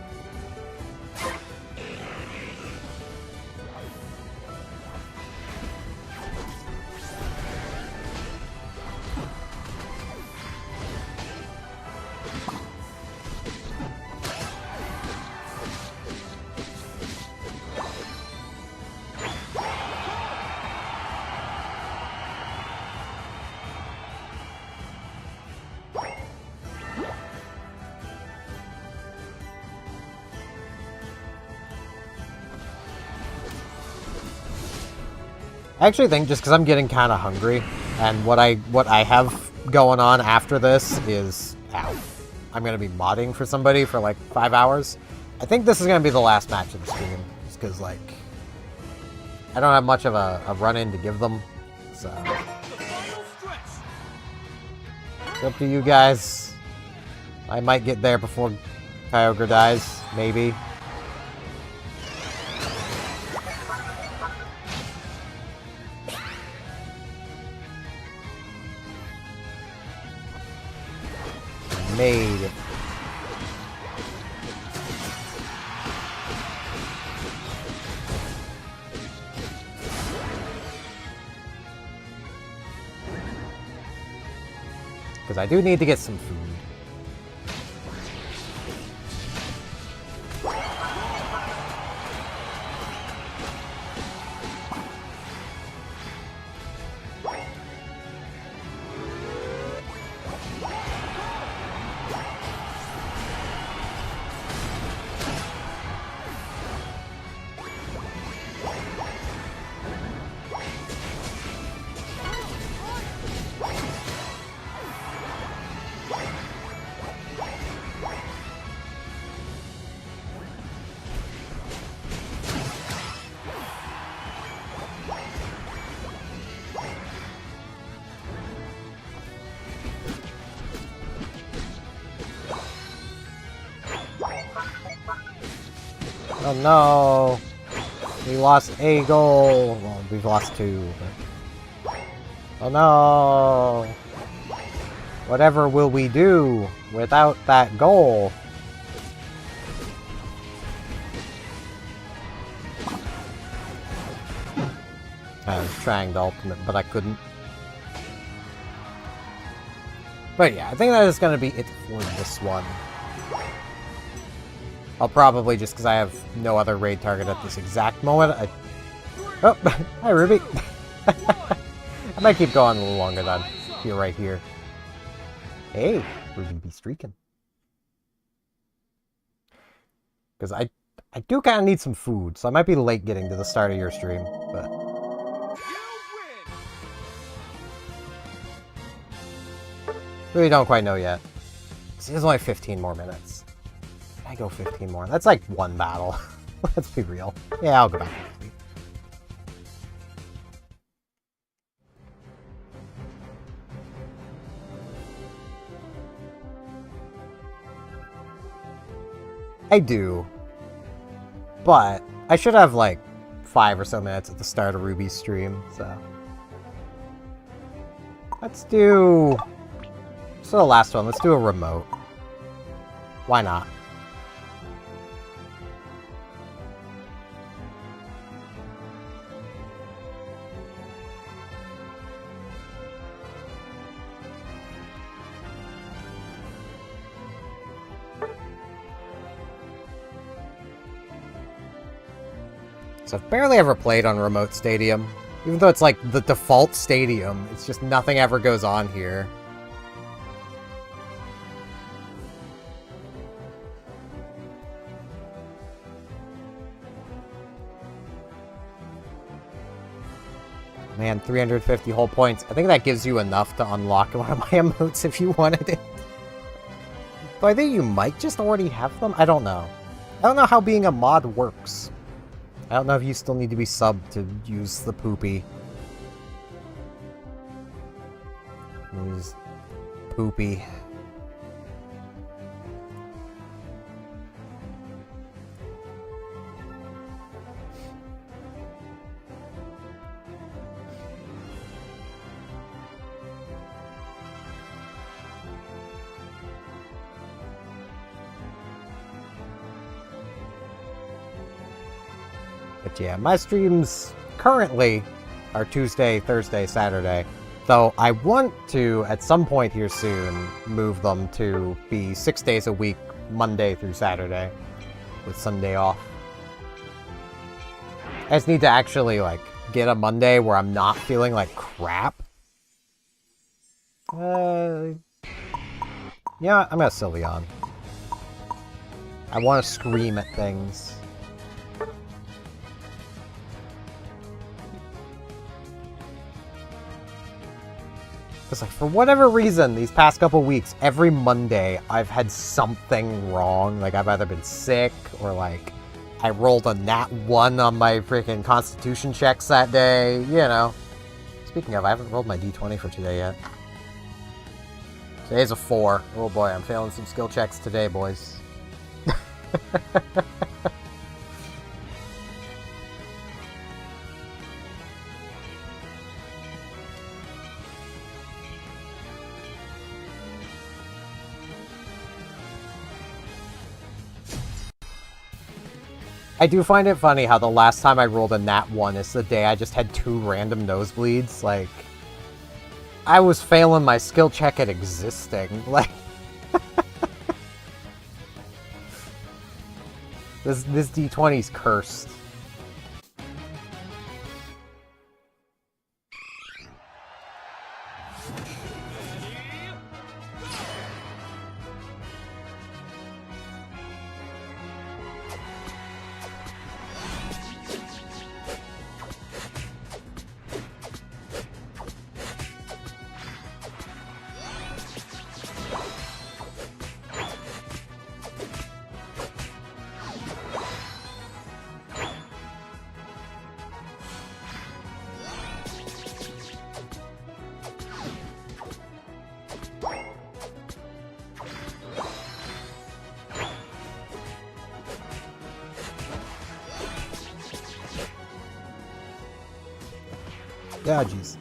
I actually think just because I'm getting kind of hungry, and what I have going on after this is, ow, I'm going to be modding for somebody for like 5 hours. I think this is going to be the last match of the stream, just because like, I don't have much of a run-in to give them, so... It's up to you guys. I might get there before Kyogre dies, maybe. Made it. Because I do need to get some food. Oh no! We lost a goal! Well, we've lost two. But... Oh no! Whatever will we do without that goal? I was trying the ultimate, but I couldn't. But yeah, I think that is going to be it for this one. I'll probably, just because I have no other raid target at this exact moment, Oh, hi Ruby! I might keep going a little longer than you're right here. Hey, Ruby be streaking. Because I do kind of need some food, so I might be late getting to the start of your stream, but... Really don't quite know yet. There's only 15 more minutes. I go 15 more. That's like one battle. Let's be real. Yeah, I'll go back next week. I do. But I should have like 5 or so minutes at the start of Ruby's stream, so... Let's do... So the last one, let's do a remote. Why not? So I've barely ever played on Remote Stadium. Even though it's like the default stadium, it's just nothing ever goes on here. Man, 350 whole points. I think that gives you enough to unlock one of my emotes if you wanted it. But I think you might just already have them? I don't know. I don't know how being a mod works. I don't know if you still need to be subbed to use the poopy. Use poopy. But yeah, my streams currently are Tuesday, Thursday, Saturday. Though I want to, at some point here soon, move them to be 6 days a week, Monday through Saturday, with Sunday off. I just need to actually, like, get a Monday where I'm not feeling like crap. Yeah, I'm gonna Sylveon. I want to scream at things. Because, like, for whatever reason, these past couple weeks, every Monday, I've had something wrong. Like, I've either been sick, or, like, I rolled a nat 1 on my freaking constitution checks that day, you know. Speaking of, I haven't rolled my d20 for today yet. Today's a 4. Oh boy, I'm failing some skill checks today, boys. I do find it funny how the last time I rolled a nat 1 is the day I just had 2 random nosebleeds. Like, I was failing my skill check at existing. Like, this d20's cursed. Yeah, jeez.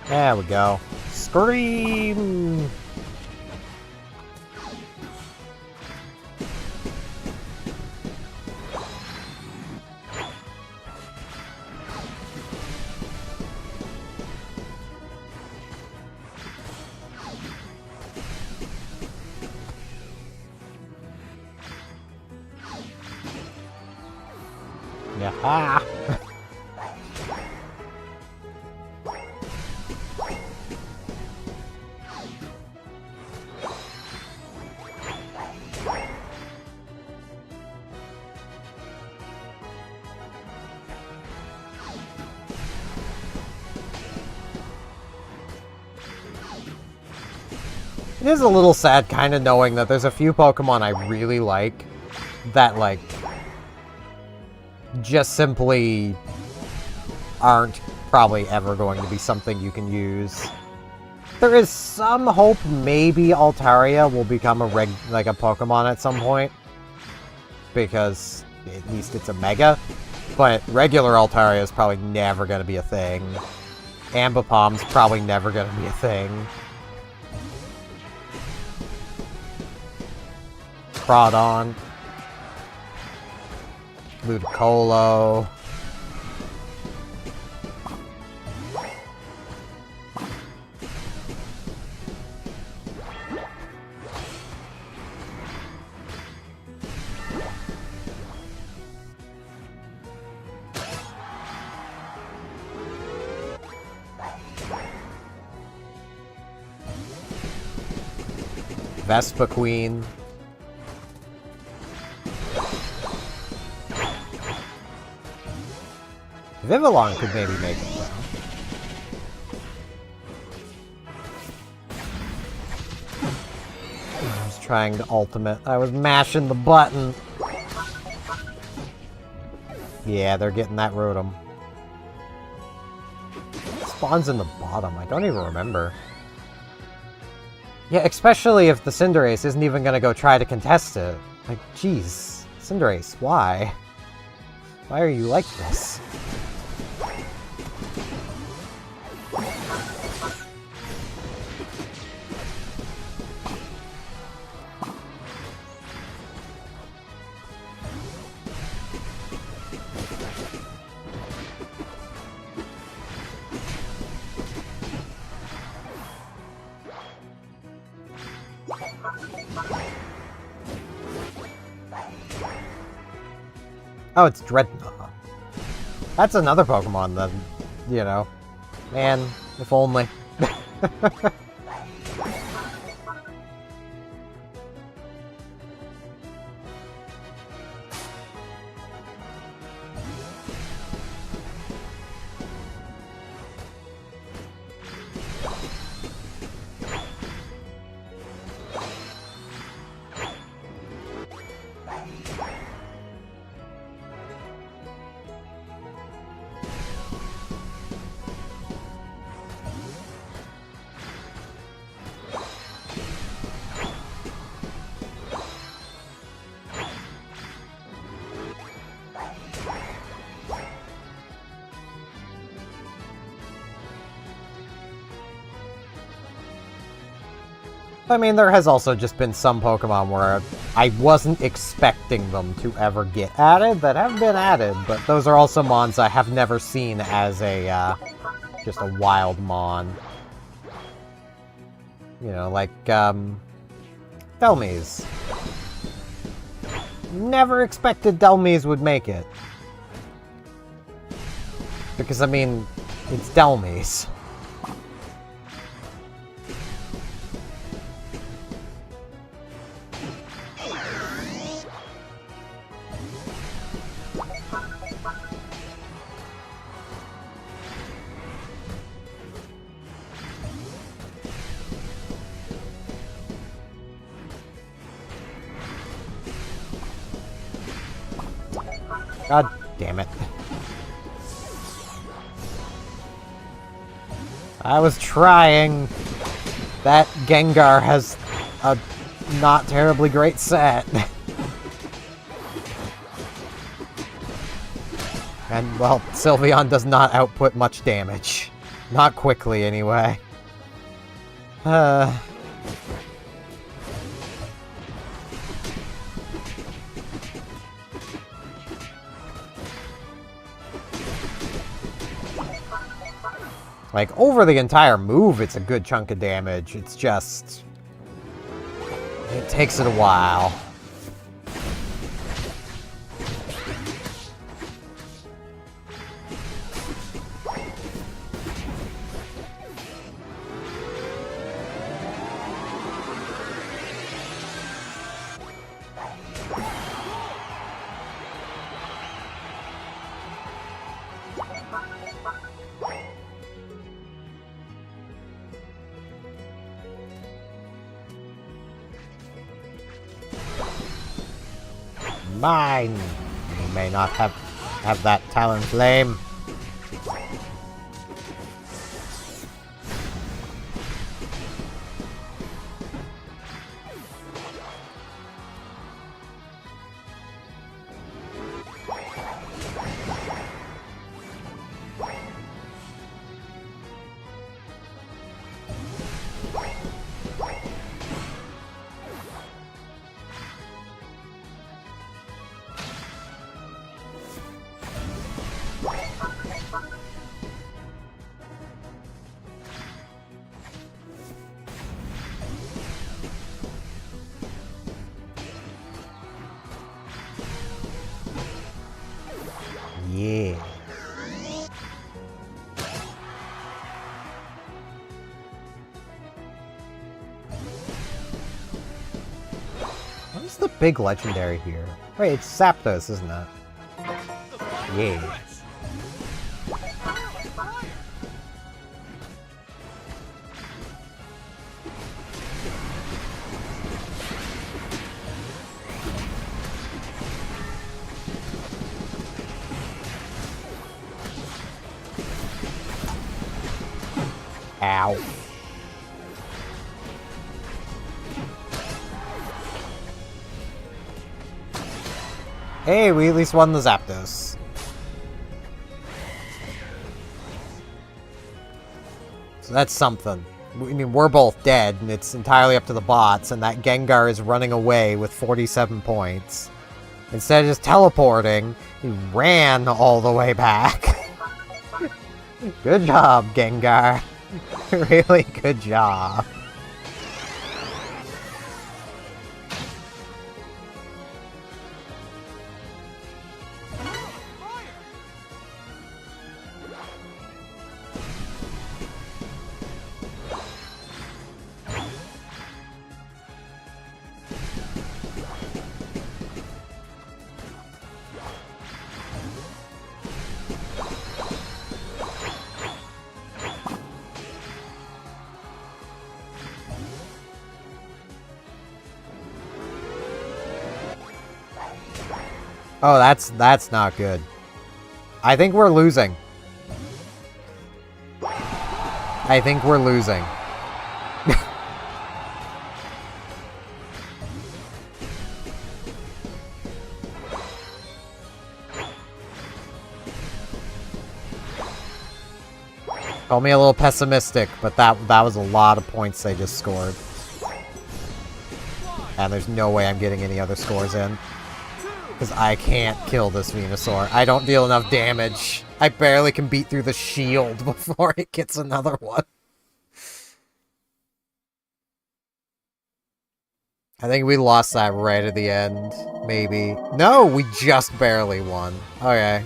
There we go. Scream! Yeah. It is a little sad kind of knowing that there's a few Pokemon I really like that, like, just simply aren't probably ever going to be something you can use. There is some hope maybe Altaria will become a Pokemon at some point, because at least it's a Mega, but regular Altaria is probably never going to be a thing. Ambipom's probably never going to be a thing. Prodon, Ludicolo. Vespa Queen. Vivillon could maybe make it, though. I was trying to ultimate. I was mashing the button. Yeah, they're getting that Rotom. Spawns in the bottom. I don't even remember. Yeah, especially if the Cinderace isn't even gonna go try to contest it. Like, jeez. Cinderace, why? Why are you like this? Oh, it's Dreadnought. That's another Pokemon then, you know. Man, if only. I mean, there has also just been some Pokemon where I wasn't expecting them to ever get added that have been added, but those are also Mons I have never seen as a, just a wild Mon. You know, like, Delmise. Never expected Delmise would make it. Because, I mean, it's Delmise. God damn it. I was trying. That Gengar has a not terribly great set. And, well, Sylveon does not output much damage. Not quickly, anyway. Like, over the entire move, it's a good chunk of damage. It's just... it takes it a while. Mine! You may not have that Talonflame. Yeah. What is the big legendary here? Wait, it's Zapdos, isn't it? Yeah. Ow. Hey, we at least won the Zapdos. So that's something. I mean, we're both dead, and it's entirely up to the bots, and that Gengar is running away with 47 points. Instead of just teleporting, he ran all the way back. Good job, Gengar. Really good job. Oh, that's not good. I think we're losing. I think we're losing. Call me a little pessimistic, but that was a lot of points they just scored. And there's no way I'm getting any other scores in. Because I can't kill this Venusaur. I don't deal enough damage. I barely can beat through the shield before it gets another one. I think we lost that right at the end. Maybe. No, we just barely won. Okay.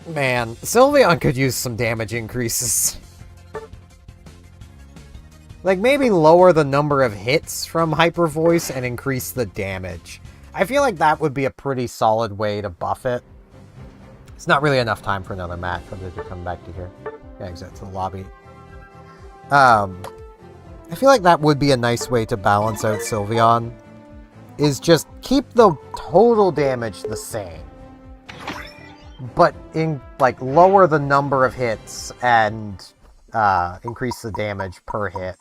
Man, Sylveon could use some damage increases. Like, maybe lower the number of hits from Hyper Voice and increase the damage. I feel like that would be a pretty solid way to buff it. It's not really enough time for another match for them to come back to here. Yeah, exit to the lobby. I feel like that would be a nice way to balance out Sylveon. Is just keep the total damage the same. But like lower the number of hits and increase the damage per hit.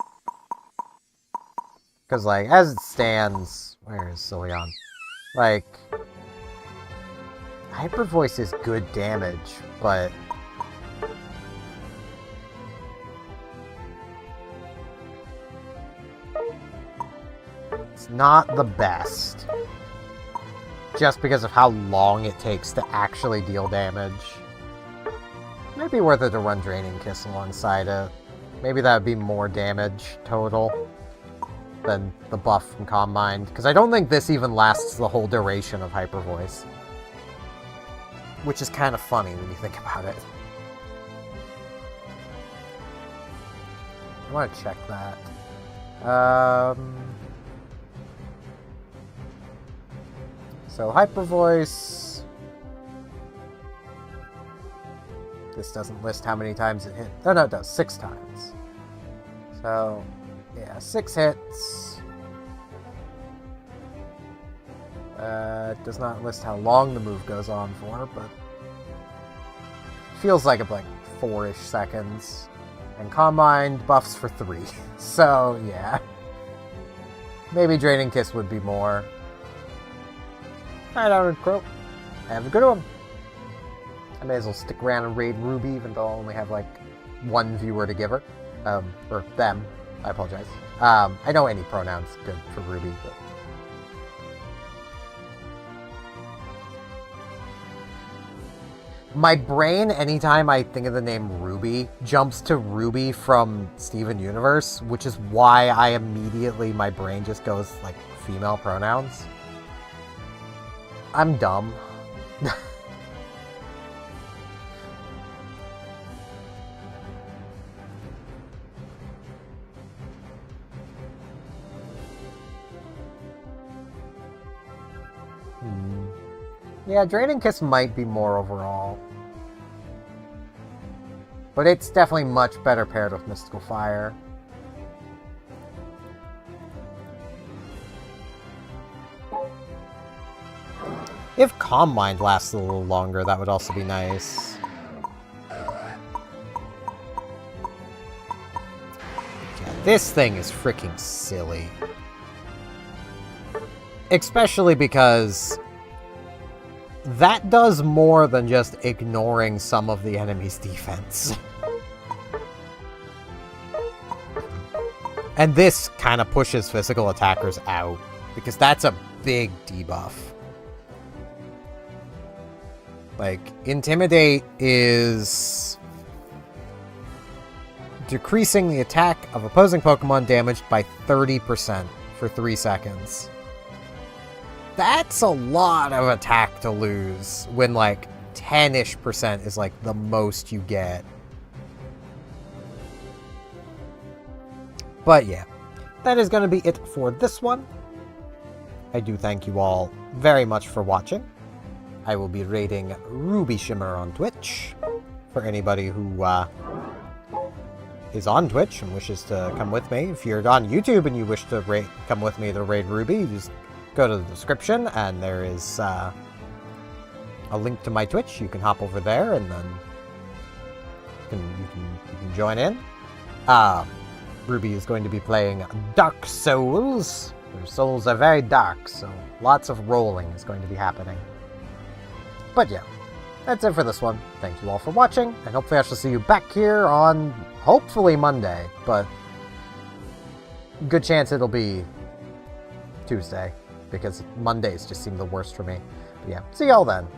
Because like as it stands, where is Sylveon? Like Hyper Voice is good damage, but it's not the best. Just because of how long it takes to actually deal damage. Might be worth it to run Draining Kiss alongside it. Maybe that would be more damage total than the buff from Calm Mind. Because I don't think this even lasts the whole duration of Hyper Voice. Which is kind of funny when you think about it. I want to check that. So Hyper Voice. This doesn't list how many times it hit. Oh no, it does. 6 times. So, yeah, 6 hits. It does not list how long the move goes on for, but feels like it's like 4-ish seconds. And Calm Mind buffs for 3. So, yeah. Maybe Draining Kiss would be more. Alright, Iron Crow. Have a good one. I may as well stick around and raid Ruby, even though I only have, like, 1 viewer to give her. Or them. I apologize. I know any pronoun's good for Ruby, but... My brain, anytime I think of the name Ruby, jumps to Ruby from Steven Universe, which is why I immediately, my brain just goes, like, female pronouns. I'm dumb. Yeah, Draining Kiss might be more overall. But it's definitely much better paired with Mystical Fire. If Calm Mind lasts a little longer, that would also be nice. Yeah, this thing is freaking silly. Especially because that does more than just ignoring some of the enemy's defense. And this kind of pushes physical attackers out, because that's a big debuff. Like, Intimidate is decreasing the attack of opposing Pokemon damaged by 30% for 3 seconds. That's a lot of attack to lose when, like, 10-ish% is, like, the most you get. But, yeah. That is going to be it for this one. I do thank you all very much for watching. I will be raiding Ruby Shimmer on Twitch. For anybody who, is on Twitch and wishes to come with me. If you're on YouTube and you wish to come with me to raid Ruby, just go to the description, and there is a link to my Twitch. You can hop over there, and then you can join in. Ruby is going to be playing Dark Souls. Their souls are very dark, so lots of rolling is going to be happening. But yeah, that's it for this one. Thank you all for watching, and hopefully I shall see you back here on, hopefully, Monday, but good chance it'll be Tuesday, because Mondays just seem the worst for me. But yeah, see y'all then.